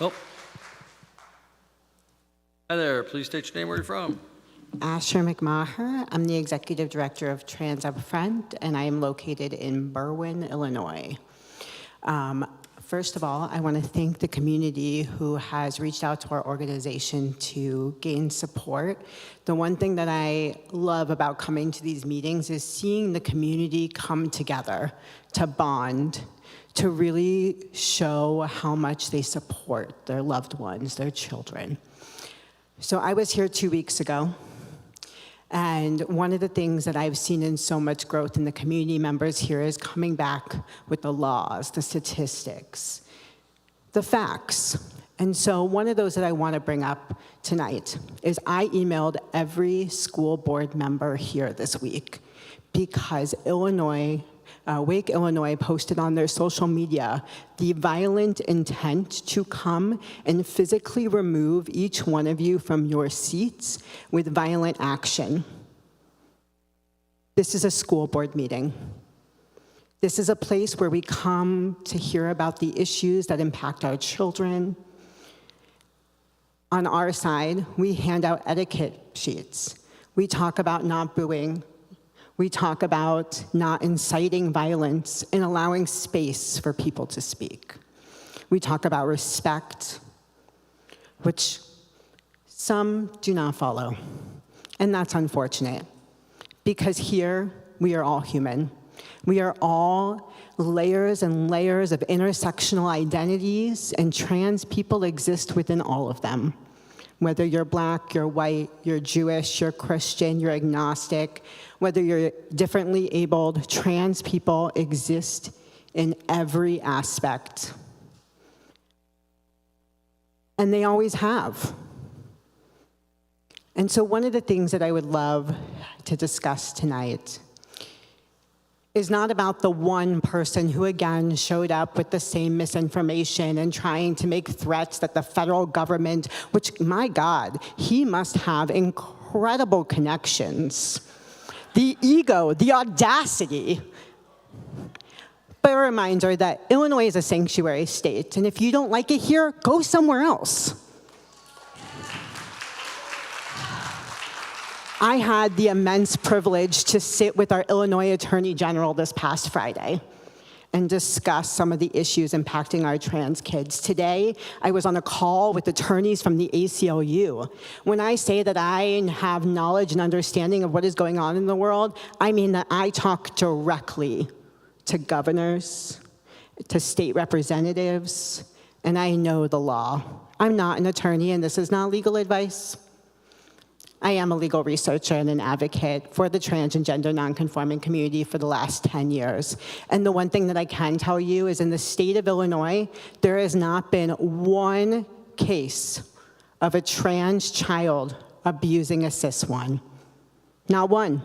Oh. Hi there, please state your name, where you're from. Asher McMaher. I'm the Executive Director of Trans Upfront, and I am located in Berwyn, Illinois. First of all, I want to thank the community who has reached out to our organization to gain support. The one thing that I love about coming to these meetings is seeing the community come together to bond, to really show how much they support their loved ones, their children. So I was here 2 weeks ago, and one of the things that I've seen in so much growth in the community members here is coming back with the laws, the statistics, the facts. And so one of those that I want to bring up tonight is I emailed every school board member here this week because Wake, Illinois posted on their social media the violent intent to come and physically remove each one of you from your seats with violent action. This is a school board meeting. This is a place where we come to hear about the issues that impact our children. On our side, we hand out etiquette sheets. We talk about not booing. We talk about not inciting violence and allowing space for people to speak. We talk about respect, which some do not follow. And that's unfortunate, because here we are all human. We are all layers and layers of intersectional identities, and trans people exist within all of them. Whether you're Black, you're white, you're Jewish, you're Christian, you're agnostic, whether you're differently abled, trans people exist in every aspect. And they always have. And so one of the things that I would love to discuss tonight is not about the one person who, again, showed up with the same misinformation and trying to make threats that the federal government, which, my God, he must have incredible connections. The ego, the audacity. But a reminder that Illinois is a sanctuary state, and if you don't like it here, go somewhere else. I had the immense privilege to sit with our Illinois Attorney General this past Friday and discuss some of the issues impacting our trans kids. Today, I was on a call with attorneys from the ACLU. When I say that I have knowledge and understanding of what is going on in the world, I mean that I talk directly to governors, to state representatives, and I know the law. I'm not an attorney, and this is not legal advice. I am a legal researcher and an advocate for the trans and gender nonconforming community for the last 10 years. And the one thing that I can tell you is in the state of Illinois, there has not been one case of a trans child abusing a cis one. Not one.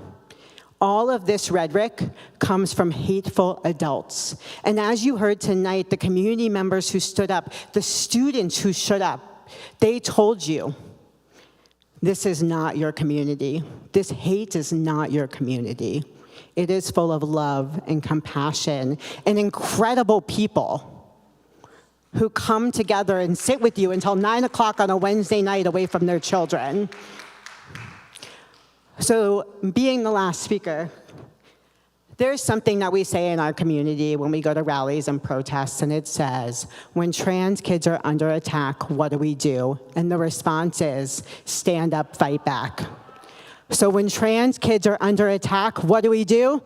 All of this rhetoric comes from hateful adults. And as you heard tonight, the community members who stood up, the students who stood up, they told you, this is not your community. This hate is not your community. It is full of love and compassion and incredible people who come together and sit with you until 9 o'clock on a Wednesday night away from their children. So, being the last speaker, there's something that we say in our community when we go to rallies and protests, and it says, when trans kids are under attack, what do we do? And the response is, stand up, fight back. So when trans kids are under attack, what do we do?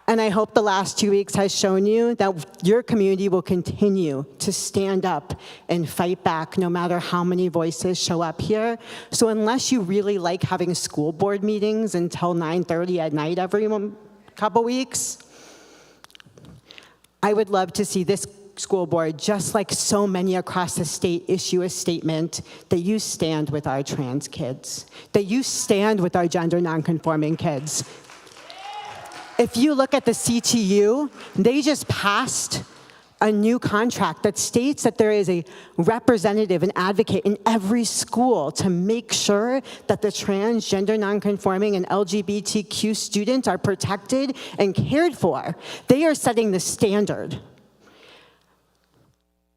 And I hope the last 2 weeks has shown you that your community will continue to stand up and fight back no matter how many voices show up here. So unless you really like having school board meetings until 9:30 at night every couple weeks, I would love to see this school board, just like so many across the state, issue a statement that you stand with our trans kids, that you stand with our gender nonconforming kids. If you look at the CTU, they just passed a new contract that states that there is a representative, an advocate in every school to make sure that the transgender, nonconforming, and LGBTQ students are protected and cared for. They are setting the standard.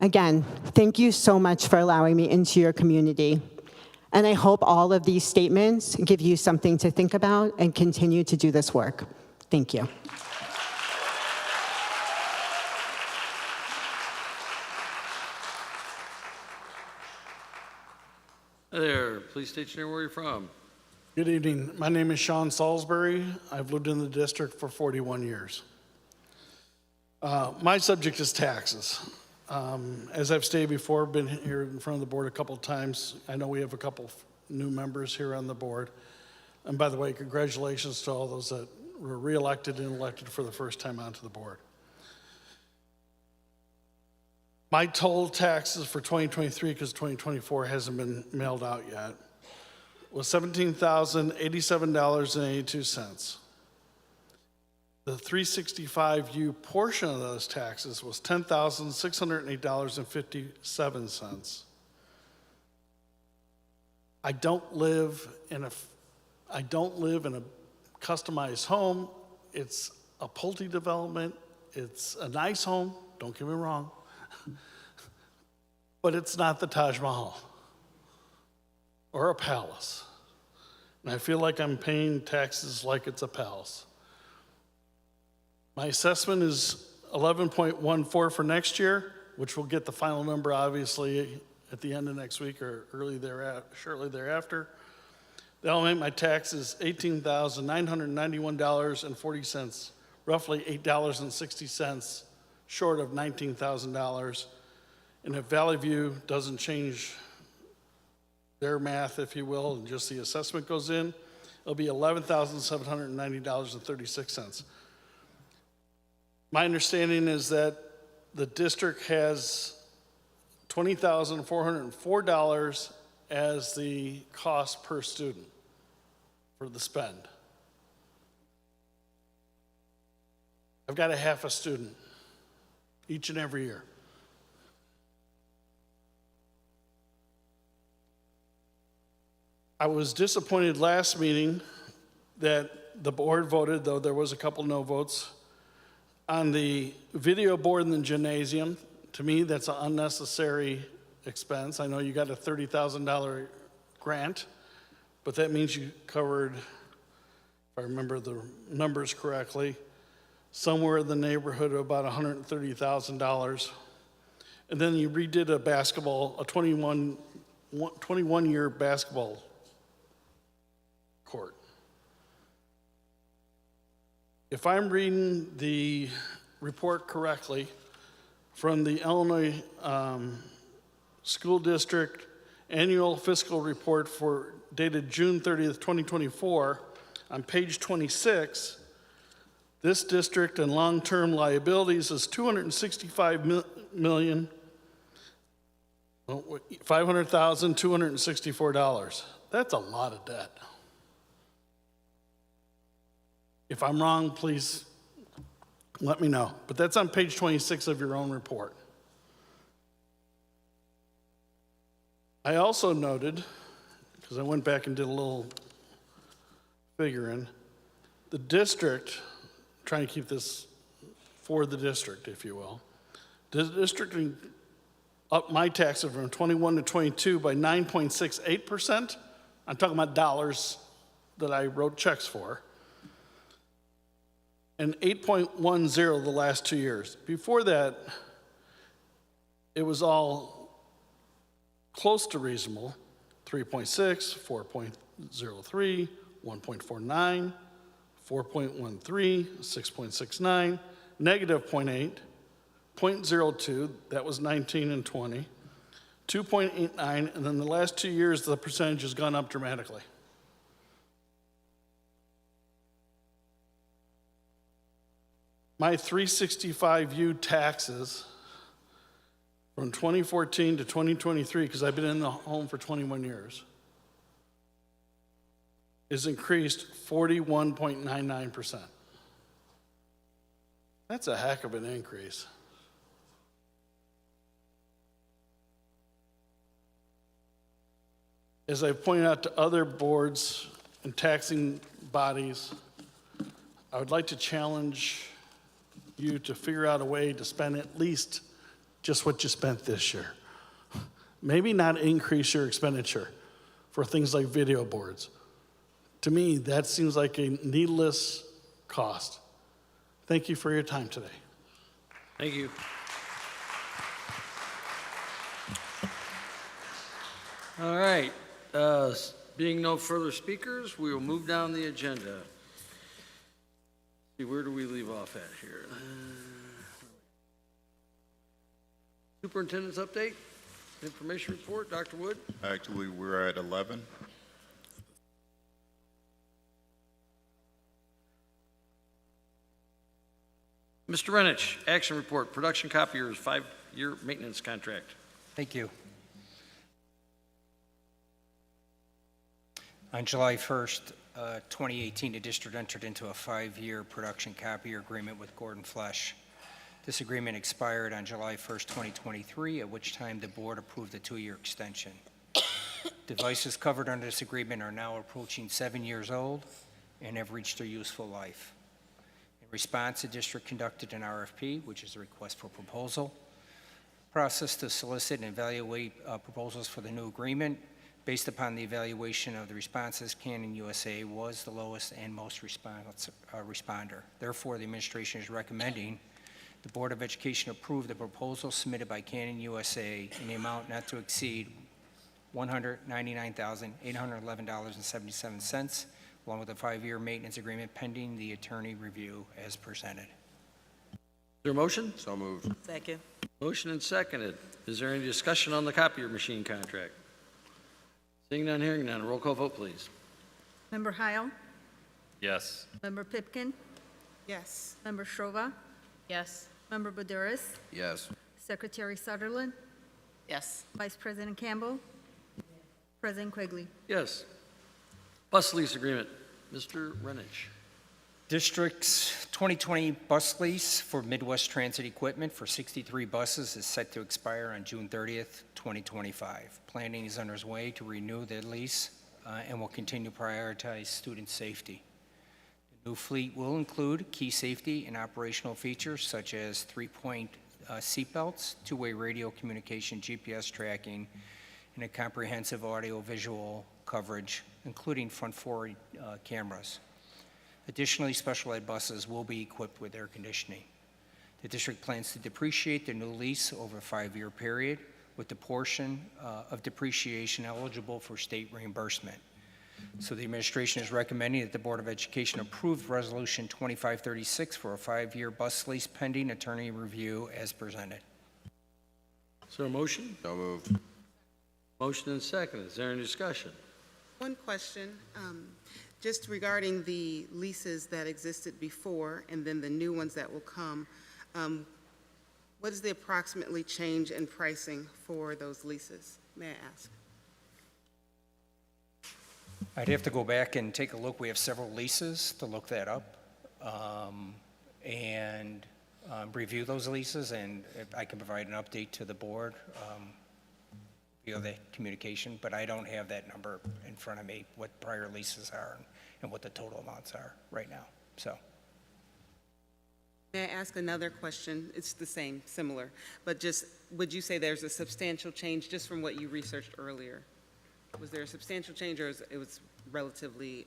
Again, thank you so much for allowing me into your community. And I hope all of these statements give you something to think about and continue to do this work. Thank you. Hi there, please state your name, where you're from. Good evening. My name is Sean Salisbury. I've lived in the district for 41 years. My subject is taxes. As I've stated before, been here in front of the board a couple of times. I know we have a couple new members here on the board. And by the way, congratulations to all those that were reelected and elected for the first time onto the board. My total taxes for 2023, because 2024 hasn't been mailed out yet, was $17,087.82. The 365U portion of those taxes was $10,608.57. I don't live in a customized home. It's a Pulte development. It's a nice home, don't get me wrong, but it's not the Taj Mahal or a palace. And I feel like I'm paying taxes like it's a palace. My assessment is 11.14 for next year, which we'll get the final number obviously at the end of next week or shortly thereafter. That'll make my taxes $18,991.40, roughly $8.60 short of $19,000. And if Valley View doesn't change their math, if you will, and just the assessment goes in, it'll be $11,790.36. My understanding is that the district has $20,404 as the cost per student for the spend. I've got a half a student each and every year. I was disappointed last meeting that the board voted, though there was a couple no votes, on the video board in the gymnasium. To me, that's an unnecessary expense. I know you got a $30,000 grant, but that means you covered, if I remember the numbers correctly, somewhere in the neighborhood of about $130,000. And then you redid a 21-year basketball court. If I'm reading the report correctly from the Illinois School District Annual Fiscal Report for dated June 30th, 2024, on page 26, this district and long-term liabilities is $265,500,264. That's a lot of debt. If I'm wrong, please let me know. But that's on page 26 of your own report. I also noted, because I went back and did a little figuring, the district, trying to keep this for the district, if you will, the district upped my taxes from 21 to 22 by 9.68%. I'm talking about dollars that I wrote checks for. And 8.10 the last 2 years. Before that, it was all close to reasonable, 3.6, 4.03, 1.49, 4.13, 6.69, negative 0.8, 0.02, that was 19 and 20, 2.89, and then the last 2 years, the percentage has gone up dramatically. My 365U taxes from 2014 to 2023, because I've been in the home for 21 years, is increased 41.99%. That's a heck of an increase. as I've pointed out to other boards and taxing bodies, I would like to challenge you to figure out a way to spend at least just what you spent this year. Maybe not increase your expenditure for things like video boards. To me, that seems like a needless cost. Thank you for your time today. Thank you. All right. Being no further speakers, we will move down the agenda. See, where do we leave off at here? Superintendent's update, information report, Dr. Wood. Actually, we're at 11. Mr. Renich, action report, production copiers, 5-year maintenance contract. Thank you. On July 1st, 2018, the district entered into a 5-year production copier agreement with Gordon Flesch. This agreement expired on July 1st, 2023, at which time the board approved a 2-year extension. Devices covered under this agreement are now approaching 7 years old and have reached their useful life. In response, the district conducted an RFP, which is a request for proposal, process to solicit and evaluate proposals for the new agreement. Based upon the evaluation of the responses, Canon USA was the lowest and most responder. Therefore, the administration is recommending the Board of Education approve the proposal submitted by Canon USA in the amount not to exceed $199,811.77, along with a 5-year maintenance agreement pending the attorney review as presented. Is there a motion? So moved. Second. Motion and seconded. Is there any discussion on the copier machine contract? Seeing none, hearing none, roll call vote, please. Member Heil? Yes. Member Pipkin? Yes. Member Shova? Yes. Member Buduris? Yes. Secretary Sutherland? Yes. Vice President Campbell? President Quigley? Yes. Bus lease agreement, Mr. Renich. District's 2020 bus lease for Midwest Transit Equipment for 63 buses is set to expire on June 30th, 2025. Planning is underway to renew the lease and will continue to prioritize student safety. The new fleet will include key safety and operational features such as 3-point seatbelts, two-way radio communication, GPS tracking, and a comprehensive audio-visual coverage, including front-forward cameras. Additionally, special ed buses will be equipped with air conditioning. The district plans to depreciate the new lease over a 5-year period, with the portion of depreciation eligible for state reimbursement. So the administration is recommending that the Board of Education approve Resolution 2536 for a 5-year bus lease pending attorney review as presented. Is there a motion? So moved. Motion and second. Is there any discussion? One question, just regarding the leases that existed before and then the new ones that will come. What is the approximately change in pricing for those leases, may I ask? I'd have to go back and take a look. We have several leases to look that up and review those leases, and if I can provide an update to the board via the communication, but I don't have that number in front of me, what prior leases are and what the total amounts are right now, so. May I ask another question? It's the same, similar, but just, would you say there's a substantial change just from what you researched earlier? Was there a substantial change, or it was relatively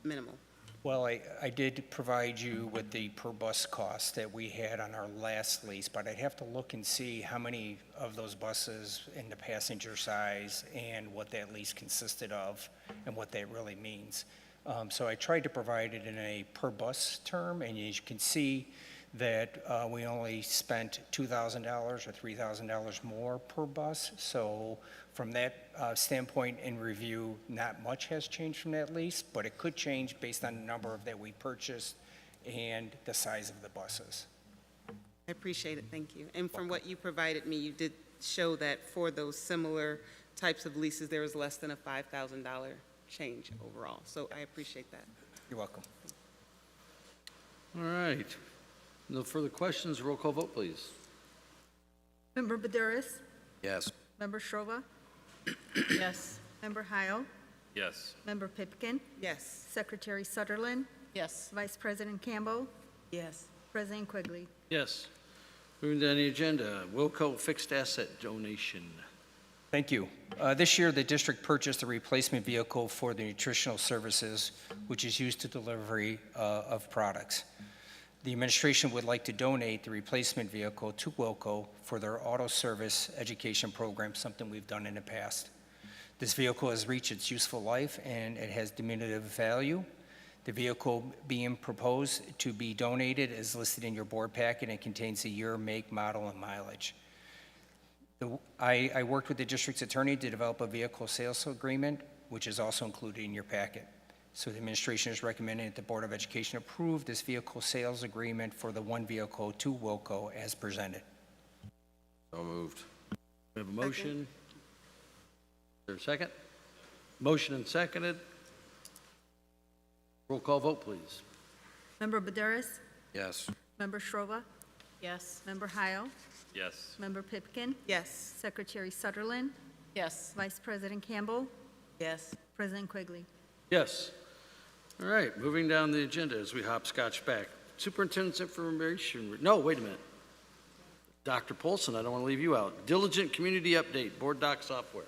minimal? Well, I did provide you with the per bus cost that we had on our last lease, but I'd have to look and see how many of those buses in the passenger size and what that lease consisted of and what that really means. So I tried to provide it in a per bus term, and you can see that we only spent $2,000 or $3,000 more per bus. So from that standpoint in review, not much has changed from that lease, but it could change based on the number of that we purchased and the size of the buses. I appreciate it, thank you. And from what you provided me, you did show that for those similar types of leases, there was less than a $5,000 change overall. So I appreciate that. You're welcome. All right. No further questions. Roll call vote, please. Member Buduris? Yes. Member Shova? Yes. Member Heil, Yes. Member Pipkin, Yes. Secretary Sutherland, Yes. Vice President Campbell, Yes. President Quigley. Yes. Moving down the agenda, Wilco fixed asset donation. Thank you. This year, the district purchased a replacement vehicle for the nutritional services, which is used to delivery of products. The administration would like to donate the replacement vehicle to Wilco for their auto service education program, something we've done in the past. This vehicle has reached its useful life and it has diminutive value. The vehicle being proposed to be donated is listed in your board packet and contains the year, make, model, and mileage. I worked with the district's attorney to develop a vehicle sales agreement, which is also included in your packet. So the administration is recommending that the Board of Education approve this vehicle sales agreement for the one vehicle to Wilco as presented. So moved. We have a motion. Is there a second? Motion and seconded. Roll call vote, please. Member Buderis, Yes. Member Strova, Yes. Member Heil, Yes. Member Pipkin, Yes. Secretary Sutherland, Yes. Vice President Campbell, Yes. President Quigley. Yes. All right, moving down the agenda as we hopscotch back. Superintendent's information, no, wait a minute. Dr. Polson, I don't want to leave you out. Diligent Community Update, Board Doc Software.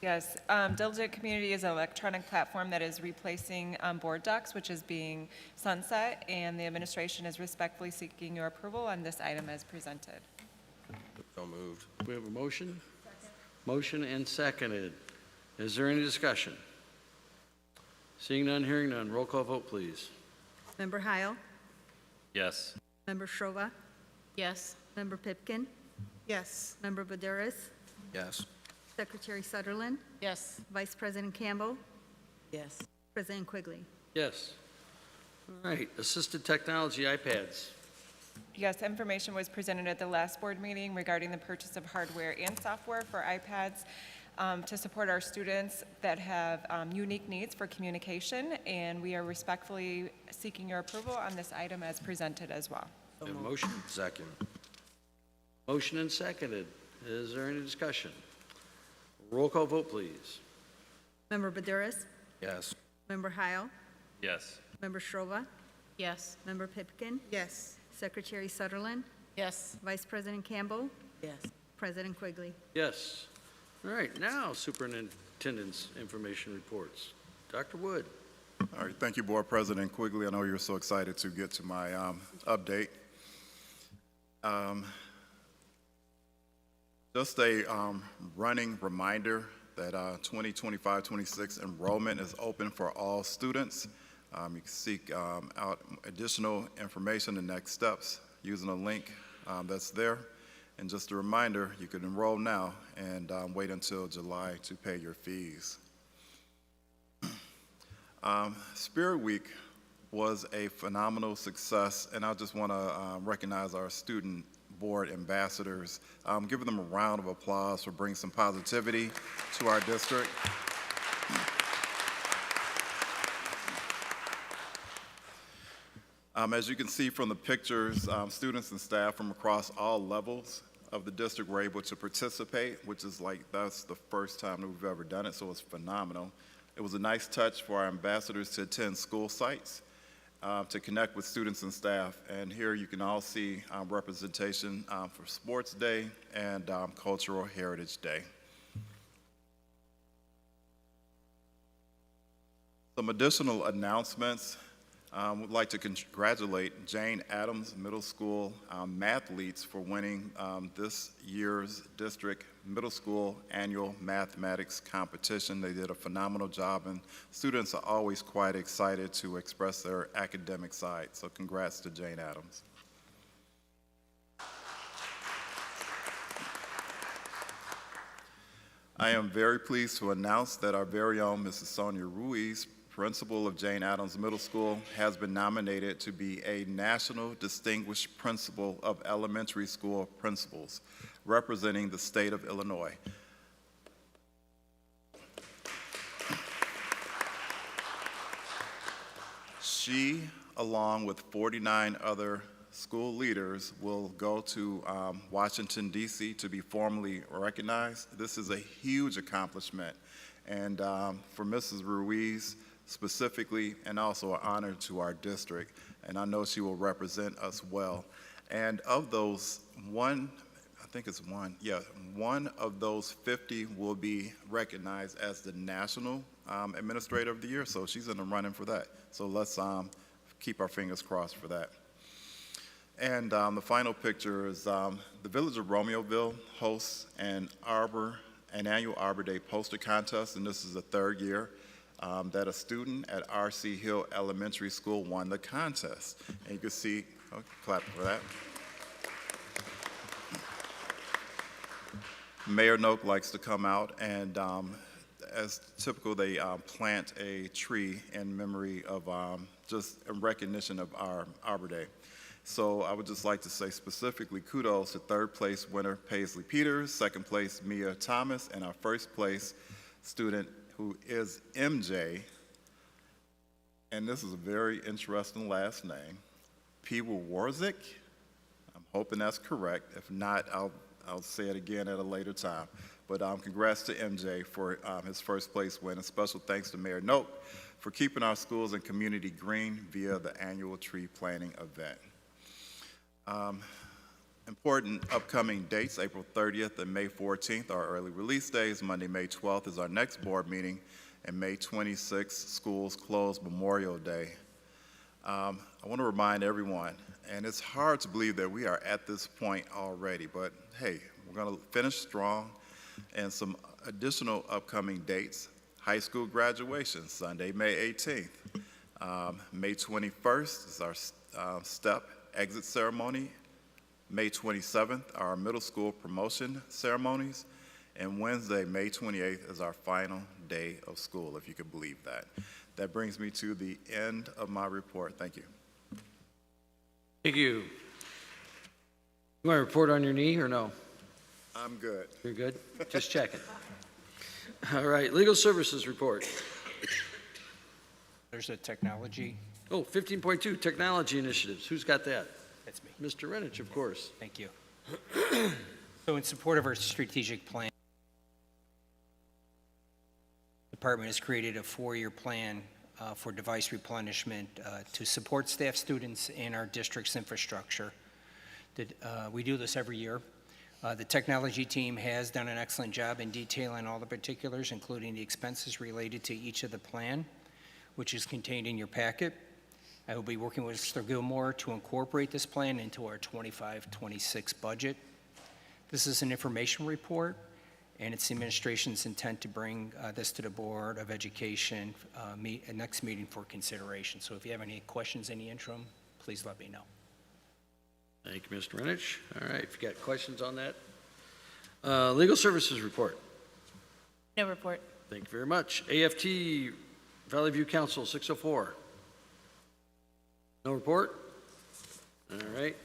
Yes, Diligent Community is an electronic platform that is replacing Board Docs, which is being sunset, and the administration is respectfully seeking your approval on this item as presented. So moved. We have a motion? Motion and seconded. Is there any discussion? Seeing none, hearing none, roll call vote, please. Member Heil, Yes. Member Strova, Yes. Member Pipkin, Yes. Member Buderis, Yes. Secretary Sutherland, Yes. Vice President Campbell, Yes. President Quigley. Yes. All right, assisted technology iPads. Yes, information was presented at the last board meeting regarding the purchase of hardware and software for iPads to support our students that have unique needs for communication, and we are respectfully seeking your approval on this item as presented as well. We have a motion? Second. Motion and seconded. Is there any discussion? Roll call vote, please. Member Buderis, Yes. Member Heil, Yes. Member Strova, Yes. Member Pipkin, Yes. Secretary Sutherland, Yes. Vice President Campbell, Yes. President Quigley. Yes. All right, now superintendent's information reports. Dr. Wood. All right, thank you, Board President Quigley. I know you're so excited to get to my update. Just a running reminder that 2025-26 enrollment is open for all students. You can seek out additional information and next steps using a link that's there. And just a reminder, you can enroll now and wait until July to pay your fees. Spirit Week was a phenomenal success, and I just want to recognize our student board ambassadors, giving them a round of applause for bringing some positivity to our district. As you can see from the pictures, students and staff from across all levels of the district were able to participate, which is that's the first time that we've ever done it, so it's phenomenal. It was a nice touch for our ambassadors to attend school sites, to connect with students and staff, and here you can all see representation for Sports Day and Cultural Heritage Day. Some additional announcements. We'd like to congratulate Jane Addams Middle School mathletes for winning this year's district middle school annual mathematics competition. They did a phenomenal job, and students are always quite excited to express their academic side. So congrats to Jane Addams. I am very pleased to announce that our very own Mrs. Sonia Ruiz, principal of Jane Addams Middle School, has been nominated to be a National Distinguished Principal of Elementary School Principals, representing the state of Illinois. She, along with 49 other school leaders will go to Washington, D.C. to be formally recognized. This is a huge accomplishment, and for Mrs. Ruiz specifically, and also an honor to our district, and I know she will represent us well. And of those, one of those 50 will be recognized as the National Administrator of the Year, so she's in the running for that. So let's keep our fingers crossed for that. And the final picture is the Village of Romeoville hosts an annual Arbor Day poster contest, and this is the third year that a student at R.C. Hill Elementary School won the contest. And you can see, clap for that. Mayor Noak likes to come out and, as typical, they plant a tree in memory of, just in recognition of our Arbor Day. So I would just like to say specifically kudos to third place winner Paisley Peters, second place Mia Thomas, and our first place student who is MJ, and this is a very interesting last name, Piwowarzik. I'm hoping that's correct. If not, I'll say it again at a later time. But congrats to MJ for his first place win, and special thanks to Mayor Noak for keeping our schools and community green via the annual tree planting event. Important upcoming dates: April 30th and May 14th are early release days. Monday, May 12th is our next board meeting, and May 26th, schools close Memorial Day. I want to remind everyone, and it's hard to believe that we are at this point already, but hey, we're going to finish strong. And some additional upcoming dates: high school graduation, Sunday, May 18th. May 21st is our STEP exit ceremony. May 27th, our middle school promotion ceremonies. And Wednesday, May 28th, is our final day of school, if you could believe that. That brings me to the end of my report. Thank you. Thank you. You want to report on your knee or no? I'm good. You're good? Just checking. All right, legal services report. There's a technology. Oh, 15.2, technology initiatives. Who's got that? That's me. Mr. Renich, of course. Thank you. So in support of our strategic plan, the department has created a 4-year plan for device replenishment to support staff, students, and our district's infrastructure. We do this every year. The technology team has done an excellent job in detailing all the particulars, including the expenses related to each of the plan, which is contained in your packet. I will be working with Mr. Gilmore to incorporate this plan into our 25-26 budget. This is an information report, and it's the administration's intent to bring this to the Board of Education next meeting for consideration. So if you have any questions in the interim, please let me know. Thank you, Mr. Renich. All right, if you got questions on that. Legal services report. No report. Thank you very much. AFT, Valley View Council, 604. No report? All right.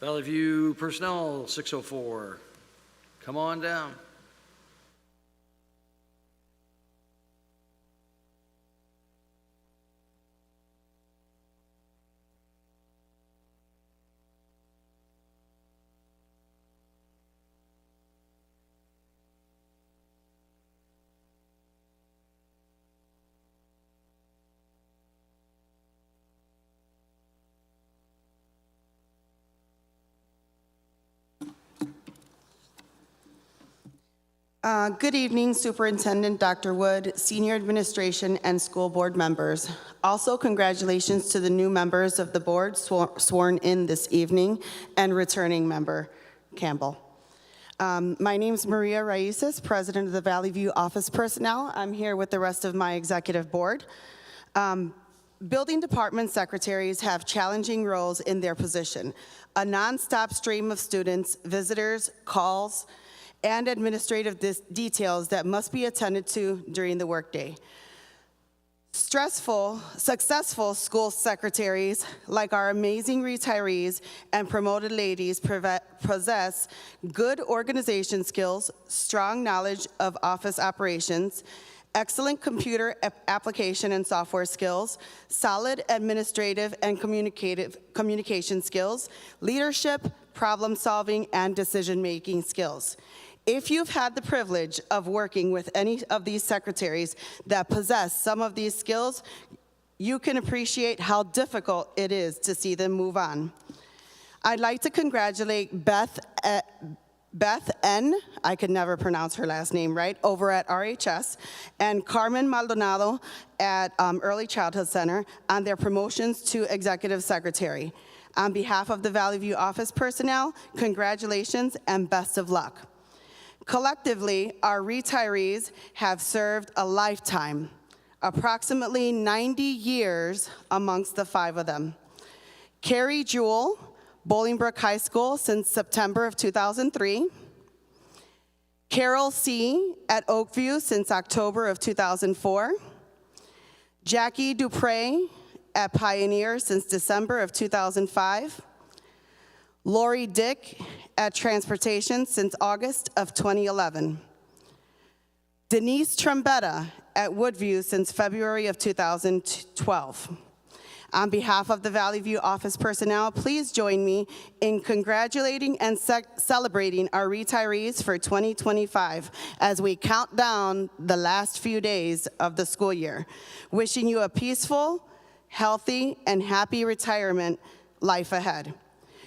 Valley View Personnel, 604. Come on down. Good evening, Superintendent Dr. Wood, Senior Administration, and school board members. Also, congratulations to the new members of the board sworn in this evening and returning member Campbell. My name is Maria Raices, President of the Valley View Office Personnel. I'm here with the rest of my executive board. Building department secretaries have challenging roles in their position. A nonstop stream of students, visitors, calls, and administrative details that must be attended to during the workday. Successful school secretaries, like our amazing retirees and promoted ladies, possess good organization skills, strong knowledge of office operations, excellent computer application and software skills, solid administrative and communication skills, leadership, problem-solving, and decision-making skills. If you've had the privilege of working with any of these secretaries that possess some of these skills, you can appreciate how difficult it is to see them move on. I'd like to congratulate Beth N., I could never pronounce her last name right, over at RHS, and Carmen Maldonado at Early Childhood Center on their promotions to Executive Secretary. On behalf of the Valley View office personnel, congratulations and best of luck. Collectively, our retirees have served a lifetime, approximately 90 years amongst the 5 of them. Carrie Jewell, Bolingbrook High School since September of 2003. Carol C. at Oakview since October of 2004. Jackie Dupre at Pioneer since December of 2005. Lori Dick at Transportation since August of 2011. Denise Trombetta at Woodview since February of 2012. On behalf of the Valley View office personnel, please join me in congratulating and celebrating our retirees for 2025 as we count down the last few days of the school year. Wishing you a peaceful, healthy, and happy retirement life ahead.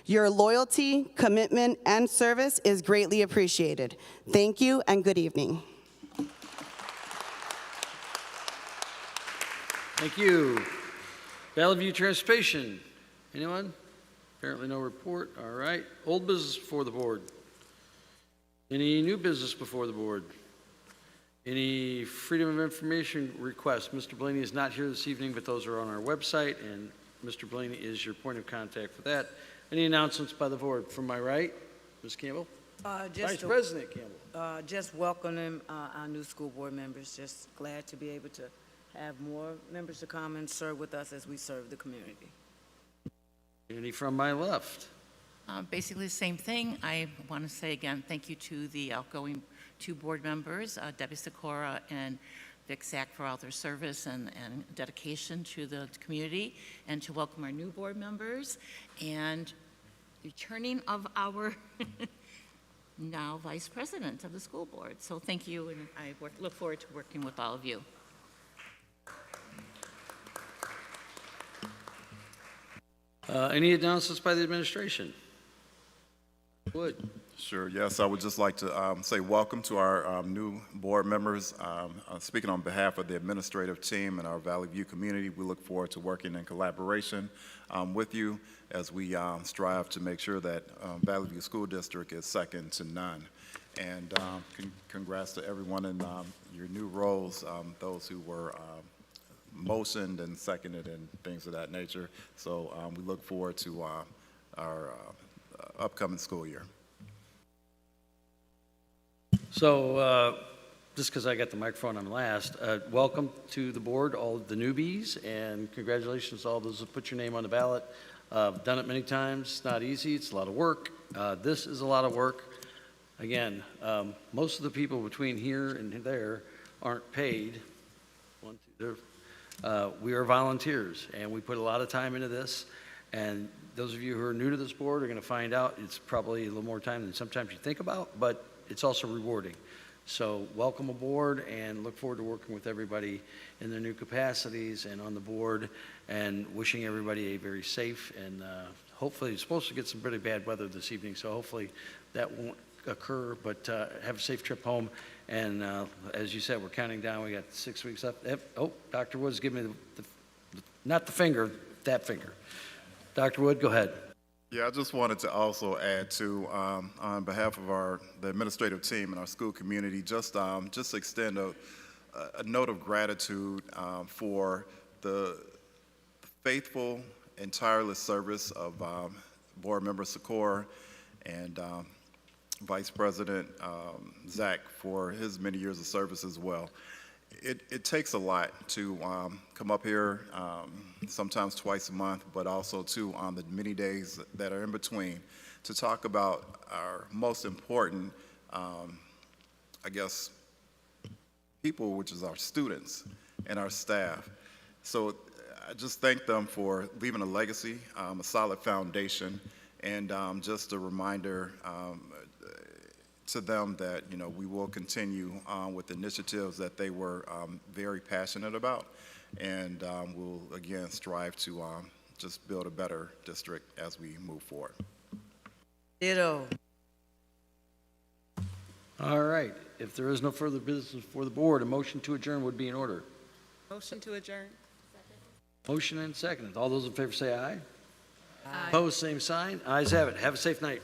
Your loyalty, commitment, and service is greatly appreciated. Thank you and good evening. Thank you. Valley View Transportation, anyone? Apparently no report, all right. Old business before the board. Any new business before the board? Any freedom of information requests? Mr. Blaney is not here this evening, but those are on our website, and Mr. Blaney is your point of contact for that. Any announcements by the board? From my right, Ms. Campbell? Vice President Campbell. Just welcoming our new school board members. Just glad to be able to have more members to come and serve with us as we serve the community. Any from my left? Basically the same thing. I want to say again, thank you to the outgoing 2 board members, Debbie Sikora and Vic Sack, for all their service and dedication to the community, and to welcome our new board members and returning of our now Vice President of the school board. So thank you, and I look forward to working with all of you. Any announcements by the administration? Wood. Sure, yes, I would just like to say welcome to our new board members. Speaking on behalf of the administrative team and our Valley View community, we look forward to working in collaboration with you as we strive to make sure that Valley View School District is second to none. And congrats to everyone in your new roles, those who were motioned and seconded and things of that nature. So we look forward to our upcoming school year. So just because I got the microphone, I'm last. Welcome to the board, all of the newbies, and congratulations to all those who put your name on the ballot. I've done it many times. It's not easy. It's a lot of work. This is a lot of work. Again, most of the people between here and there aren't paid. We are volunteers, and we put a lot of time into this. And those of you who are new to this board are going to find out it's probably a little more time than sometimes you think about, but it's also rewarding. So welcome aboard, and look forward to working with everybody in their new capacities and on the board, and wishing everybody a very safe and hopefully it's supposed to get some really bad weather this evening, so hopefully that won't occur, but have a safe trip home. And as you said, we're counting down. We got 6 weeks up. Oh, Dr. Wood's giving me not the finger, that finger. Dr. Wood, go ahead. Yeah, I just wanted to also add to, on behalf of the administrative team and our school community, just extend a note of gratitude for the faithful and tireless service of Board Member Sikora and Vice President Zach for his many years of service as well. It takes a lot to come up here, sometimes twice a month, but also too on the many days that are in between, to talk about our most important, I guess, people, which is our students and our staff. So I just thank them for leaving a legacy, a solid foundation, and just a reminder to them that, you know, we will continue with initiatives that they were very passionate about, and we'll again strive to just build a better district as we move forward. Ditto. All right, if there is no further business for the board, a motion to adjourn would be in order. Motion to adjourn. Motion and second. All those in favor say aye. Aye. Opposed, same sign. Ayes have it. Have a safe night.